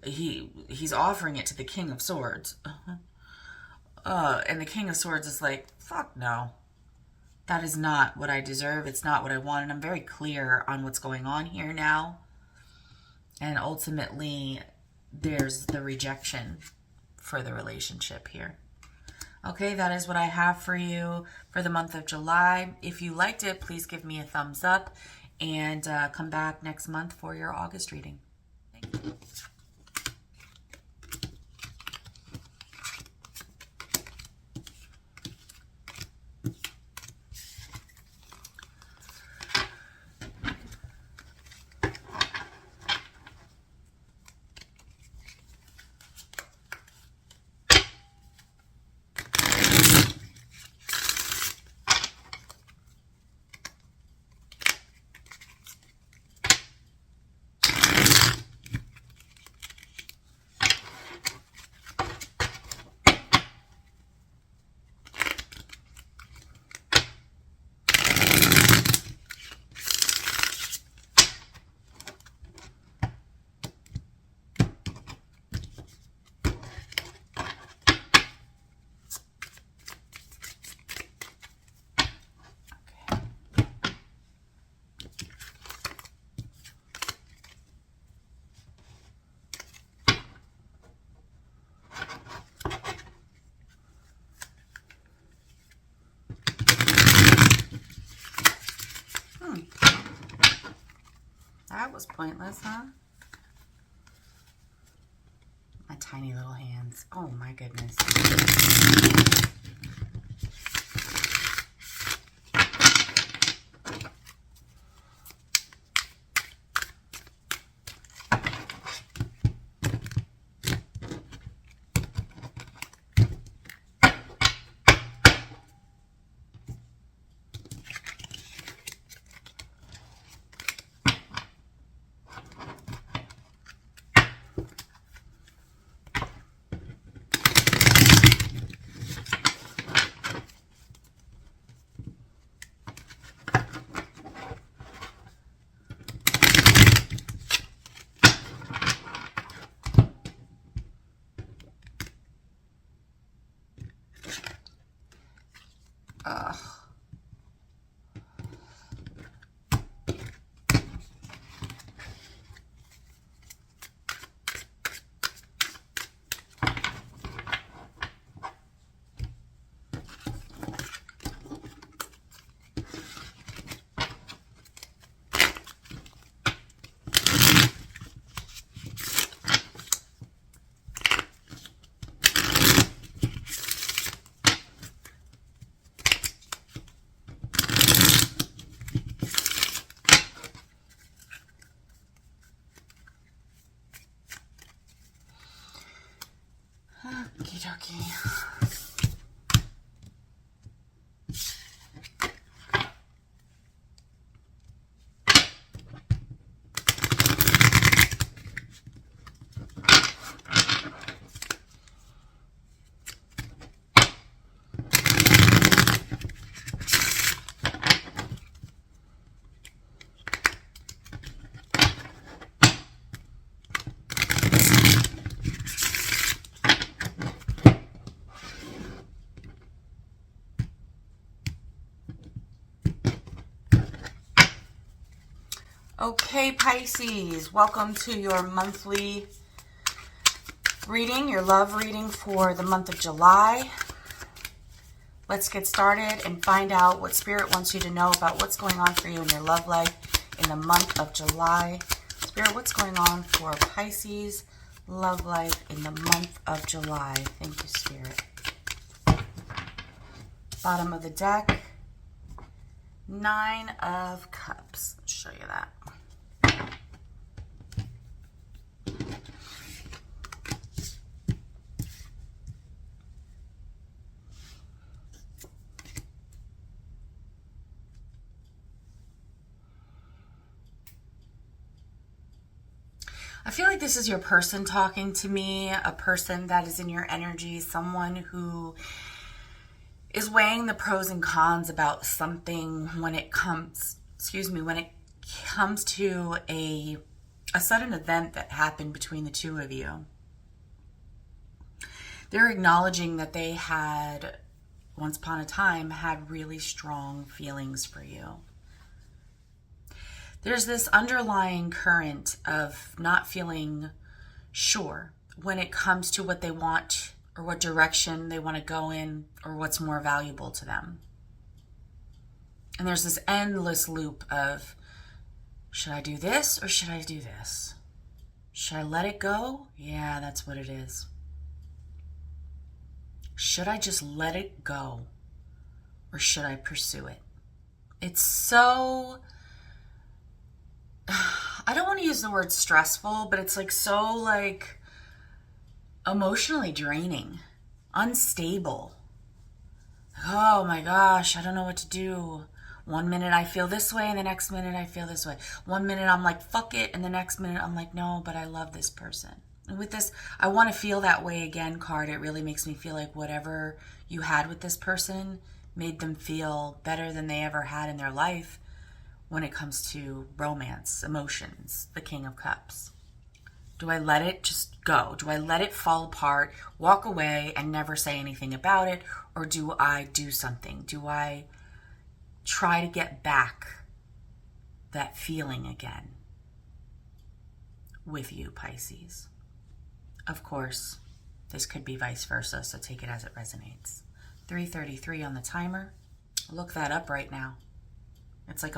He's offering it to the King of Swords. And the King of Swords is like, fuck no. That is not what I deserve. It's not what I want. And I'm very clear on what's going on here now. And ultimately, there's the rejection for the relationship here. Okay, that is what I have for you for the month of July. If you liked it, please give me a thumbs up and come back next month for your August reading. Thank you. That was pointless, huh? My tiny little hands. Oh my goodness. Ugh. Okie dokie. Okay, Pisces, welcome to your monthly reading, your love reading for the month of July. Let's get started and find out what Spirit wants you to know about what's going on for you in your love life in the month of July. Spirit, what's going on for Pisces love life in the month of July? Thank you, Spirit. Bottom of the deck, 9 of Cups. Let's show you that. I feel like this is your person talking to me, a person that is in your energy, someone who is weighing the pros and cons about something when it comes, when it comes to a sudden event that happened between the two of you. They're acknowledging that they had, once upon a time, had really strong feelings for you. There's this underlying current of not feeling sure when it comes to what they want or what direction they want to go in or what's more valuable to them. And there's this endless loop of, should I do this or should I do this? Should I let it go? Yeah, that's what it is. Should I just let it go or should I pursue it? It's so... I don't want to use the word stressful, but it's like so like emotionally draining, unstable. Oh my gosh, I don't know what to do. One minute I feel this way and the next minute I feel this way. One minute I'm like, fuck it. And the next minute I'm like, no, but I love this person. And with this, I want to feel that way again card. It really makes me feel like whatever you had with this person made them feel better than they ever had in their life. When it comes to romance, emotions, the King of Cups. Do I let it just go? Do I let it fall apart, walk away, and never say anything about it? Or do I do something? Do I try to get back that feeling again with you, Pisces? Of course, this could be vice versa, so take it as it resonates. 3:33 on the timer. Look that up right now. It's like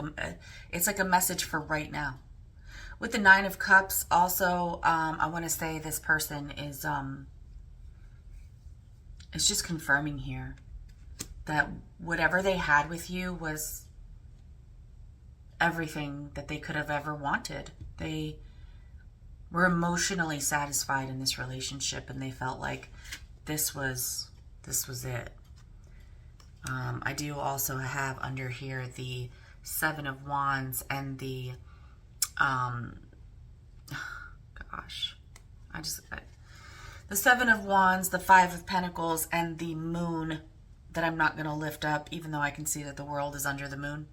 a message for right now. With the 9 of Cups, also, I want to say this person is just confirming here that whatever they had with you was everything that they could have ever wanted. They were emotionally satisfied in this relationship, and they felt like this was it. I do also have under here the 7 of Wands and the the 7 of Wands, the 5 of Pentacles, and the Moon that I'm not going to lift up, even though I can see that the world is under the moon.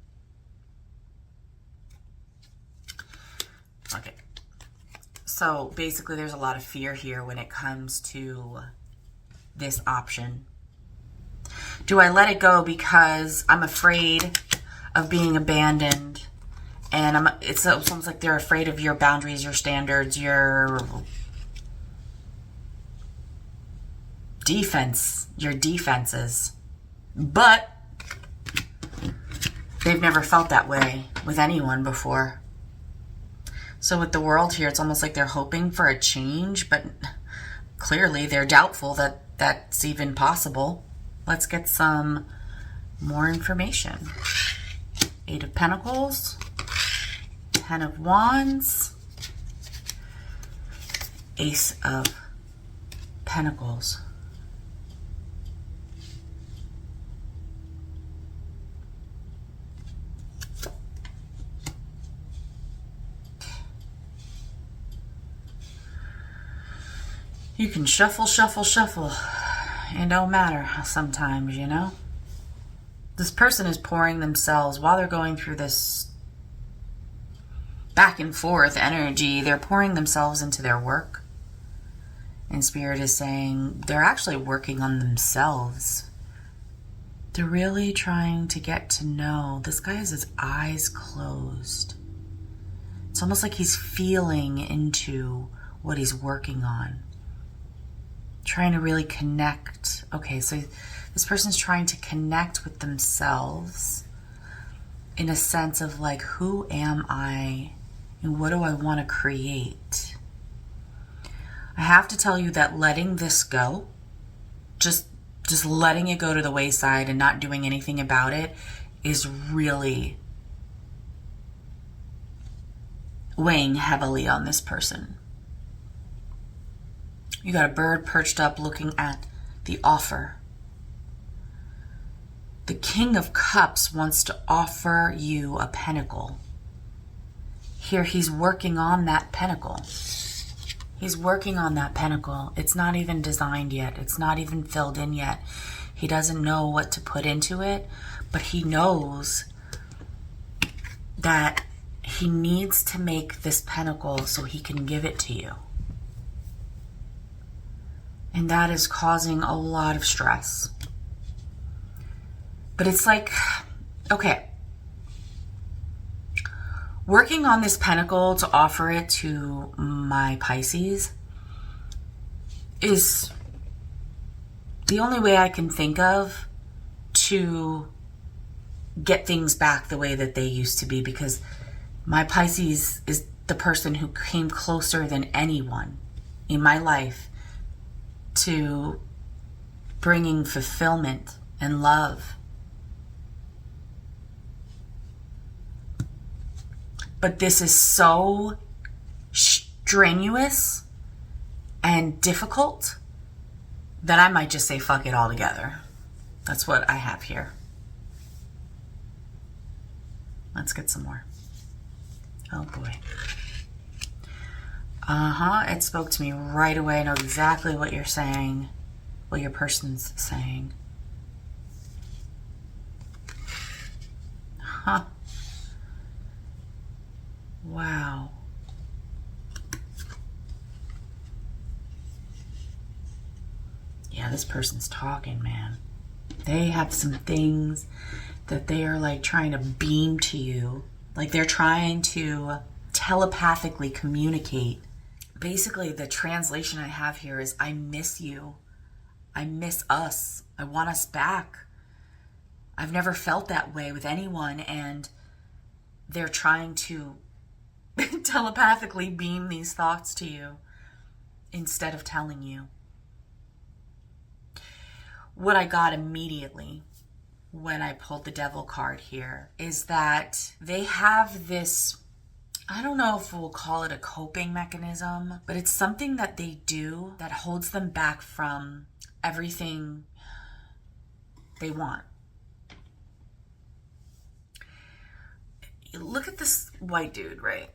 Okay. So basically there's a lot of fear here when it comes to this option. Do I let it go because I'm afraid of being abandoned, and it's almost like they're afraid of your boundaries, your standards, your defenses, but they've never felt that way with anyone before. So with the World here, it's almost like they're hoping for a change, but clearly they're doubtful that that's even possible. Let's get some more information. 8 of Pentacles, 10 of Wands, Ace of Pentacles. You can shuffle, shuffle, shuffle. It don't matter sometimes, you know? This person is pouring themselves while they're going through this back and forth energy. They're pouring themselves into their work. And Spirit is saying they're actually working on themselves. They're really trying to get to know. This guy has his eyes closed. It's almost like he's feeling into what he's working on. Trying to really connect. Okay, so this person's trying to connect with themselves in a sense of like, who am I and what do I want to create? I have to tell you that letting this go, just letting it go to the wayside and not doing anything about it is really weighing heavily on this person. You got a bird perched up looking at the offer. The King of Cups wants to offer you a pentacle. Here he's working on that pentacle. He's working on that pentacle. It's not even designed yet. It's not even filled in yet. He doesn't know what to put into it, but he knows that he needs to make this pentacle so he can give it to you. And that is causing a lot of stress. But it's like, okay, working on this pentacle to offer it to my Pisces is the only way I can think of to get things back the way that they used to be, because my Pisces is the person who came closer than anyone in my life to bringing fulfillment and love. But this is so strenuous and difficult that I might just say fuck it altogether. That's what I have here. Let's get some more. Oh boy. It spoke to me right away. I know exactly what you're saying, what your person's saying. Wow. Yeah, this person's talking, man. They have some things that they are like trying to beam to you. Like they're trying to telepathically communicate. Basically, the translation I have here is, I miss you. I miss us. I want us back. I've never felt that way with anyone, and they're trying to telepathically beam these thoughts to you instead of telling you. What I got immediately when I pulled the Devil card here is that they have this, I don't know if we'll call it a coping mechanism, but it's something that they do that holds them back from everything they want. Look at this white dude right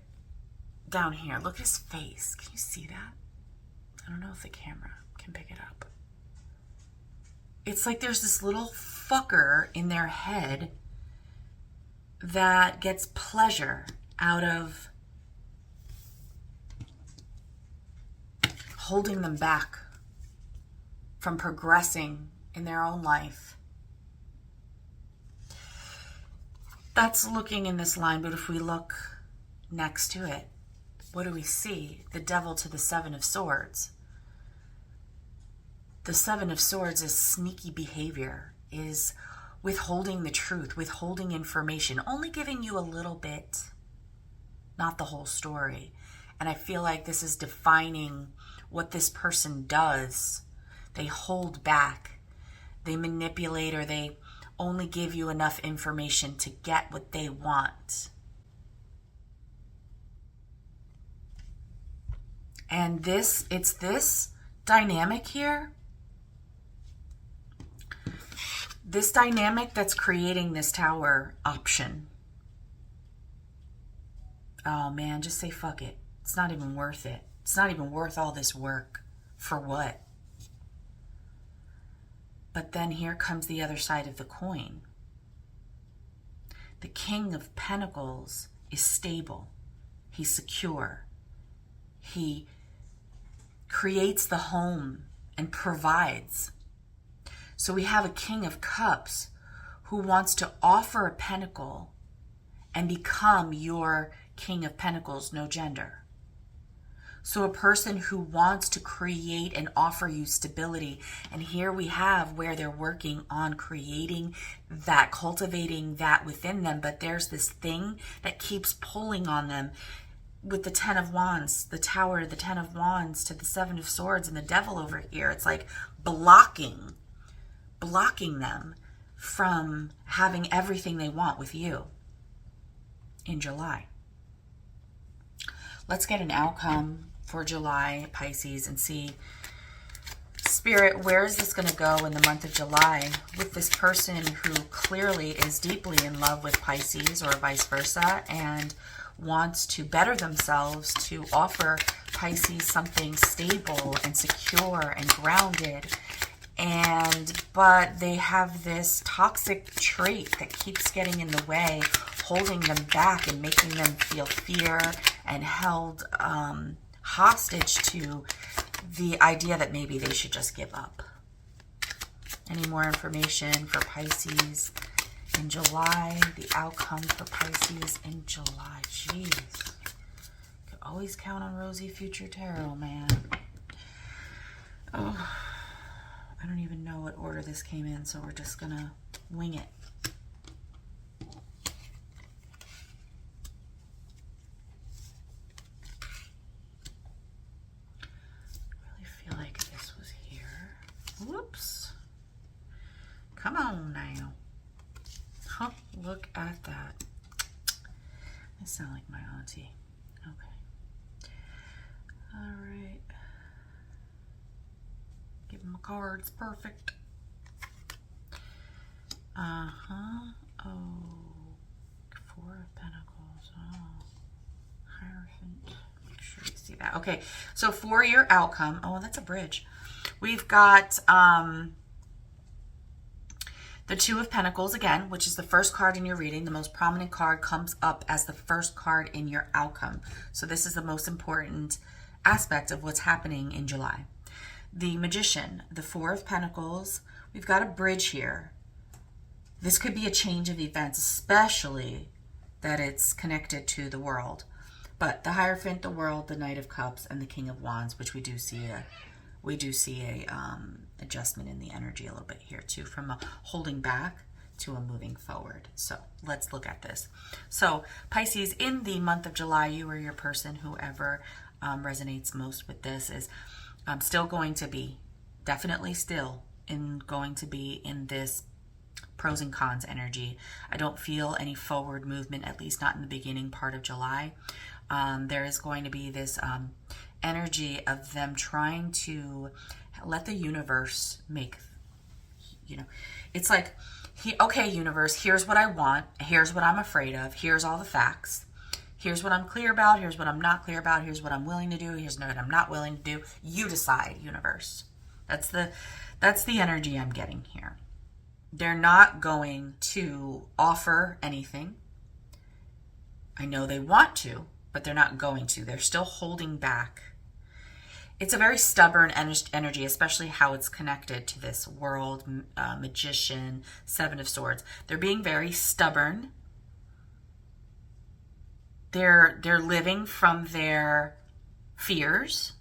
down here. Look at his face. Can you see that? I don't know if the camera can pick it up. It's like there's this little fucker in their head that gets pleasure out of holding them back from progressing in their own life. That's looking in this line, but if we look next to it, what do we see? The Devil to the Seven of Swords. The Seven of Swords is sneaky behavior, is withholding the truth, withholding information, only giving you a little bit, not the whole story. And I feel like this is defining what this person does. They hold back, they manipulate, or they only give you enough information to get what they want. And it's this dynamic here. This dynamic that's creating this Tower option. Oh man, just say fuck it. It's not even worth it. It's not even worth all this work. For what? But then here comes the other side of the coin. The King of Pentacles is stable. He's secure. He creates the home and provides. So we have a King of Cups who wants to offer a pentacle and become your King of Pentacles, no gender. So a person who wants to create and offer you stability. And here we have where they're working on creating that, cultivating that within them. But there's this thing that keeps pulling on them with the 10 of Wands, the Tower, the 10 of Wands to the 7 of Swords and the Devil over here. It's like blocking them from having everything they want with you in July. Let's get an outcome for July, Pisces, and see, Spirit, where is this going to go in the month of July with this person who clearly is deeply in love with Pisces or vice versa and wants to better themselves to offer Pisces something stable and secure and grounded. But they have this toxic trait that keeps getting in the way, holding them back and making them feel fear and held hostage to the idea that maybe they should just give up. Any more information for Pisces in July? The outcome for Pisces in July. Jeez. Could always count on Rosy Future Tarot, man. Oh, I don't even know what order this came in, so we're just gonna wing it. Whoops. Come on now. Huh, look at that. I sound like my auntie. Okay. All right. Give him a cards. Perfect. Uh-huh. Oh. 4 of Pentacles. Oh. Hierophant. Make sure you see that. Okay. So for your outcome. Oh, that's a bridge. We've got the 2 of Pentacles again, which is the first card in your reading. The most prominent card comes up as the first card in your outcome. So this is the most important aspect of what's happening in July. The Magician, the 4 of Pentacles. We've got a bridge here. This could be a change of events, especially that it's connected to the world. But the Hierophant, the World, the Knight of Cups, and the King of Wands, which we do see a adjustment in the energy a little bit here too, from a holding back to a moving forward. So let's look at this. So Pisces, in the month of July, you or your person, whoever resonates most with this, is still going to be, definitely still going to be in this pros and cons energy. I don't feel any forward movement, at least not in the beginning part of July. There is going to be this energy of them trying to let the universe make, it's like, okay, universe, here's what I want. Here's what I'm afraid of. Here's all the facts. Here's what I'm clear about. Here's what I'm not clear about. Here's what I'm willing to do. Here's what I'm not willing to do. You decide, universe. That's the energy I'm getting here. They're not going to offer anything. I know they want to, but they're not going to. They're still holding back. It's a very stubborn energy, especially how it's connected to this World, Magician, 7 of Swords. They're being very stubborn. They're living from their fears.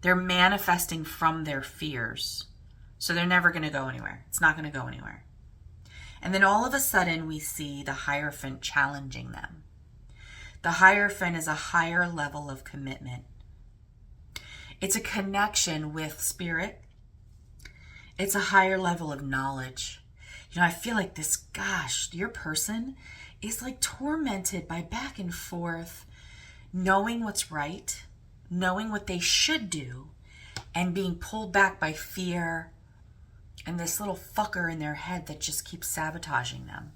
They're manifesting from their fears. So they're never going to go anywhere. It's not going to go anywhere. And then all of a sudden we see the Hierophant challenging them. The Hierophant is a higher level of commitment. It's a connection with spirit. It's a higher level of knowledge. I feel like this, your person is like tormented by back and forth, knowing what's right, knowing what they should do, and being pulled back by fear and this little fucker in their head that just keeps sabotaging them.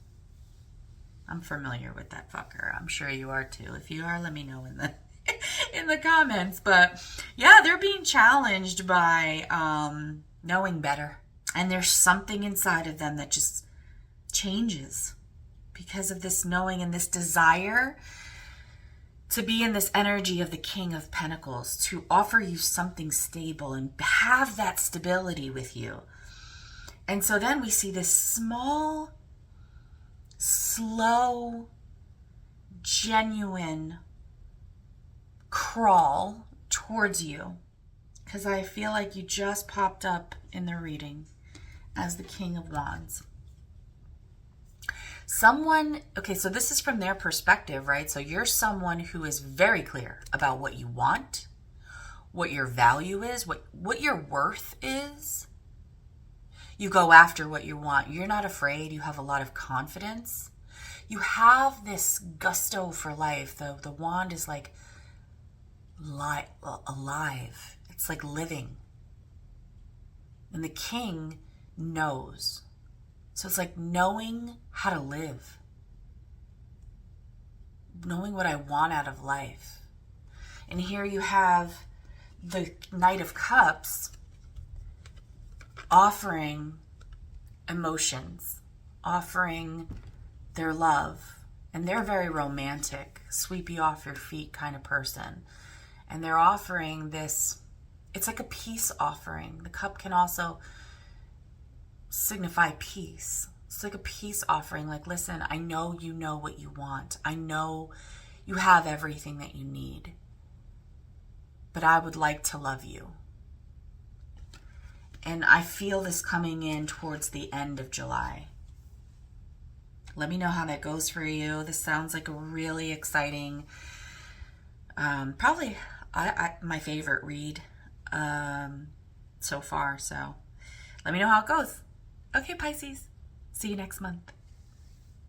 I'm familiar with that fucker. I'm sure you are too. If you are, let me know in the comments. But yeah, they're being challenged by knowing better. And there's something inside of them that just changes because of this knowing and this desire to be in this energy of the King of Pentacles, to offer you something stable and have that stability with you. And so then we see this small, slow, genuine crawl towards you, because I feel like you just popped up in the reading as the King of Wands. Someone, okay, so this is from their perspective, right? So you're someone who is very clear about what you want, what your value is, what your worth is. You go after what you want. You're not afraid. You have a lot of confidence. You have this gusto for life. The wand is like alive. It's like living. And the king knows. So it's like knowing how to live. Knowing what I want out of life. And here you have the Knight of Cups offering emotions, offering their love. And they're very romantic, sweep you off your feet kind of person. And they're offering this, it's like a peace offering. The cup can also signify peace. It's like a peace offering. Like, listen, I know you know what you want. I know you have everything that you need. But I would like to love you. And I feel this coming in towards the end of July. Let me know how that goes for you. This sounds like a really exciting, probably my favorite read so far. So let me know how it goes. Okay, Pisces. See you next month.